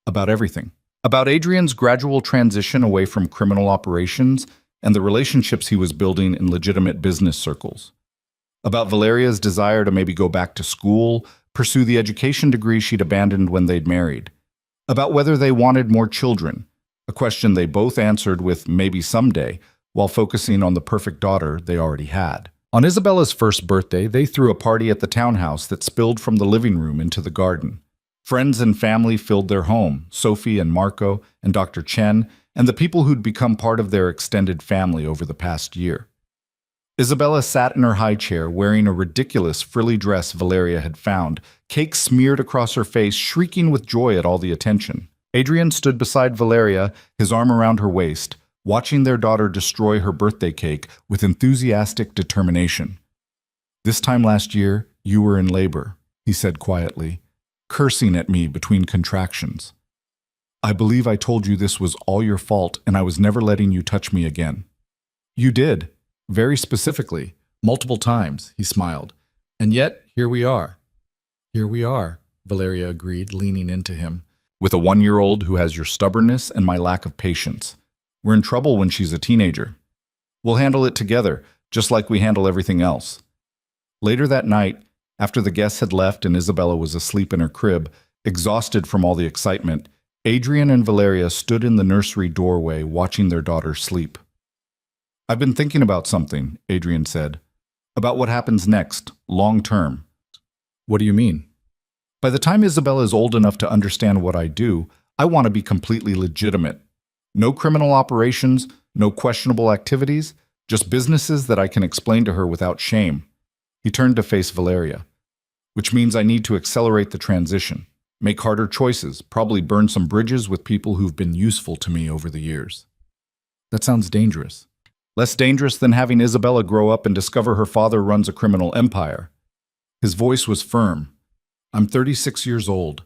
A: about everything. About Adrian's gradual transition away from criminal operations and the relationships he was building in legitimate business circles. About Valeria's desire to maybe go back to school, pursue the education degree she'd abandoned when they'd married. About whether they wanted more children, a question they both answered with maybe someday, while focusing on the perfect daughter they already had. On Isabella's first birthday, they threw a party at the townhouse that spilled from the living room into the garden. Friends and family filled their home, Sophie and Marco and Dr. Chen, and the people who'd become part of their extended family over the past year. Isabella sat in her high chair, wearing a ridiculous frilly dress Valeria had found, cake smeared across her face, shrieking with joy at all the attention. Adrian stood beside Valeria, his arm around her waist, watching their daughter destroy her birthday cake with enthusiastic determination. "This time last year, you were in labor," he said quietly, cursing at me between contractions. "I believe I told you this was all your fault and I was never letting you touch me again." "You did. Very specifically, multiple times," he smiled. "And yet, here we are." "Here we are," Valeria agreed, leaning into him. "With a 1-year-old who has your stubbornness and my lack of patience. We're in trouble when she's a teenager. We'll handle it together, just like we handle everything else." Later that night, after the guests had left and Isabella was asleep in her crib, exhausted from all the excitement, Adrian and Valeria stood in the nursery doorway watching their daughter sleep. "I've been thinking about something," Adrian said. "About what happens next, long term." "What do you mean?" "By the time Isabella is old enough to understand what I do, I want to be completely legitimate. No criminal operations, no questionable activities, just businesses that I can explain to her without shame." He turned to face Valeria. "Which means I need to accelerate the transition, make harder choices, probably burn some bridges with people who've been useful to me over the years." "That sounds dangerous." "Less dangerous than having Isabella grow up and discover her father runs a criminal empire." His voice was firm. "I'm 36 years old.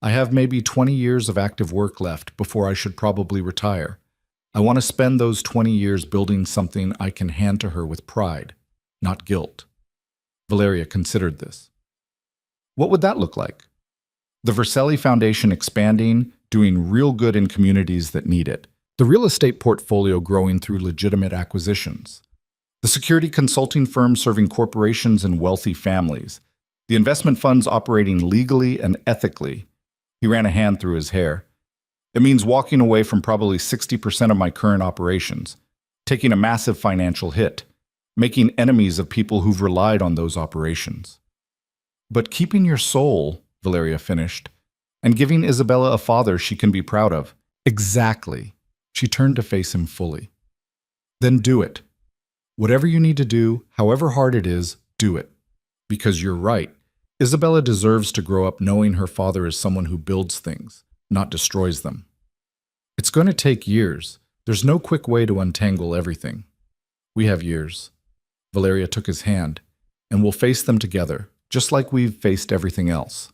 A: I have maybe 20 years of active work left before I should probably retire. I want to spend those 20 years building something I can hand to her with pride, not guilt." Valeria considered this. "What would that look like?" "The Vercelli Foundation expanding, doing real good in communities that need it. The real estate portfolio growing through legitimate acquisitions. The security consulting firm serving corporations and wealthy families. The investment funds operating legally and ethically." He ran a hand through his hair. "It means walking away from probably 60% of my current operations, taking a massive financial hit, making enemies of people who've relied on those operations. But keeping your soul," Valeria finished, "and giving Isabella a father she can be proud of." "Exactly." She turned to face him fully. "Then do it. Whatever you need to do, however hard it is, do it. Because you're right. Isabella deserves to grow up knowing her father is someone who builds things, not destroys them. It's going to take years. There's no quick way to untangle everything. We have years." Valeria took his hand, "and we'll face them together, just like we've faced everything else."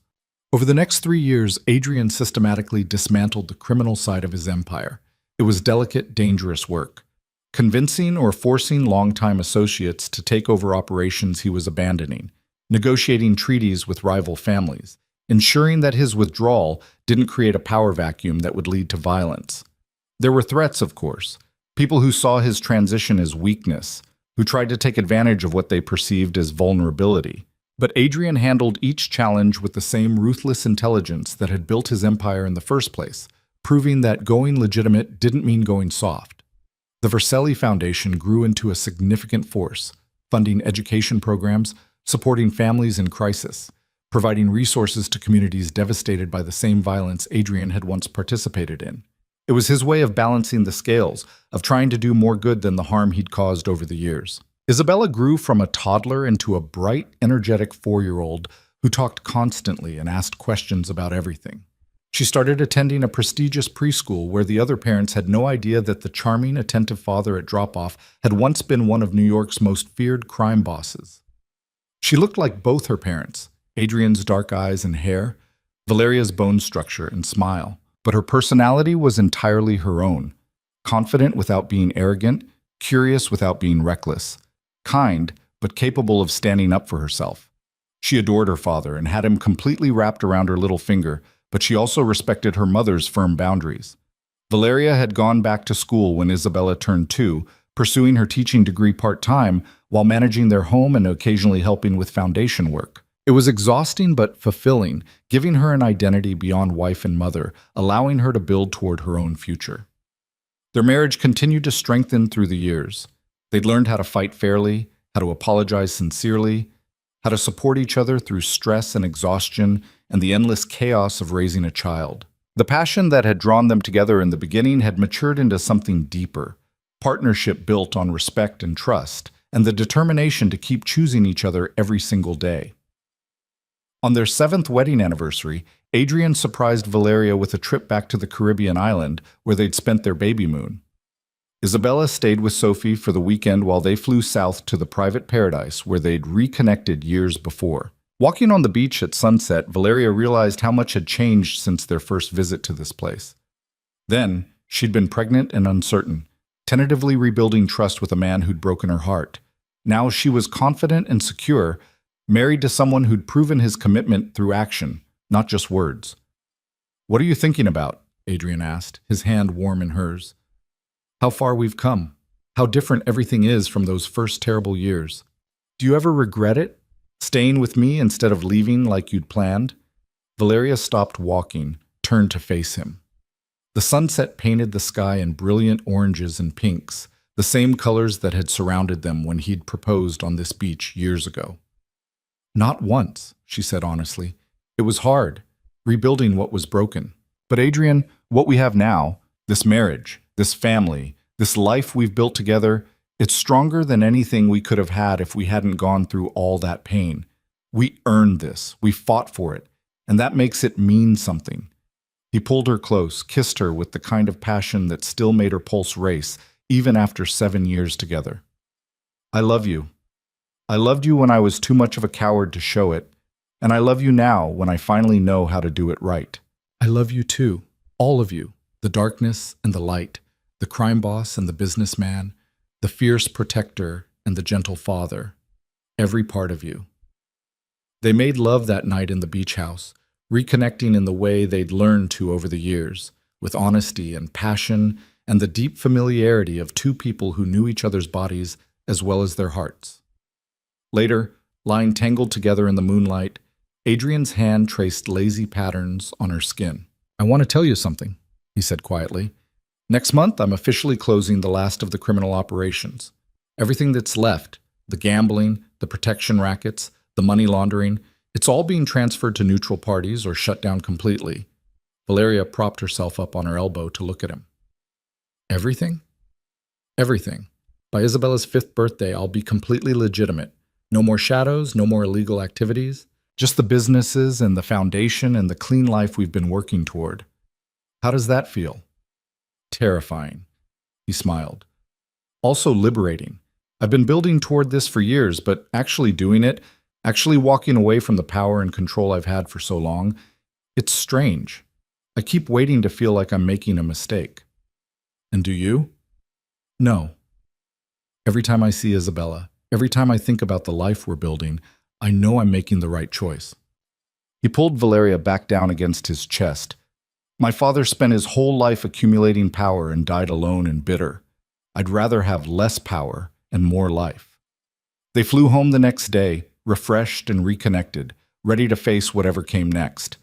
A: Over the next 3 years, Adrian systematically dismantled the criminal side of his empire. It was delicate, dangerous work. Convincing or forcing longtime associates to take over operations he was abandoning, negotiating treaties with rival families, ensuring that his withdrawal didn't create a power vacuum that would lead to violence. There were threats, of course, people who saw his transition as weakness, who tried to take advantage of what they perceived as vulnerability. But Adrian handled each challenge with the same ruthless intelligence that had built his empire in the first place, proving that going legitimate didn't mean going soft. The Vercelli Foundation grew into a significant force, funding education programs, supporting families in crisis, providing resources to communities devastated by the same violence Adrian had once participated in. It was his way of balancing the scales, of trying to do more good than the harm he'd caused over the years. Isabella grew from a toddler into a bright, energetic 4-year-old who talked constantly and asked questions about everything. She started attending a prestigious preschool where the other parents had no idea that the charming, attentive father at drop-off had once been one of New York's most feared crime bosses. She looked like both her parents, Adrian's dark eyes and hair, Valeria's bone structure and smile, but her personality was entirely her own, confident without being arrogant, curious without being reckless, kind but capable of standing up for herself. She adored her father and had him completely wrapped around her little finger, but she also respected her mother's firm boundaries. Valeria had gone back to school when Isabella turned 2, pursuing her teaching degree part-time while managing their home and occasionally helping with foundation work. It was exhausting but fulfilling, giving her an identity beyond wife and mother, allowing her to build toward her own future. Their marriage continued to strengthen through the years. They'd learned how to fight fairly, how to apologize sincerely, how to support each other through stress and exhaustion and the endless chaos of raising a child. The passion that had drawn them together in the beginning had matured into something deeper, partnership built on respect and trust, and the determination to keep choosing each other every single day. On their 7th wedding anniversary, Adrian surprised Valeria with a trip back to the Caribbean island where they'd spent their baby moon. Isabella stayed with Sophie for the weekend while they flew south to the private paradise where they'd reconnected years before. Walking on the beach at sunset, Valeria realized how much had changed since their first visit to this place. Then, she'd been pregnant and uncertain, tentatively rebuilding trust with a man who'd broken her heart. Now she was confident and secure, married to someone who'd proven his commitment through action, not just words. "What are you thinking about?" Adrian asked, his hand warm in hers. "How far we've come. How different everything is from those first terrible years. Do you ever regret it? Staying with me instead of leaving like you'd planned?" Valeria stopped walking, turned to face him. The sunset painted the sky in brilliant oranges and pinks, the same colors that had surrounded them when he'd proposed on this beach years ago. "Not once," she said honestly. "It was hard, rebuilding what was broken. But Adrian, what we have now, this marriage, this family, this life we've built together, it's stronger than anything we could have had if we hadn't gone through all that pain. We earned this, we fought for it, and that makes it mean something." He pulled her close, kissed her with the kind of passion that still made her pulse race, even after 7 years together. "I love you. I loved you when I was too much of a coward to show it, and I love you now when I finally know how to do it right. I love you too, all of you, the darkness and the light, the crime boss and the businessman, the fierce protector and the gentle father, every part of you." They made love that night in the beach house, reconnecting in the way they'd learned to over the years, with honesty and passion and the deep familiarity of two people who knew each other's bodies as well as their hearts. Later, lying tangled together in the moonlight, Adrian's hand traced lazy patterns on her skin. "I want to tell you something," he said quietly. "Next month, I'm officially closing the last of the criminal operations. Everything that's left, the gambling, the protection rackets, the money laundering, it's all being transferred to neutral parties or shut down completely." Valeria propped herself up on her elbow to look at him. "Everything?" "Everything. By Isabella's 5th birthday, I'll be completely legitimate. No more shadows, no more illegal activities. Just the businesses and the foundation and the clean life we've been working toward." "How does that feel?" "Terrifying," he smiled. "Also liberating. I've been building toward this for years, but actually doing it, actually walking away from the power and control I've had for so long, it's strange. I keep waiting to feel like I'm making a mistake." "And do you?" "No. Every time I see Isabella, every time I think about the life we're building, I know I'm making the right choice." He pulled Valeria back down against his chest. "My father spent his whole life accumulating power and died alone and bitter. I'd rather have less power and more life." They flew home the next day, refreshed and reconnected, ready to face whatever came next.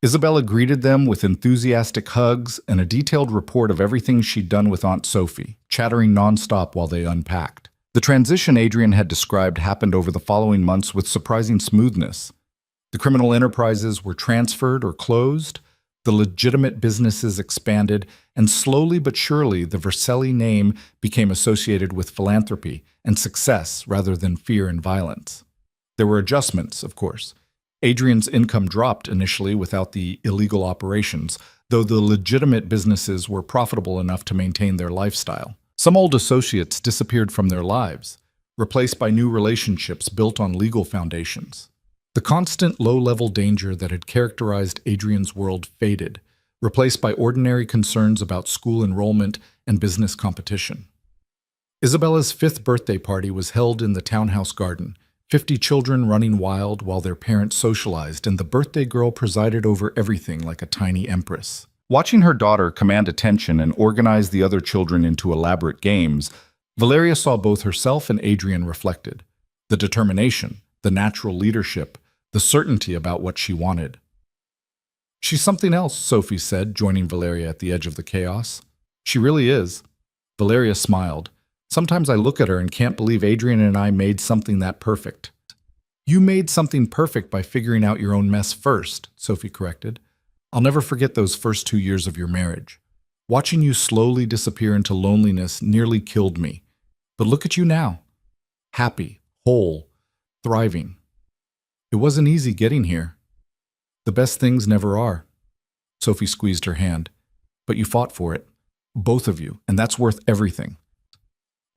A: Isabella greeted them with enthusiastic hugs and a detailed report of everything she'd done with Aunt Sophie, chattering nonstop while they unpacked. The transition Adrian had described happened over the following months with surprising smoothness. The criminal enterprises were transferred or closed, the legitimate businesses expanded, and slowly but surely the Vercelli name became associated with philanthropy and success rather than fear and violence. There were adjustments, of course. Adrian's income dropped initially without the illegal operations, though the legitimate businesses were profitable enough to maintain their lifestyle. Some old associates disappeared from their lives, replaced by new relationships built on legal foundations. The constant low-level danger that had characterized Adrian's world faded, replaced by ordinary concerns about school enrollment and business competition. Isabella's 5th birthday party was held in the townhouse garden, 50 children running wild while their parents socialized, and the birthday girl presided over everything like a tiny empress. Watching her daughter command attention and organize the other children into elaborate games, Valeria saw both herself and Adrian reflected. The determination, the natural leadership, the certainty about what she wanted. "She's something else," Sophie said, joining Valeria at the edge of the chaos. "She really is." Valeria smiled. "Sometimes I look at her and can't believe Adrian and I made something that perfect." "You made something perfect by figuring out your own mess first," Sophie corrected. "I'll never forget those first 2 years of your marriage. Watching you slowly disappear into loneliness nearly killed me. But look at you now. Happy, whole, thriving. It wasn't easy getting here. The best things never are." Sophie squeezed her hand. "But you fought for it. Both of you, and that's worth everything."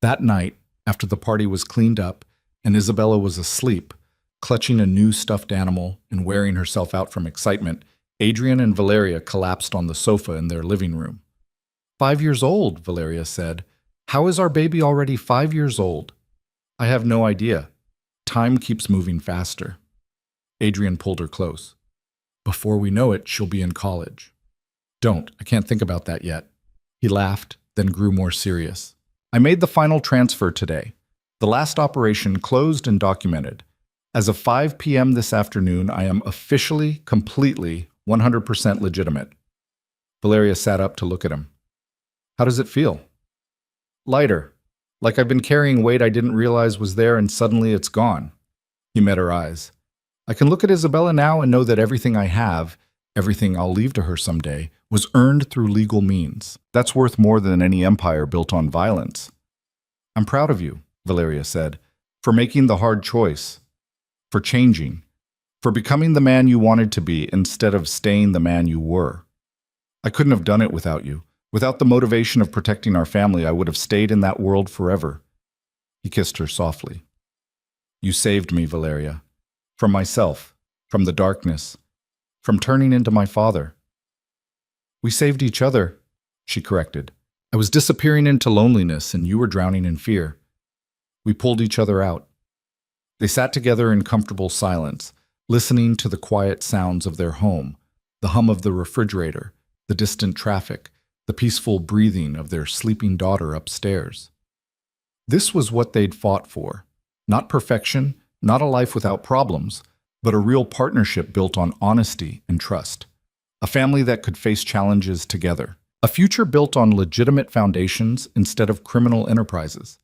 A: That night, after the party was cleaned up and Isabella was asleep, clutching a new stuffed animal and wearing herself out from excitement, Adrian and Valeria collapsed on the sofa in their living room. "5 years old," Valeria said. "How is our baby already 5 years old?" "I have no idea. Time keeps moving faster." Adrian pulled her close. "Before we know it, she'll be in college." "Don't. I can't think about that yet." He laughed, then grew more serious. "I made the final transfer today. The last operation closed and documented. As of 5 p.m. this afternoon, I am officially, completely, 100% legitimate." Valeria sat up to look at him. "How does it feel?" "Lighter. Like I've been carrying weight I didn't realize was there and suddenly it's gone." He met her eyes. "I can look at Isabella now and know that everything I have, everything I'll leave to her someday, was earned through legal means. That's worth more than any empire built on violence." "I'm proud of you," Valeria said, "for making the hard choice, for changing, for becoming the man you wanted to be instead of staying the man you were. I couldn't have done it without you. Without the motivation of protecting our family, I would have stayed in that world forever." He kissed her softly. "You saved me, Valeria. From myself, from the darkness, from turning into my father." "We saved each other," she corrected. "I was disappearing into loneliness and you were drowning in fear. We pulled each other out." They sat together in comfortable silence, listening to the quiet sounds of their home, the hum of the refrigerator, the distant traffic, the peaceful breathing of their sleeping daughter upstairs. This was what they'd fought for. Not perfection, not a life without problems, but a real partnership built on honesty and trust. A family that could face challenges together. A future built on legitimate foundations instead of criminal enterprises.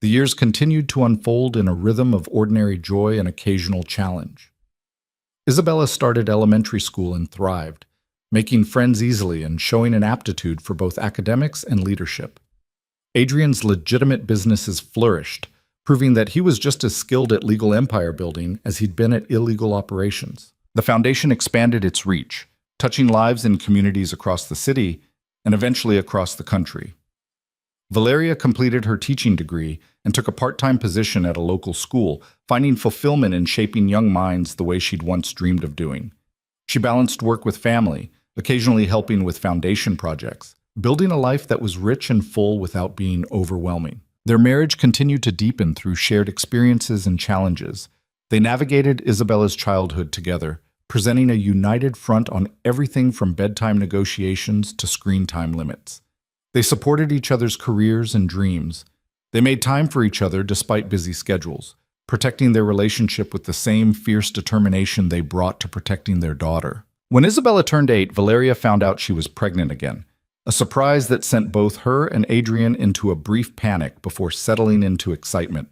A: The years continued to unfold in a rhythm of ordinary joy and occasional challenge. Isabella started elementary school and thrived, making friends easily and showing an aptitude for both academics and leadership. Adrian's legitimate businesses flourished, proving that he was just as skilled at legal empire building as he'd been at illegal operations. The foundation expanded its reach, touching lives in communities across the city and eventually across the country. Valeria completed her teaching degree and took a part-time position at a local school, finding fulfillment in shaping young minds the way she'd once dreamed of doing. She balanced work with family, occasionally helping with foundation projects, building a life that was rich and full without being overwhelming. Their marriage continued to deepen through shared experiences and challenges. They navigated Isabella's childhood together, presenting a united front on everything from bedtime negotiations to screen time limits. They supported each other's careers and dreams. They made time for each other despite busy schedules, protecting their relationship with the same fierce determination they brought to protecting their daughter. When Isabella turned 8, Valeria found out she was pregnant again, a surprise that sent both her and Adrian into a brief panic before settling into excitement.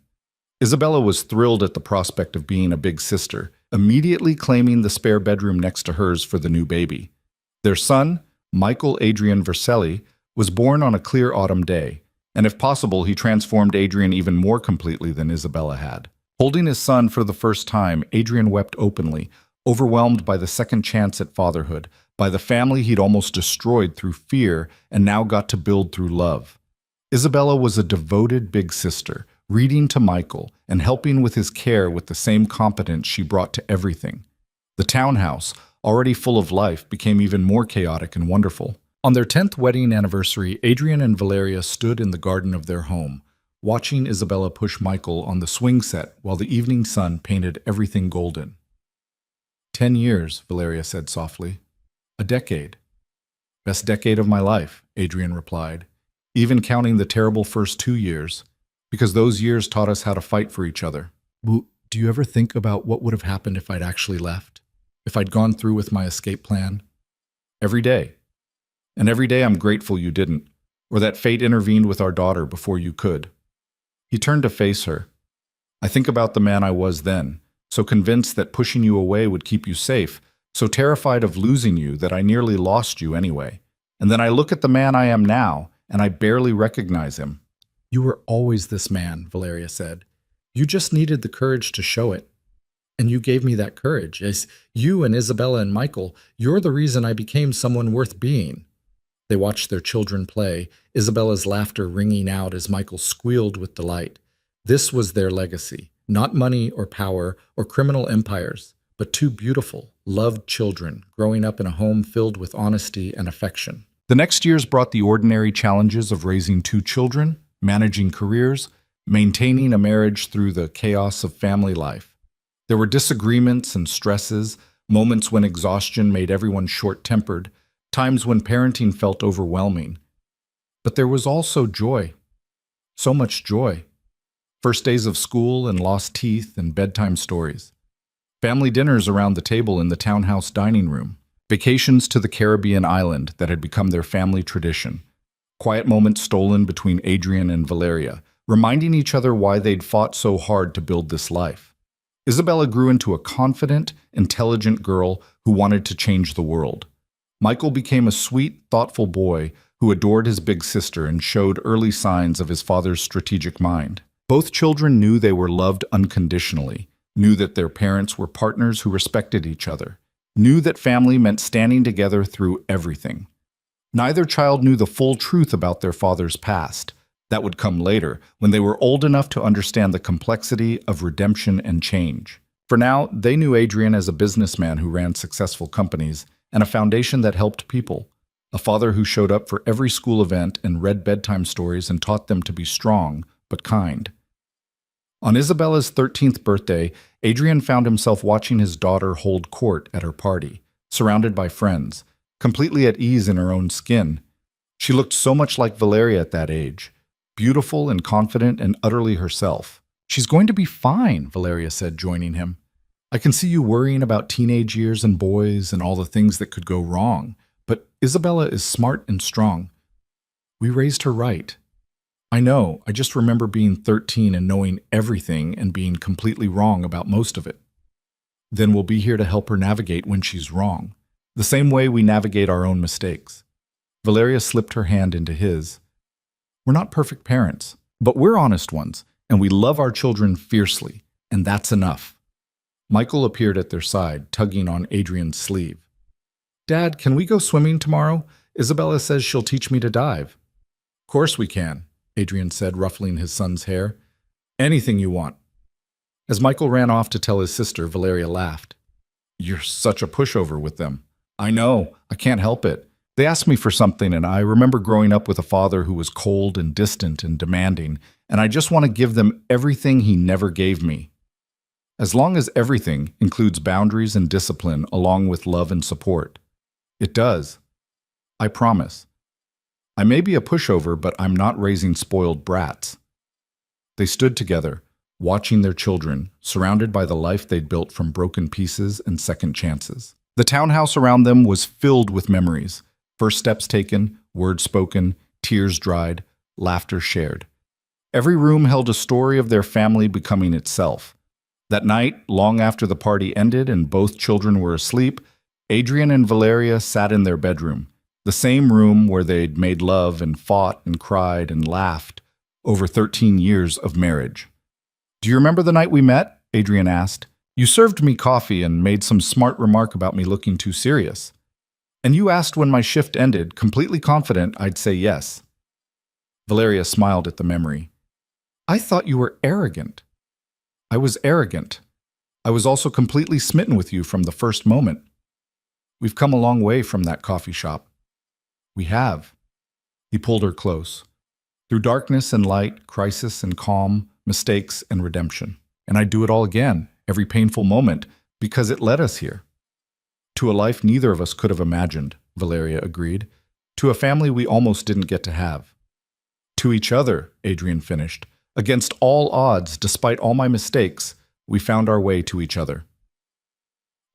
A: Isabella was thrilled at the prospect of being a big sister, immediately claiming the spare bedroom next to hers for the new baby. Their son, Michael Adrian Vercelli, was born on a clear autumn day, and if possible, he transformed Adrian even more completely than Isabella had. Holding his son for the first time, Adrian wept openly, overwhelmed by the second chance at fatherhood, by the family he'd almost destroyed through fear and now got to build through love. Isabella was a devoted big sister, reading to Michael and helping with his care with the same competence she brought to everything. The townhouse, already full of life, became even more chaotic and wonderful. On their 10th wedding anniversary, Adrian and Valeria stood in the garden of their home, watching Isabella push Michael on the swing set while the evening sun painted everything golden. 10 years, Valeria said softly. A decade. Best decade of my life, Adrian replied, even counting the terrible first 2 years, because those years taught us how to fight for each other. Do you ever think about what would have happened if I'd actually left? If I'd gone through with my escape plan? Every day. And every day I'm grateful you didn't, or that fate intervened with our daughter before you could. He turned to face her. I think about the man I was then, so convinced that pushing you away would keep you safe, so terrified of losing you that I nearly lost you anyway. And then I look at the man I am now, and I barely recognize him. You were always this man, Valeria said. You just needed the courage to show it. And you gave me that courage. As you and Isabella and Michael, you're the reason I became someone worth being. They watched their children play, Isabella's laughter ringing out as Michael squealed with delight. This was their legacy, not money or power or criminal empires, but two beautiful, loved children growing up in a home filled with honesty and affection. The next years brought the ordinary challenges of raising 2 children, managing careers, maintaining a marriage through the chaos of family life. There were disagreements and stresses, moments when exhaustion made everyone short-tempered, times when parenting felt overwhelming. But there was also joy. So much joy. First days of school and lost teeth and bedtime stories. Family dinners around the table in the townhouse dining room. Vacations to the Caribbean island that had become their family tradition. Quiet moments stolen between Adrian and Valeria, reminding each other why they'd fought so hard to build this life. Isabella grew into a confident, intelligent girl who wanted to change the world. Michael became a sweet, thoughtful boy who adored his big sister and showed early signs of his father's strategic mind. Both children knew they were loved unconditionally, knew that their parents were partners who respected each other, knew that family meant standing together through everything. Neither child knew the full truth about their father's past. That would come later, when they were old enough to understand the complexity of redemption and change. For now, they knew Adrian as a businessman who ran successful companies and a foundation that helped people, a father who showed up for every school event and read bedtime stories and taught them to be strong but kind. On Isabella's 13th birthday, Adrian found himself watching his daughter hold court at her party, surrounded by friends, completely at ease in her own skin. She looked so much like Valeria at that age, beautiful and confident and utterly herself. She's going to be fine, Valeria said, joining him. I can see you worrying about teenage years and boys and all the things that could go wrong, but Isabella is smart and strong. We raised her right. I know, I just remember being 13 and knowing everything and being completely wrong about most of it. Then we'll be here to help her navigate when she's wrong, the same way we navigate our own mistakes. Valeria slipped her hand into his. We're not perfect parents, but we're honest ones, and we love our children fiercely, and that's enough. Michael appeared at their side, tugging on Adrian's sleeve. Dad, can we go swimming tomorrow? Isabella says she'll teach me to dive. Of course we can, Adrian said, ruffling his son's hair. Anything you want. As Michael ran off to tell his sister, Valeria laughed. You're such a pushover with them. I know, I can't help it. They asked me for something, and I remember growing up with a father who was cold and distant and demanding, and I just want to give them everything he never gave me. As long as everything includes boundaries and discipline along with love and support. It does. I promise. I may be a pushover, but I'm not raising spoiled brats. They stood together, watching their children, surrounded by the life they'd built from broken pieces and second chances. The townhouse around them was filled with memories. First steps taken, words spoken, tears dried, laughter shared. Every room held a story of their family becoming itself. That night, long after the party ended and both children were asleep, Adrian and Valeria sat in their bedroom, the same room where they'd made love and fought and cried and laughed over 13 years of marriage. "Do you remember the night we met?" Adrian asked. "You served me coffee and made some smart remark about me looking too serious. And you asked when my shift ended, completely confident I'd say yes." Valeria smiled at the memory. "I thought you were arrogant." "I was arrogant. I was also completely smitten with you from the first moment. We've come a long way from that coffee shop." "We have." He pulled her close. "Through darkness and light, crisis and calm, mistakes and redemption. And I'd do it all again, every painful moment, because it led us here." "To a life neither of us could have imagined," Valeria agreed. "To a family we almost didn't get to have." "To each other," Adrian finished. "Against all odds, despite all my mistakes, we found our way to each other."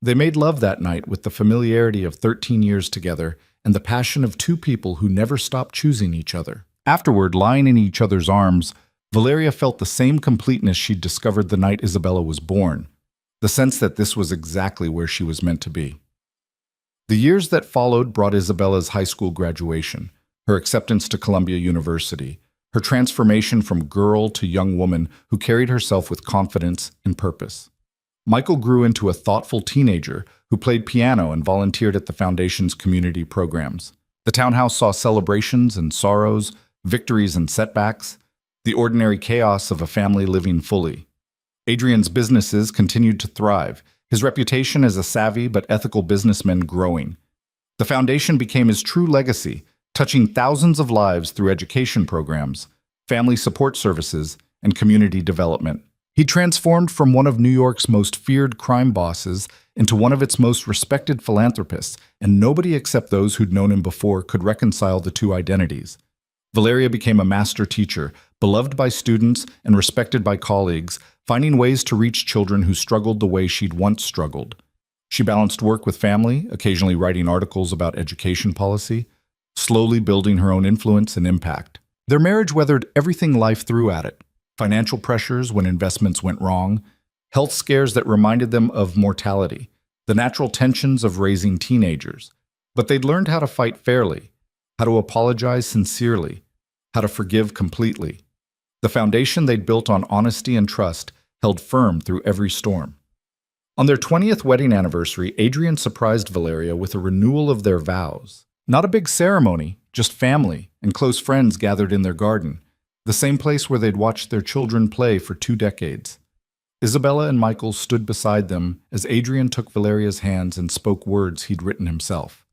A: They made love that night with the familiarity of 13 years together and the passion of two people who never stopped choosing each other. Afterward, lying in each other's arms, Valeria felt the same completeness she'd discovered the night Isabella was born, the sense that this was exactly where she was meant to be. The years that followed brought Isabella's high school graduation, her acceptance to Columbia University, her transformation from girl to young woman who carried herself with confidence and purpose. Michael grew into a thoughtful teenager who played piano and volunteered at the Foundation's community programs. The townhouse saw celebrations and sorrows, victories and setbacks, the ordinary chaos of a family living fully. Adrian's businesses continued to thrive, his reputation as a savvy but ethical businessman growing. The Foundation became his true legacy, touching thousands of lives through education programs, family support services, and community development. He transformed from one of New York's most feared crime bosses into one of its most respected philanthropists, and nobody except those who'd known him before could reconcile the two identities. Valeria became a master teacher, beloved by students and respected by colleagues, finding ways to reach children who struggled the way she'd once struggled. She balanced work with family, occasionally writing articles about education policy, slowly building her own influence and impact. Their marriage weathered everything life threw at it: financial pressures when investments went wrong, health scares that reminded them of mortality, the natural tensions of raising teenagers. But they'd learned how to fight fairly, how to apologize sincerely, how to forgive completely. The foundation they'd built on honesty and trust held firm through every storm. On their 20th wedding anniversary, Adrian surprised Valeria with a renewal of their vows. Not a big ceremony, just family and close friends gathered in their garden, the same place where they'd watched their children play for 2 decades. Isabella and Michael stood beside them as Adrian took Valeria's hands and spoke words he'd written himself.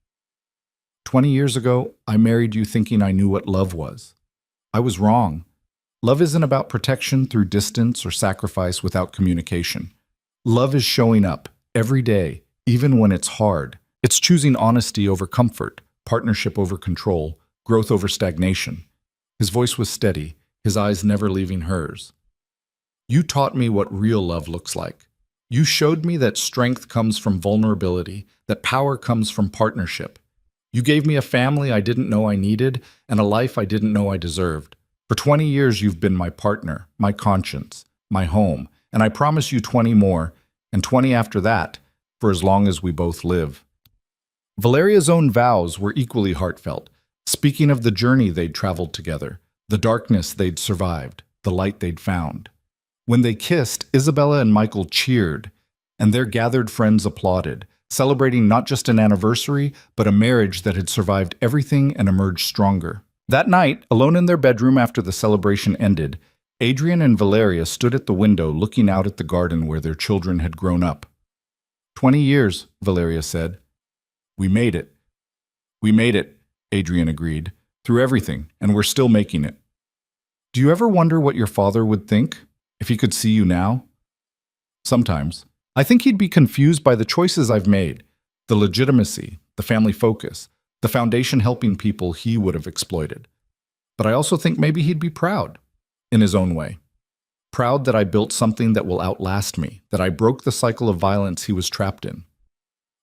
A: 20 years ago, I married you thinking I knew what love was. I was wrong. Love isn't about protection through distance or sacrifice without communication. Love is showing up every day, even when it's hard. It's choosing honesty over comfort, partnership over control, growth over stagnation. His voice was steady, his eyes never leaving hers. You taught me what real love looks like. You showed me that strength comes from vulnerability, that power comes from partnership. You gave me a family I didn't know I needed and a life I didn't know I deserved. For 20 years, you've been my partner, my conscience, my home, and I promise you 20 more, and 20 after that, for as long as we both live. Valeria's own vows were equally heartfelt, speaking of the journey they'd traveled together, the darkness they'd survived, the light they'd found. When they kissed, Isabella and Michael cheered, and their gathered friends applauded, celebrating not just an anniversary, but a marriage that had survived everything and emerged stronger. That night, alone in their bedroom after the celebration ended, Adrian and Valeria stood at the window looking out at the garden where their children had grown up. 20 years, Valeria said. We made it. We made it, Adrian agreed, through everything, and we're still making it. Do you ever wonder what your father would think, if he could see you now? Sometimes. I think he'd be confused by the choices I've made, the legitimacy, the family focus, the foundation helping people he would have exploited. But I also think maybe he'd be proud, in his own way. Proud that I built something that will outlast me, that I broke the cycle of violence he was trapped in.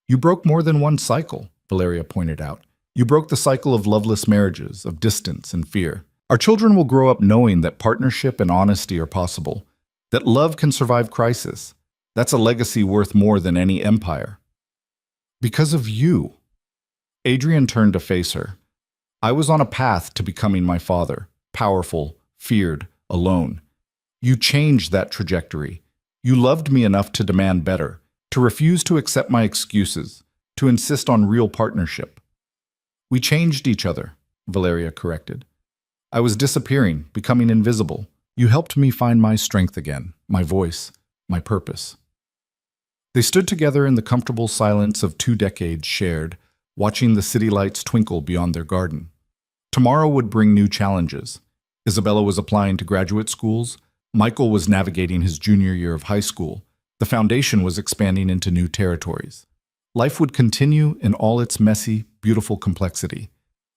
A: You broke more than one cycle, Valeria pointed out. You broke the cycle of loveless marriages, of distance and fear. Our children will grow up knowing that partnership and honesty are possible, that love can survive crisis. That's a legacy worth more than any empire. Because of you. Adrian turned to face her. I was on a path to becoming my father, powerful, feared, alone. You changed that trajectory. You loved me enough to demand better, to refuse to accept my excuses, to insist on real partnership. We changed each other, Valeria corrected. I was disappearing, becoming invisible. You helped me find my strength again, my voice, my purpose. They stood together in the comfortable silence of 2 decades shared, watching the city lights twinkle beyond their garden. Tomorrow would bring new challenges. Isabella was applying to graduate schools. Michael was navigating his junior year of high school. The foundation was expanding into new territories. Life would continue in all its messy, beautiful complexity.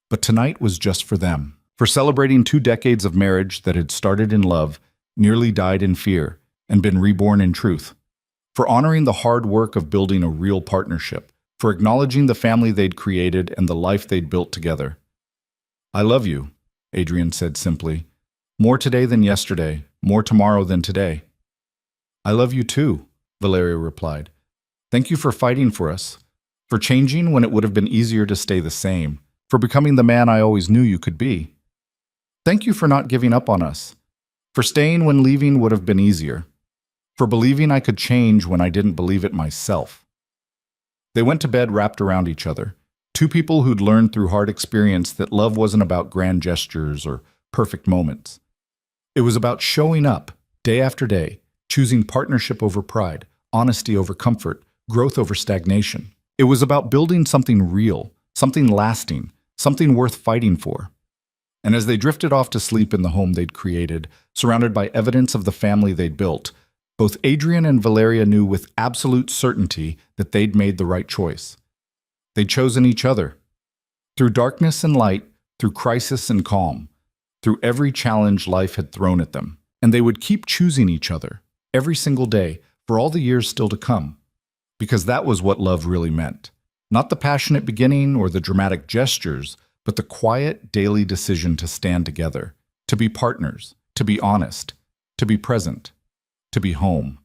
A: But tonight was just for them. For celebrating 2 decades of marriage that had started in love, nearly died in fear, and been reborn in truth. For honoring the hard work of building a real partnership. For acknowledging the family they'd created and the life they'd built together. I love you, Adrian said simply. More today than yesterday, more tomorrow than today. I love you too, Valeria replied. Thank you for fighting for us, for changing when it would have been easier to stay the same, for becoming the man I always knew you could be. Thank you for not giving up on us, for staying when leaving would have been easier, for believing I could change when I didn't believe it myself. They went to bed wrapped around each other, 2 people who'd learned through hard experience that love wasn't about grand gestures or perfect moments. It was about showing up, day after day, choosing partnership over pride, honesty over comfort, growth over stagnation. It was about building something real, something lasting, something worth fighting for. And as they drifted off to sleep in the home they'd created, surrounded by evidence of the family they'd built, both Adrian and Valeria knew with absolute certainty that they'd made the right choice. They'd chosen each other. Through darkness and light, through crisis and calm, through every challenge life had thrown at them. And they would keep choosing each other, every single day, for all the years still to come. Because that was what love really meant. Not the passionate beginning or the dramatic gestures, but the quiet, daily decision to stand together, to be partners, to be honest, to be present, to be home.